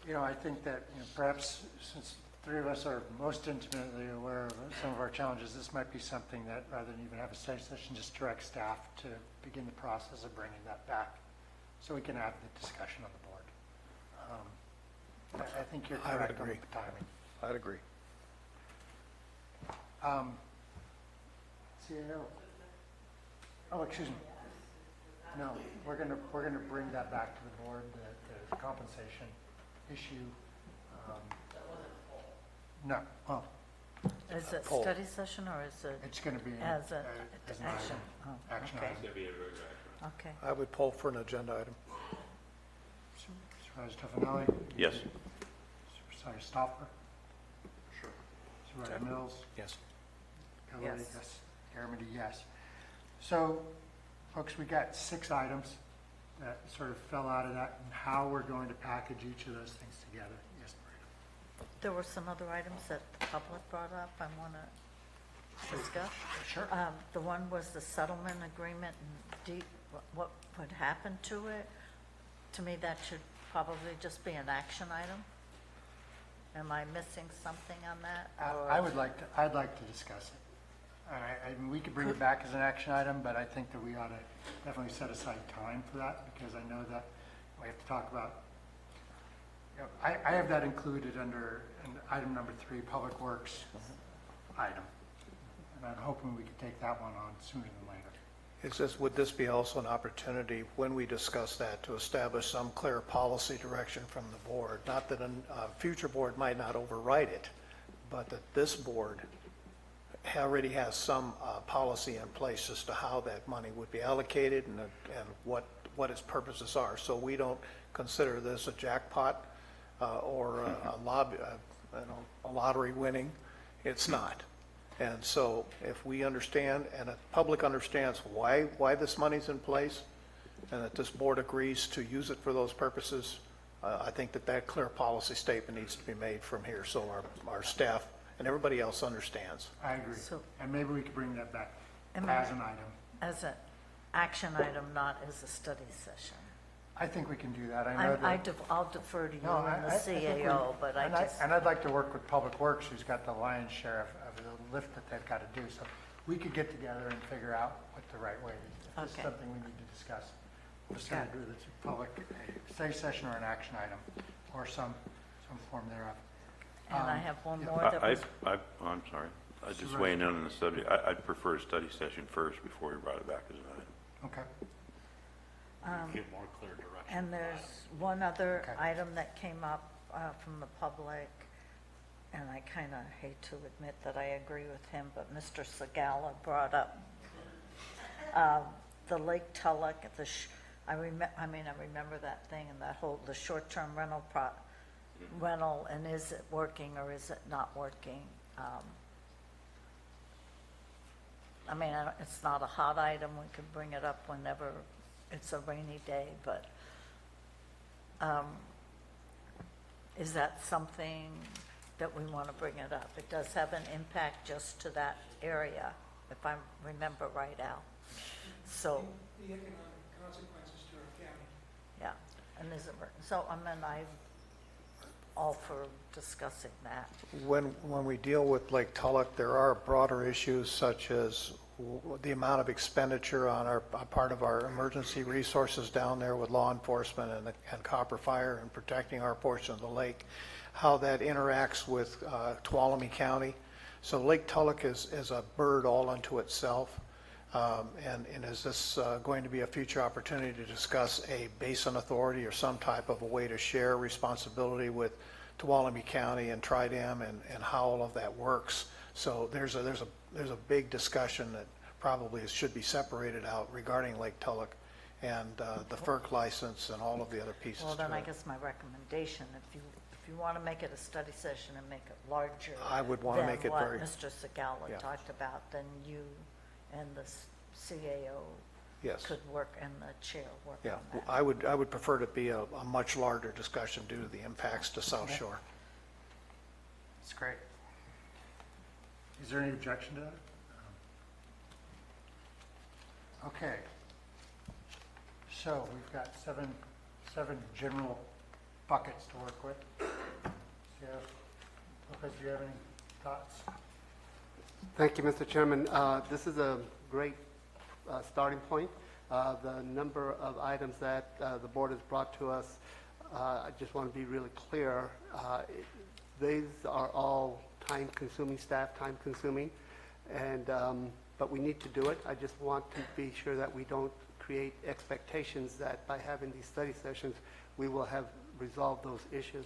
I think that perhaps since 3 of us are most intimately aware of some of our challenges, this might be something that, rather than even have a study session, just direct staff to begin the process of bringing that back so we can have the discussion on the board. I think you're correct on the timing.
I'd agree.
CAO. Oh, excuse me. No, we're going to bring that back to the board, the compensation issue. No. Oh.
Is it study session or is it?
It's going to be
as an
action.
action. Oh,
Action
okay.
item.
It's going to be a regular action. Okay.
I would poll for an agenda item.
Supervisor Tovenelli?
Yes.
Supervisor Stopper? Sure. Supervisor Mills?
Yes.
Calaveras? Yes. Garamendi, yes. So, folks, we got 6 items. that sort of fell out of that and how we're going to package each of those things together. Yes, Maria?
There were some other items that the public brought up I want to discuss.
Sure.
The one was the settlement agreement and what would happen to it. To me, that should probably just be an action item. Am I missing something on that? or-
I'd like to discuss it. I mean, we could bring it back as an action item, but I think that we ought to definitely set aside time for that, because I know that we have to talk about, you know, I have that included under item number 3, Public Works item. And I'm hoping we could take that one on sooner than later.
It's just, would this be also an opportunity, when we discuss that, to establish some clear policy direction from the board? Not that a future board might not override it, but that this board already has some policy in place as to how that money would be allocated and what its purposes are. So we don't consider this a jackpot or a lottery winning. It's not. And so if we understand and the public understands why this money's in place and that this board agrees to use it for those purposes, I think that clear policy statement needs to be made from here so our staff and everybody else understands.
I agree. And maybe we could bring that back
Am
as
I-
an item.
As an action item, not as a study session.
I think we can do that. I know that.
I'll defer to you
No,
and the
I think
CAO, but I just.
And I'd like to work with Public Works, who's got the lion's share of the lift that they've got to do. So we could get together and figure out what the right way is. If this is
Okay.
something we need to discuss. We'll just
Got
do this in public, a study session or an action item, or some form thereof.
And I have one more that
I,
was,
I'm sorry. I just weighing in on the subject. I'd prefer a study session first before we brought it back as an item.
Okay.
Get more clear direction.
and there's one other
Okay.
item that came up from the public, and I kind of hate to admit that I agree with him, but Mr. Segala brought up the Lake Tulloch, I remember that thing and that whole, the short-term rental, and is it working or is it not working? It's not a hot item, we could bring it up whenever it's a rainy day, but is that something that we want to bring it up? It does have an impact just to that area, if I remember right, Al. So,
The economic consequences to our county.
yeah, and is it, so, I'm all for discussing that.
When we deal with Lake Tulloch, there are broader issues such as the amount of expenditure on our part of our emergency resources down there with law enforcement and Copper Fire and protecting our portion of the lake, how that interacts with Tuolumne County. So Lake Tulloch is a bird all unto itself. And is this going to be a future opportunity to discuss a basin authority or some type of a way to share responsibility with Tuolumne County and Tridem and how all of that works? So there's a big discussion that probably should be separated out regarding Lake Tulloch and the FERC license and all of the other pieces
Well, then
to
I
it.
guess my recommendation, if you want to make it a study session and make it larger
I would want to make it very.
than what Mr. Segala
Yeah.
talked about, then you and the CAO
Yes.
could work, and the chair work
Yeah,
on that.
I would prefer to be a much larger discussion due to the impacts to South Shore.
That's great. Is there any objection to that? Okay. So we've got seven general buckets to work with. Lopez, do you have any thoughts?
Thank you, Mr. Chairman. This is a great starting point. The number of items that the board has brought to us, I just want to be really clear. These are all time-consuming, staff time-consuming, and but we need to do it. I just want to be sure that we don't create expectations that by having these study sessions, we will have resolved those issues.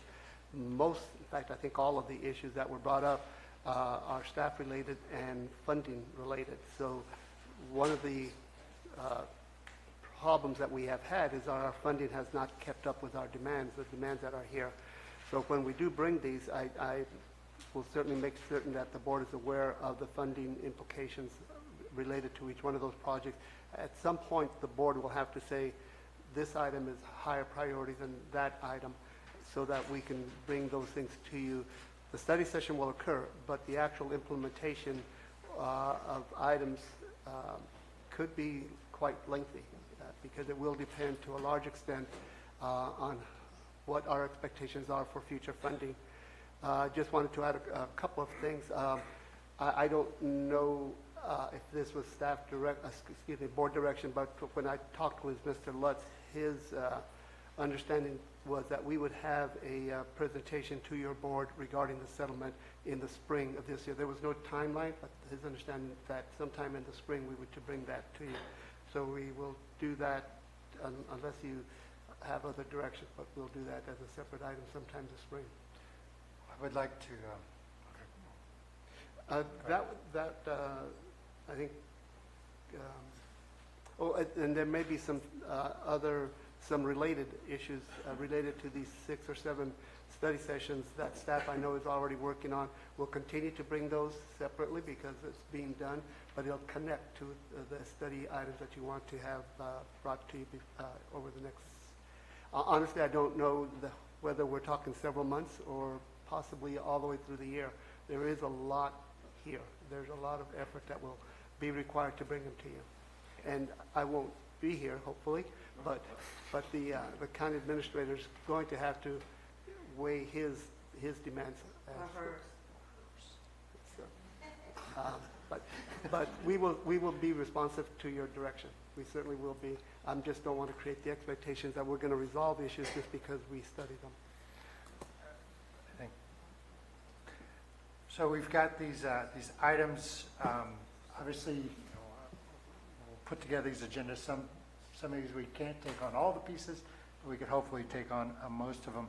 Most, in fact, I think all of the issues that were brought up are staff-related and funding-related. So one of the problems that we have had is our funding has not kept up with our demands, the demands that are here. So when we do bring these, I will certainly make certain that the board is aware of the funding implications related to each one of those projects. At some point, the board will have to say, this item is higher priority than that item, so that we can bring those things to you. The study session will occur, but the actual implementation of items could be quite lengthy, because it will depend to a large extent on what our expectations are for future funding. Just wanted to add a couple of things. I don't know if this was board direction, but when I talked with Mr. Lutz, his understanding was that we would have a presentation to your board regarding the settlement in the spring of this year. There was no timeline, but his understanding that sometime in the spring we were to bring that to you. So we will do that unless you have other directions, but we'll do that as a separate item sometime this spring.
I would like to, I think, and there may be some related issues related to these 6 or 7 study sessions that staff I know is already working on. We'll continue to bring those separately because it's being done, but it'll connect to the study items that you want to have brought to you over the next. Honestly, I don't know whether we're talking several months or possibly all the way through the year. There is a lot here. There's a lot of effort that will be required to bring them to you. And I won't be here, hopefully, but the county administrator is going to have to weigh his demands. But we will be responsive to your direction. We certainly will be. I just don't want to create the expectations that we're going to resolve issues just because we study them. I think. So we've got these items. Obviously, we'll put together these agendas. Some of these we can't take on all the pieces, but we could hopefully take on most of them.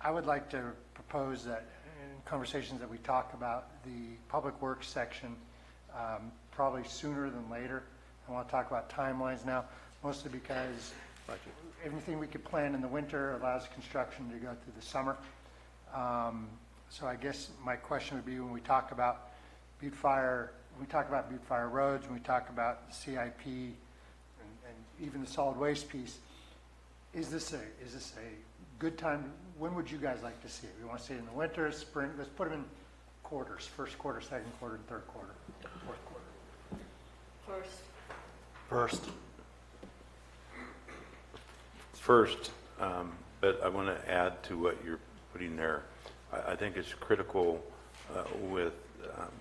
I would like to propose that in conversations that we talk about the public works section, probably sooner than later. I want to talk about timelines now, mostly because everything we could plan in the winter allows construction to go through the summer. So I guess my question would be, when we talk about Butte Fire, roads, when we talk about the CIP and even the solid waste piece, is this a good time? When would you guys like to see it? We want to see it in the winter, spring. Let's put them in quarters: first quarter, second quarter, and third quarter, fourth quarter.
First, but I want to add to what you're putting there. I think it's critical with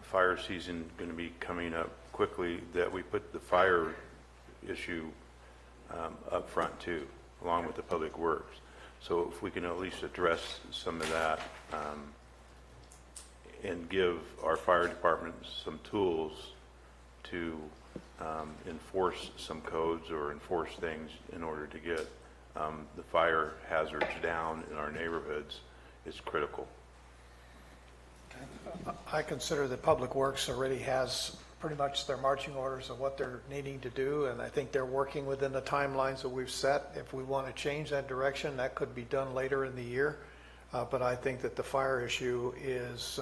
fire season going to be coming up quickly that we put the fire issue up front too, along with the public works. So if we can at least address some of that and give our fire department some tools to enforce some codes or enforce things in order to get the fire hazards down in our neighborhoods is critical.
I consider that Public Works already has pretty much their marching orders of what they're needing to do, and I think they're working within the timelines that we've set. If we want to change that direction, that could be done later in the year, but I think that the fire issue is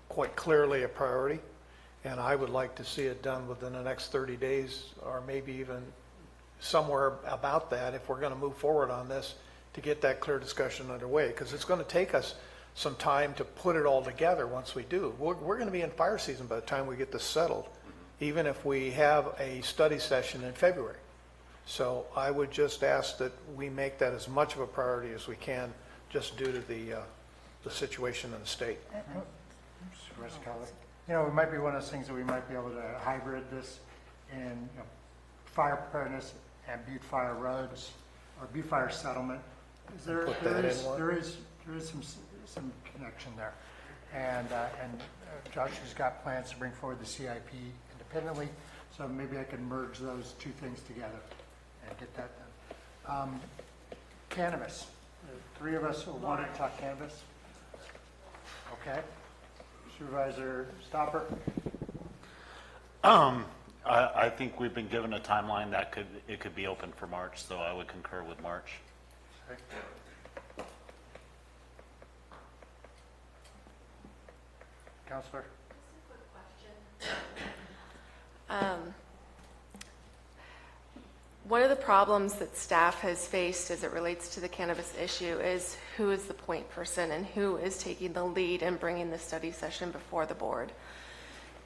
quite clearly a priority, and I would like to see it done within the next 30 days or maybe even somewhere about that if we're going to move forward on this, to get that clear discussion underway, because it's going to take us some time to put it all together. Once we do, we're going to be in fire season by the time we get this settled, even if we have a study session in February. So I would just ask that we make that as much of a priority as we can, just due to the situation in the state.
You know, it might be one of those things that we might be able to hybrid this in fire preparedness and Butte Fire roads or Butte Fire settlement. There is some connection there, and Josh has got plans to bring forward the CIP independently, so maybe I can merge those two things together and get that done. Cannabis. The three of us will want to talk cannabis. Okay. Supervisor Stopper.
I think we've been given a timeline that it could be open for March, so I would concur with March.
Okay. Counselor?
Just a quick question. one of the problems that staff has faced as it relates to the cannabis issue is who is the point person and who is taking the lead in bringing the study session before the board.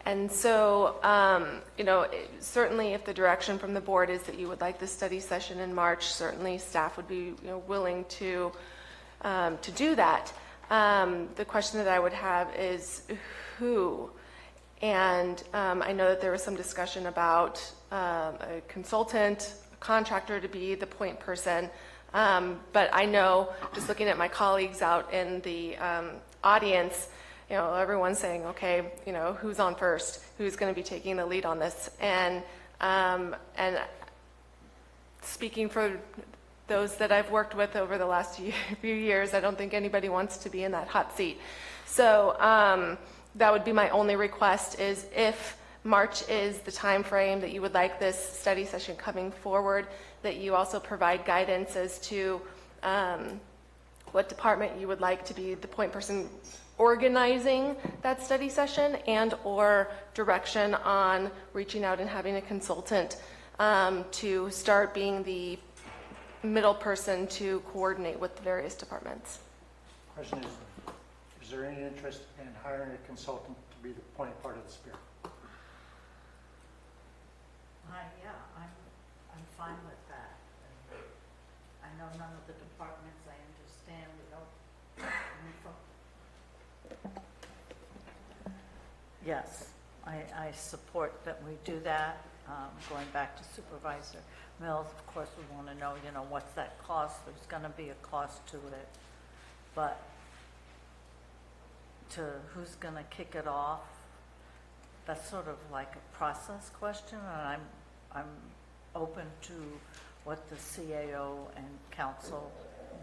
And so, certainly if the direction from the board is that you would like the study session in March, certainly staff would be willing to do that. The question that I would have is who? And I know that there was some discussion about a consultant, a contractor to be the point person. But I know, just looking at my colleagues out in the audience, everyone's saying, okay, who's on first? Who's going to be taking the lead on this? And speaking for those that I've worked with over the last few years, I don't think anybody wants to be in that hot seat. So that would be my only request, is if March is the time frame that you would like this study session coming forward, that you also provide guidance as to what department you would like to be the point person organizing that study session, and or direction on reaching out and having a consultant to start being the middle person to coordinate with the various departments.
Question is there any interest in hiring a consultant to be the point part of the spear?
Yeah, I'm fine with that. I know none of the departments, I understand, we don't. Yes, I support that we do that. Going back to Supervisor Mills, of course, we want to know, what's that cost? There's going to be a cost to it. But to who's going to kick it off, that's sort of like a process question, and I'm open to what the CAO and council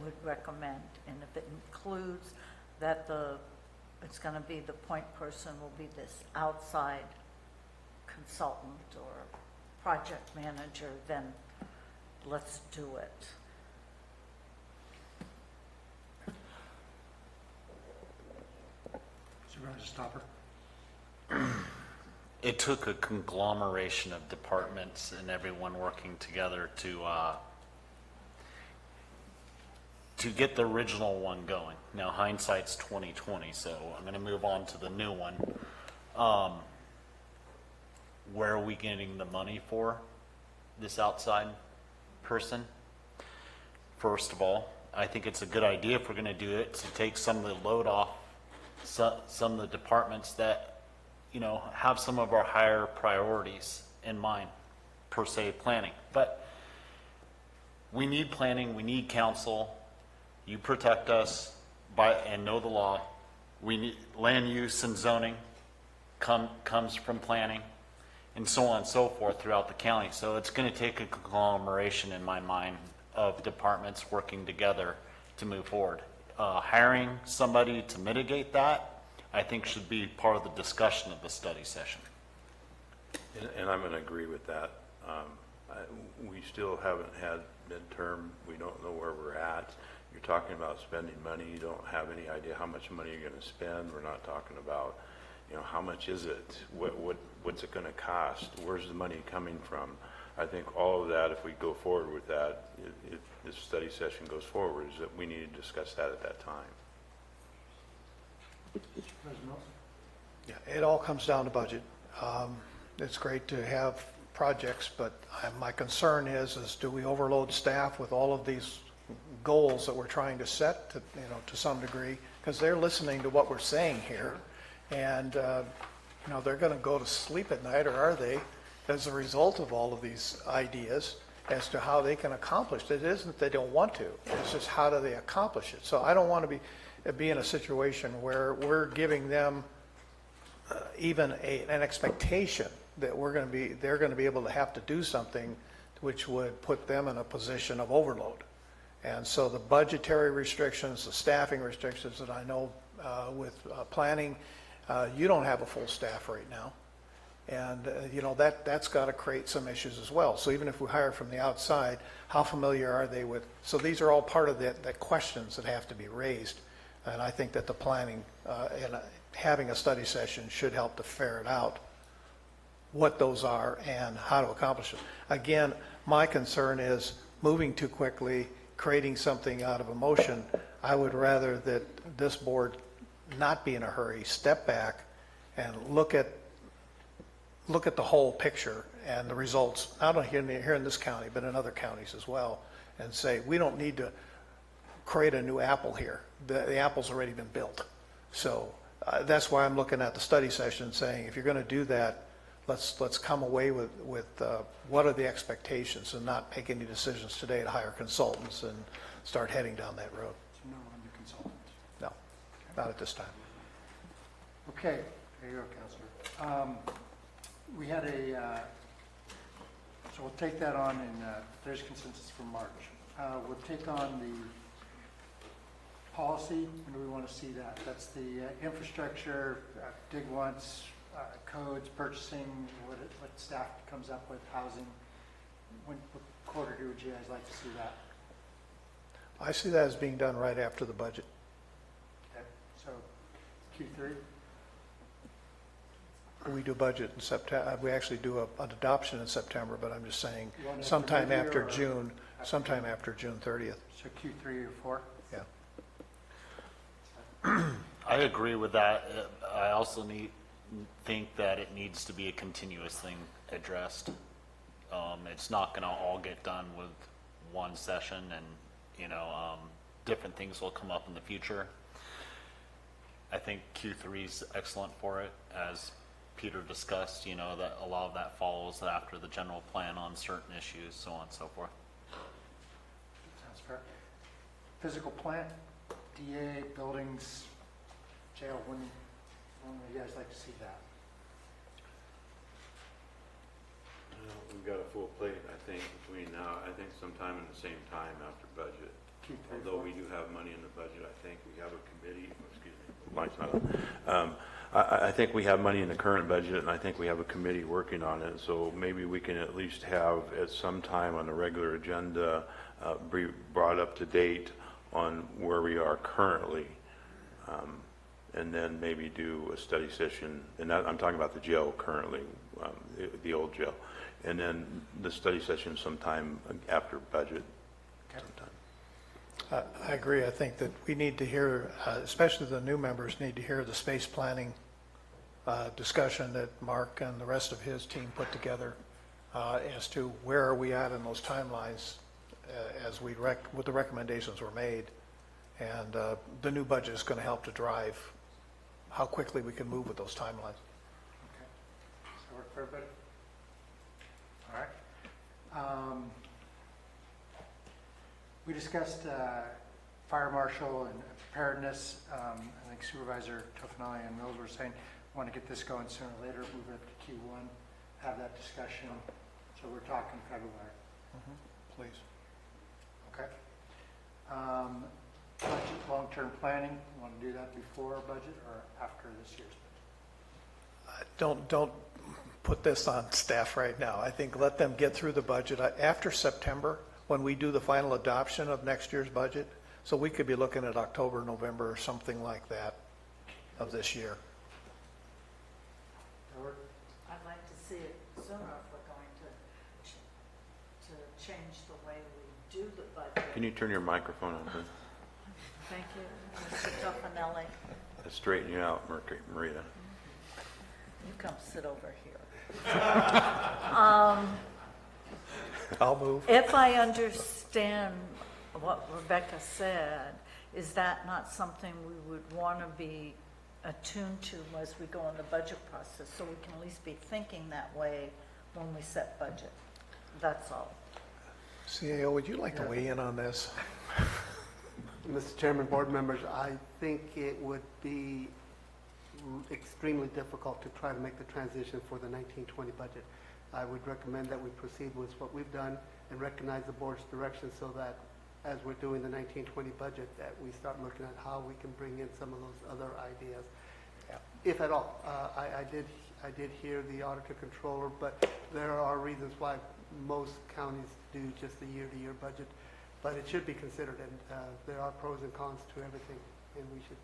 would recommend. And if it includes that it's going to be the point person will be this outside consultant or project manager, then let's do it.
Supervisor Stopper.
It took a conglomeration of departments and everyone working together to get the original one going. Now hindsight's 20/20, so I'm going to move on to the new one. Where are we getting the money for this outside person? First of all, I think it's a good idea, if we're going to do it, to take some of the load off some of the departments that have some of our higher priorities in mind, per se planning. But we need planning, we need council. You protect us and know the law. We need land use and zoning comes from planning, and so on and so forth throughout the county. So it's going to take a conglomeration, in my mind, of departments working together to move forward. Hiring somebody to mitigate that, I think, should be part of the discussion of the study session.
And I'm going to agree with that. We still haven't had midterm. We don't know where we're at. You're talking about spending money. You don't have any idea how much money you're going to spend. We're not talking about, how much is it? What's it going to cost? Where's the money coming from? I think all of that, if we go forward with that, if this study session goes forward, is that we need to discuss that at that time.
Yeah, it all comes down to budget. It's great to have projects, but my concern is do we overload staff with all of these goals that we're trying to set to some degree, because they're listening to what we're saying here, and they're going to go to sleep at night, or are they, as a result of all of these ideas as to how they can accomplish it. It isn't they don't want to, it's just how do they accomplish it. So I don't want to be in a situation where we're giving them even an expectation that they're going to be able to have to do something which would put them in a position of overload. And so the budgetary restrictions, the staffing restrictions that I know with planning, you don't have a full staff right now. And that's got to create some issues as well. So even if we hire from the outside, how familiar are they with? So these are all part of the questions that have to be raised. And I think that the planning and having a study session should help to ferret out what those are and how to accomplish it. Again, my concern is moving too quickly, creating something out of emotion. I would rather that this board not be in a hurry, step back and look at the whole picture and the results, not only here in this county, but in other counties as well, and say, we don't need to create a new apple here. The apple's already been built. So that's why I'm looking at the study session saying, if you're going to do that, let's come away with what are the expectations and not make any decisions today to hire consultants and start heading down that road.
So no on the consultant.
No, not at this time.
Okay, there you go, Counselor. We had so we'll take that on, and there's consensus for March. We'll take on the policy. When do we want to see that? That's the infrastructure, dig once, codes, purchasing, what staff comes up with, housing. What quarter would you guys like to see that?
I see that as being done right after the budget.
Okay, so Q3?
We do budget in September. We actually do an adoption in September, but I'm just saying
You want it
sometime
for
after
mid-year or
June, sometime after June 30th.
So Q3 or 4?
Yeah.
I agree with that. I also think that it needs to be a continuous thing addressed. It's not going to all get done with one session, and different things will come up in the future. I think Q3 is excellent for it, as Peter discussed. That a lot of that follows after the general plan on certain issues, so on and so forth.
Sounds fair. Physical plant, DA, buildings, jail, when would you guys like to see that?
We've got a full plate, I think, between now, I think sometime in the same time after budget. Although we do have money in the budget, I think we have a committee, excuse me, light's not on. I think we have money in the current budget, and I think we have a committee working on it, so maybe we can at least have at some time on the regular agenda be brought up to date on where we are currently, and then maybe do a study session, and I'm talking about the jail currently, the old jail, and then the study session sometime after budget. Sometime.
I agree. I think that we need to hear, especially the new members, need to hear the space planning discussion that Mark and the rest of his team put together as to where are we at in those timelines as what the recommendations were made. And the new budget is going to help to drive how quickly we can move with those timelines.
Okay. Does that work for everybody? All right. We discussed fire marshal and preparedness. I think Supervisor Tofinelli and Mills were saying, want to get this going sooner or later, move it up to Q1, have that discussion. So we're talking February.
Please.
Okay. Budget, long-term planning, you want to do that before our budget or after this year's budget?
Don't put this on staff right now. I think let them get through the budget after September when we do the final adoption of next year's budget. So we could be looking at October, November, or something like that of this year.
I'd like to see it sooner if we're going to change the way we do the budget.
Can you turn your microphone on, please?
Thank you, Mr. Tofinelli.
Let's straighten you out, Marita.
You come sit over here.
I'll move.
If I understand what Rebecca said, is that not something we would want to be attuned to as we go in the budget process, so we can at least be thinking that way when we set budget? That's all.
CAO, would you like to weigh in on this?
Mr. Chairman, board members, I think it would be extremely difficult to try to make the transition for the 1920 budget. I would recommend that we proceed with what we've done and recognize the board's direction so that as we're doing the 1920 budget, that we start looking at how we can bring in some of those other ideas, if at all. I did hear the auditor controller, but there are reasons why most counties do just a year-to-year budget, but it should be considered, and there are pros and cons to everything, and we should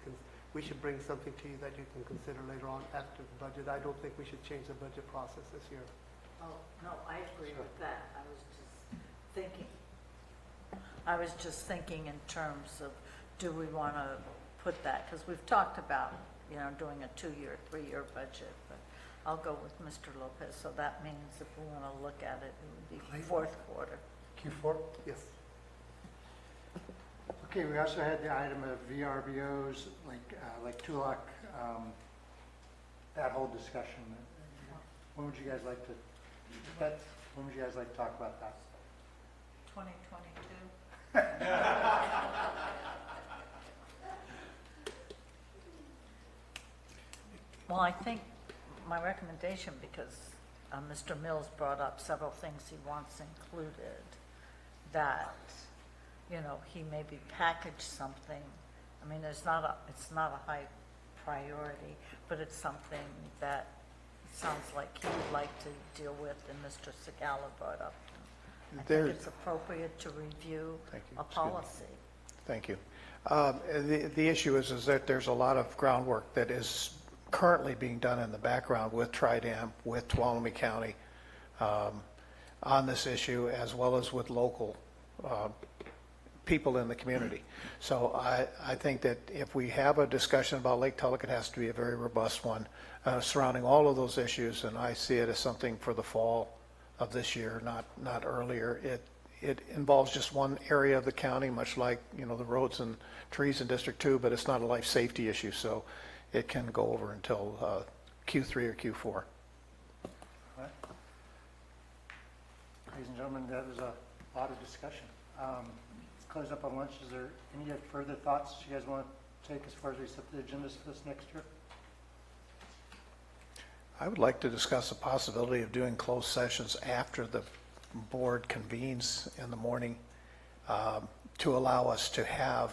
we should bring something to you that you can consider later on after the budget. I don't think we should change the budget process this year.
Oh, no, I agree with that. I was just thinking in terms of, do we want to put that, because we've talked about, doing a 2-year, 3-year budget, but I'll go with Mr. Lopez. So that means if we want to look at it, it would be fourth quarter.
Q4?
Yes.
Okay, we also had the item of VRBOs, like Tulloch, that whole discussion. When would you guys like to, when would you guys like to talk about that?
2022? Well, I think my recommendation, because Mr. Mills brought up several things he wants included, that, he maybe package something. I mean, it's not a high priority, but it's something that sounds like he would like to deal with, and Mr. Segala brought up. I think it's appropriate to review a policy.
Thank you. The issue is that there's a lot of groundwork that is currently being done in the background with Tridam, with Tuolumne County on this issue, as well as with local people in the community. So I think that if we have a discussion about Lake Tulloch, it has to be a very robust one surrounding all of those issues, and I see it as something for the fall of this year, not earlier. It involves just one area of the county, much like the roads and trees in District 2, but it's not a life safety issue, so it can go over until Q3 or Q4.
All right. Ladies and gentlemen, that was a lot of discussion. Let's close up on lunch. Is there any further thoughts you guys want to take as far as we set the agendas for this next year?
I would like to discuss the possibility of doing closed sessions after the board convenes in the morning to allow us to have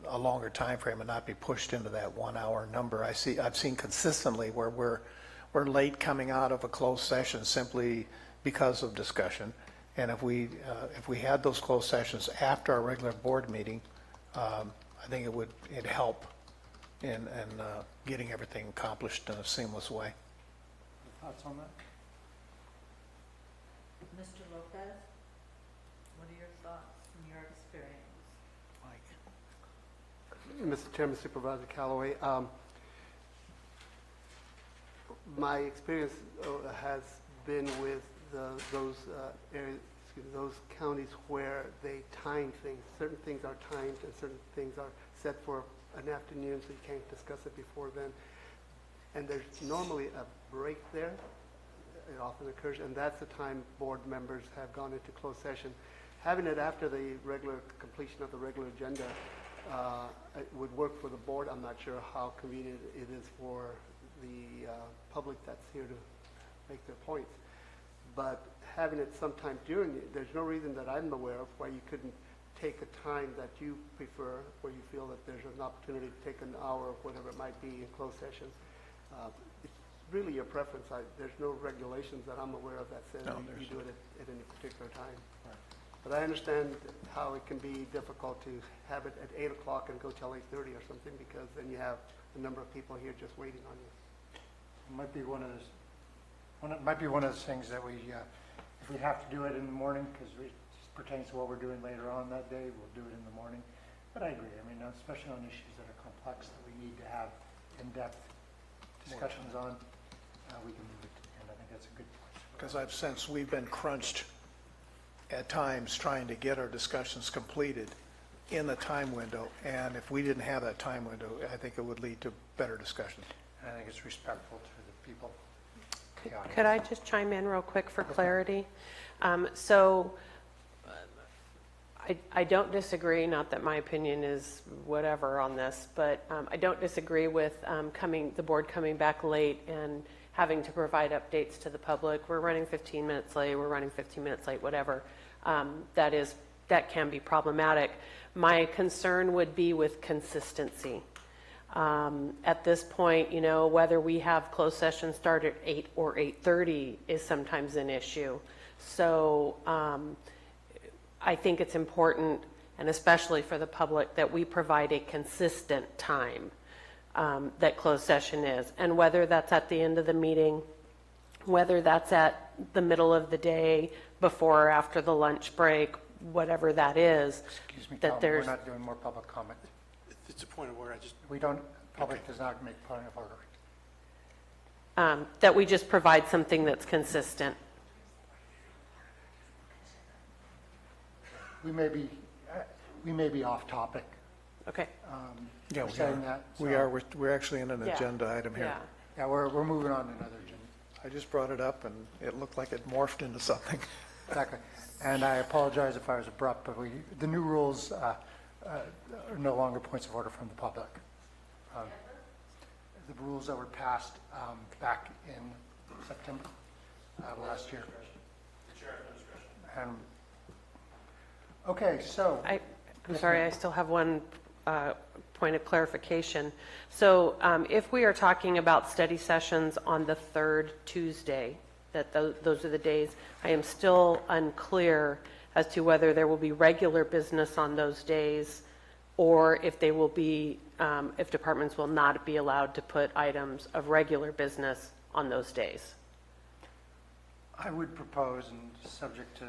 a longer time frame and not be pushed into that 1 hour number. I've seen consistently where we're late coming out of a closed session simply because of discussion. And if we had those closed sessions after our regular board meeting, I think it'd help in getting everything accomplished in a seamless way.
Thoughts on that?
Mr. Lopez, what are your thoughts from your experience?
Mr. Chairman, Supervisor Callaway, my experience has been with those areas, those counties where they time things. Certain things are timed and certain things are set for an afternoon, so you can't discuss it before then. And there's normally a break there. It often occurs, and that's the time board members have gone into closed session. Having it after the regular completion of the regular agenda it would work for the board. I'm not sure how convenient it is for the public that's here to make their points. But having it sometime during it, there's no reason that I'm aware of why you couldn't take a time that you prefer, where you feel that there's an opportunity to take an hour or whatever it might be in closed session. It's really your preference. There's no regulations that I'm aware of that says you do it at any particular time. Right. But I understand how it can be difficult to have it at 8 o'clock and go till 8:30 or something, because then you have a number of people here just waiting on you.
It might be one of those. It might be one of those things that we, if we have to do it in the morning, because it pertains to what we're doing later on that day, we'll do it in the morning. But I agree. I mean, especially on issues that are complex that we need to have in-depth discussions on, we can move it to the end. I think that's a good point.
Because I've sensed we've been crunched at times trying to get our discussions completed in the time window, and if we didn't have that time window, I think it would lead to better discussions.
And I think it's respectful to the people.
Could I just chime in real quick for clarity? I don't disagree, not that my opinion is whatever on this, but I don't disagree with the board coming back late and having to provide updates to the public. We're running 15 minutes late, we're running 15 minutes late, whatever. That can be problematic. My concern would be with consistency. At this point, whether we have closed sessions start at 8 or 8:30 is sometimes an issue. So I think it's important, and especially for the public, that we provide a consistent time. that closed session is. And whether that's at the end of the meeting, whether that's at the middle of the day, before or after the lunch break, whatever that is,
Excuse me,
that
Tom, we're
there's,
not doing more public comment.
It's a point of order.
We don't, public does not make point of order.
that we just provide something that's consistent.
We may be off topic.
Okay.
Yeah,
We're saying that.
We
so-
are, we're actually in an
Yeah.
agenda item here.
Yeah.
Yeah, we're moving on to another agenda.
I just brought it up and it looked like it morphed into something.
Exactly. And I apologize if I was abrupt, but the new rules are no longer points of order from the public. The rules that were passed back in September last year. And, okay, so.
I'm sorry, I still have one point of clarification. So if we are talking about study sessions on the third Tuesday, that those are the days, I am still unclear as to whether there will be regular business on those days, or if they will be, if departments will not be allowed to put items of regular business on those days.
I would propose, and subject to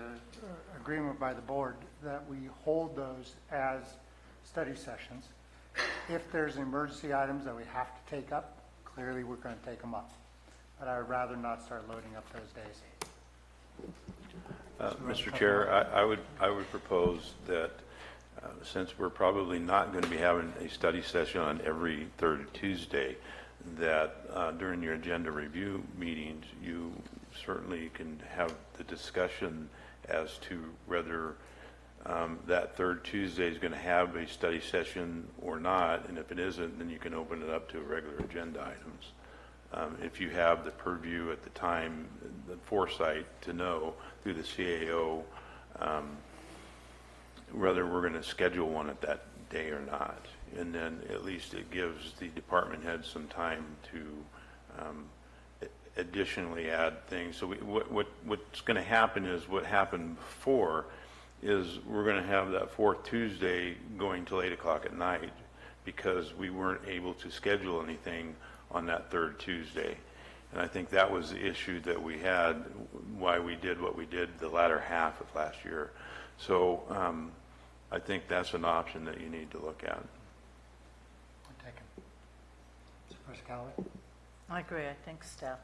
agreement by the board, that we hold those as study sessions. If there's emergency items that we have to take up, clearly we're going to take them up. But I would rather not start loading up those days.
Mr. Chair, I would propose that since we're probably not going to be having a study session on every third Tuesday, that during your agenda review meetings, you certainly can have the discussion as to whether that third Tuesday is going to have a study session or not, and if it isn't, then you can open it up to regular agenda items. If you have the purview at the time, the foresight to know through the CAO whether we're going to schedule one at that day or not. And then at least it gives the department heads some time to additionally add things. So what's going to happen is what happened before is we're going to have that fourth Tuesday going till 8 o'clock at night because we weren't able to schedule anything on that third Tuesday. And I think that was the issue that we had, why we did what we did the latter half of last year. So I think that's an option that you need to look at.
Taken. Supervisor Callaway?
I agree. I think staff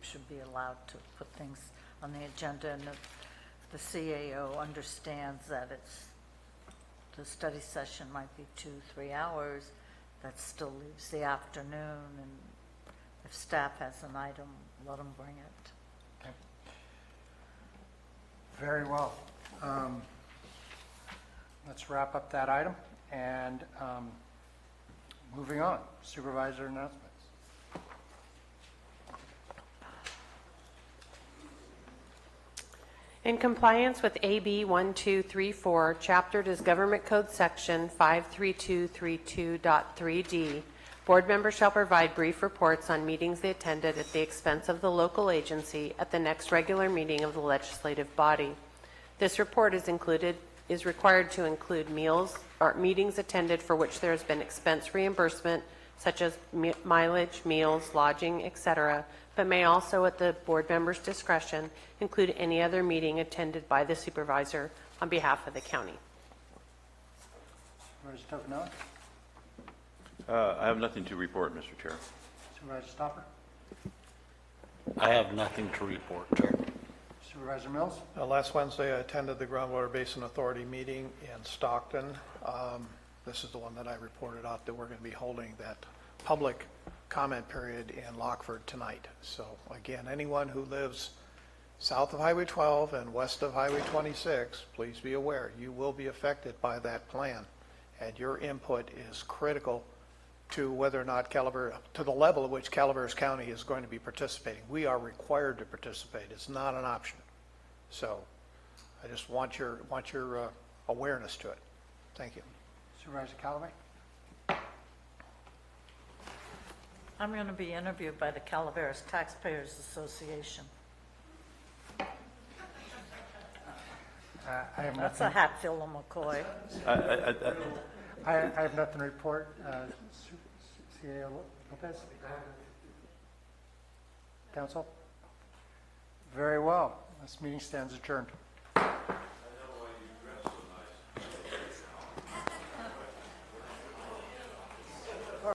should be allowed to put things on the agenda, and if the CAO understands that the study session might be 2-3 hours, that still leaves the afternoon, and if staff has an item, let them bring it.
Okay. Very well. Let's wrap up that item, and moving on, supervisor announcements.
In compliance with AB 1234, chaptered as Government Code Section 53232.3D, board members shall provide brief reports on meetings they attended at the expense of the local agency at the next regular meeting of the legislative body. This report is required to include meals or meetings attended for which there has been expense reimbursement, such as mileage, meals, lodging, etc., but may also, at the board member's discretion, include any other meeting attended by the supervisor on behalf of the county.
Supervisor Tokunova?
I have nothing to report, Mr. Chair.
Supervisor Stopper?
I have nothing to report, Chair.
Supervisor Mills?
Last Wednesday, I attended the Groundwater Basin Authority meeting in Stockton. This is the one that I reported out that we're going to be holding that public comment period in Lockford tonight. So again, anyone who lives south of Highway 12 and west of Highway 26, please be aware you will be affected by that plan, and your input is critical to whether or not Calaveras, to the level at which Calaveras County is going to be participating. We are required to participate. It's not an option. So I just want your awareness to it. Thank you.
Supervisor Callaway?
I'm going to be interviewed by the Calaveras Taxpayers Association.
I have
That's
nothing.
a Hatfield and McCoy.
I have nothing to report. Trustee Lopez? Council? Very well. This meeting stands adjourned.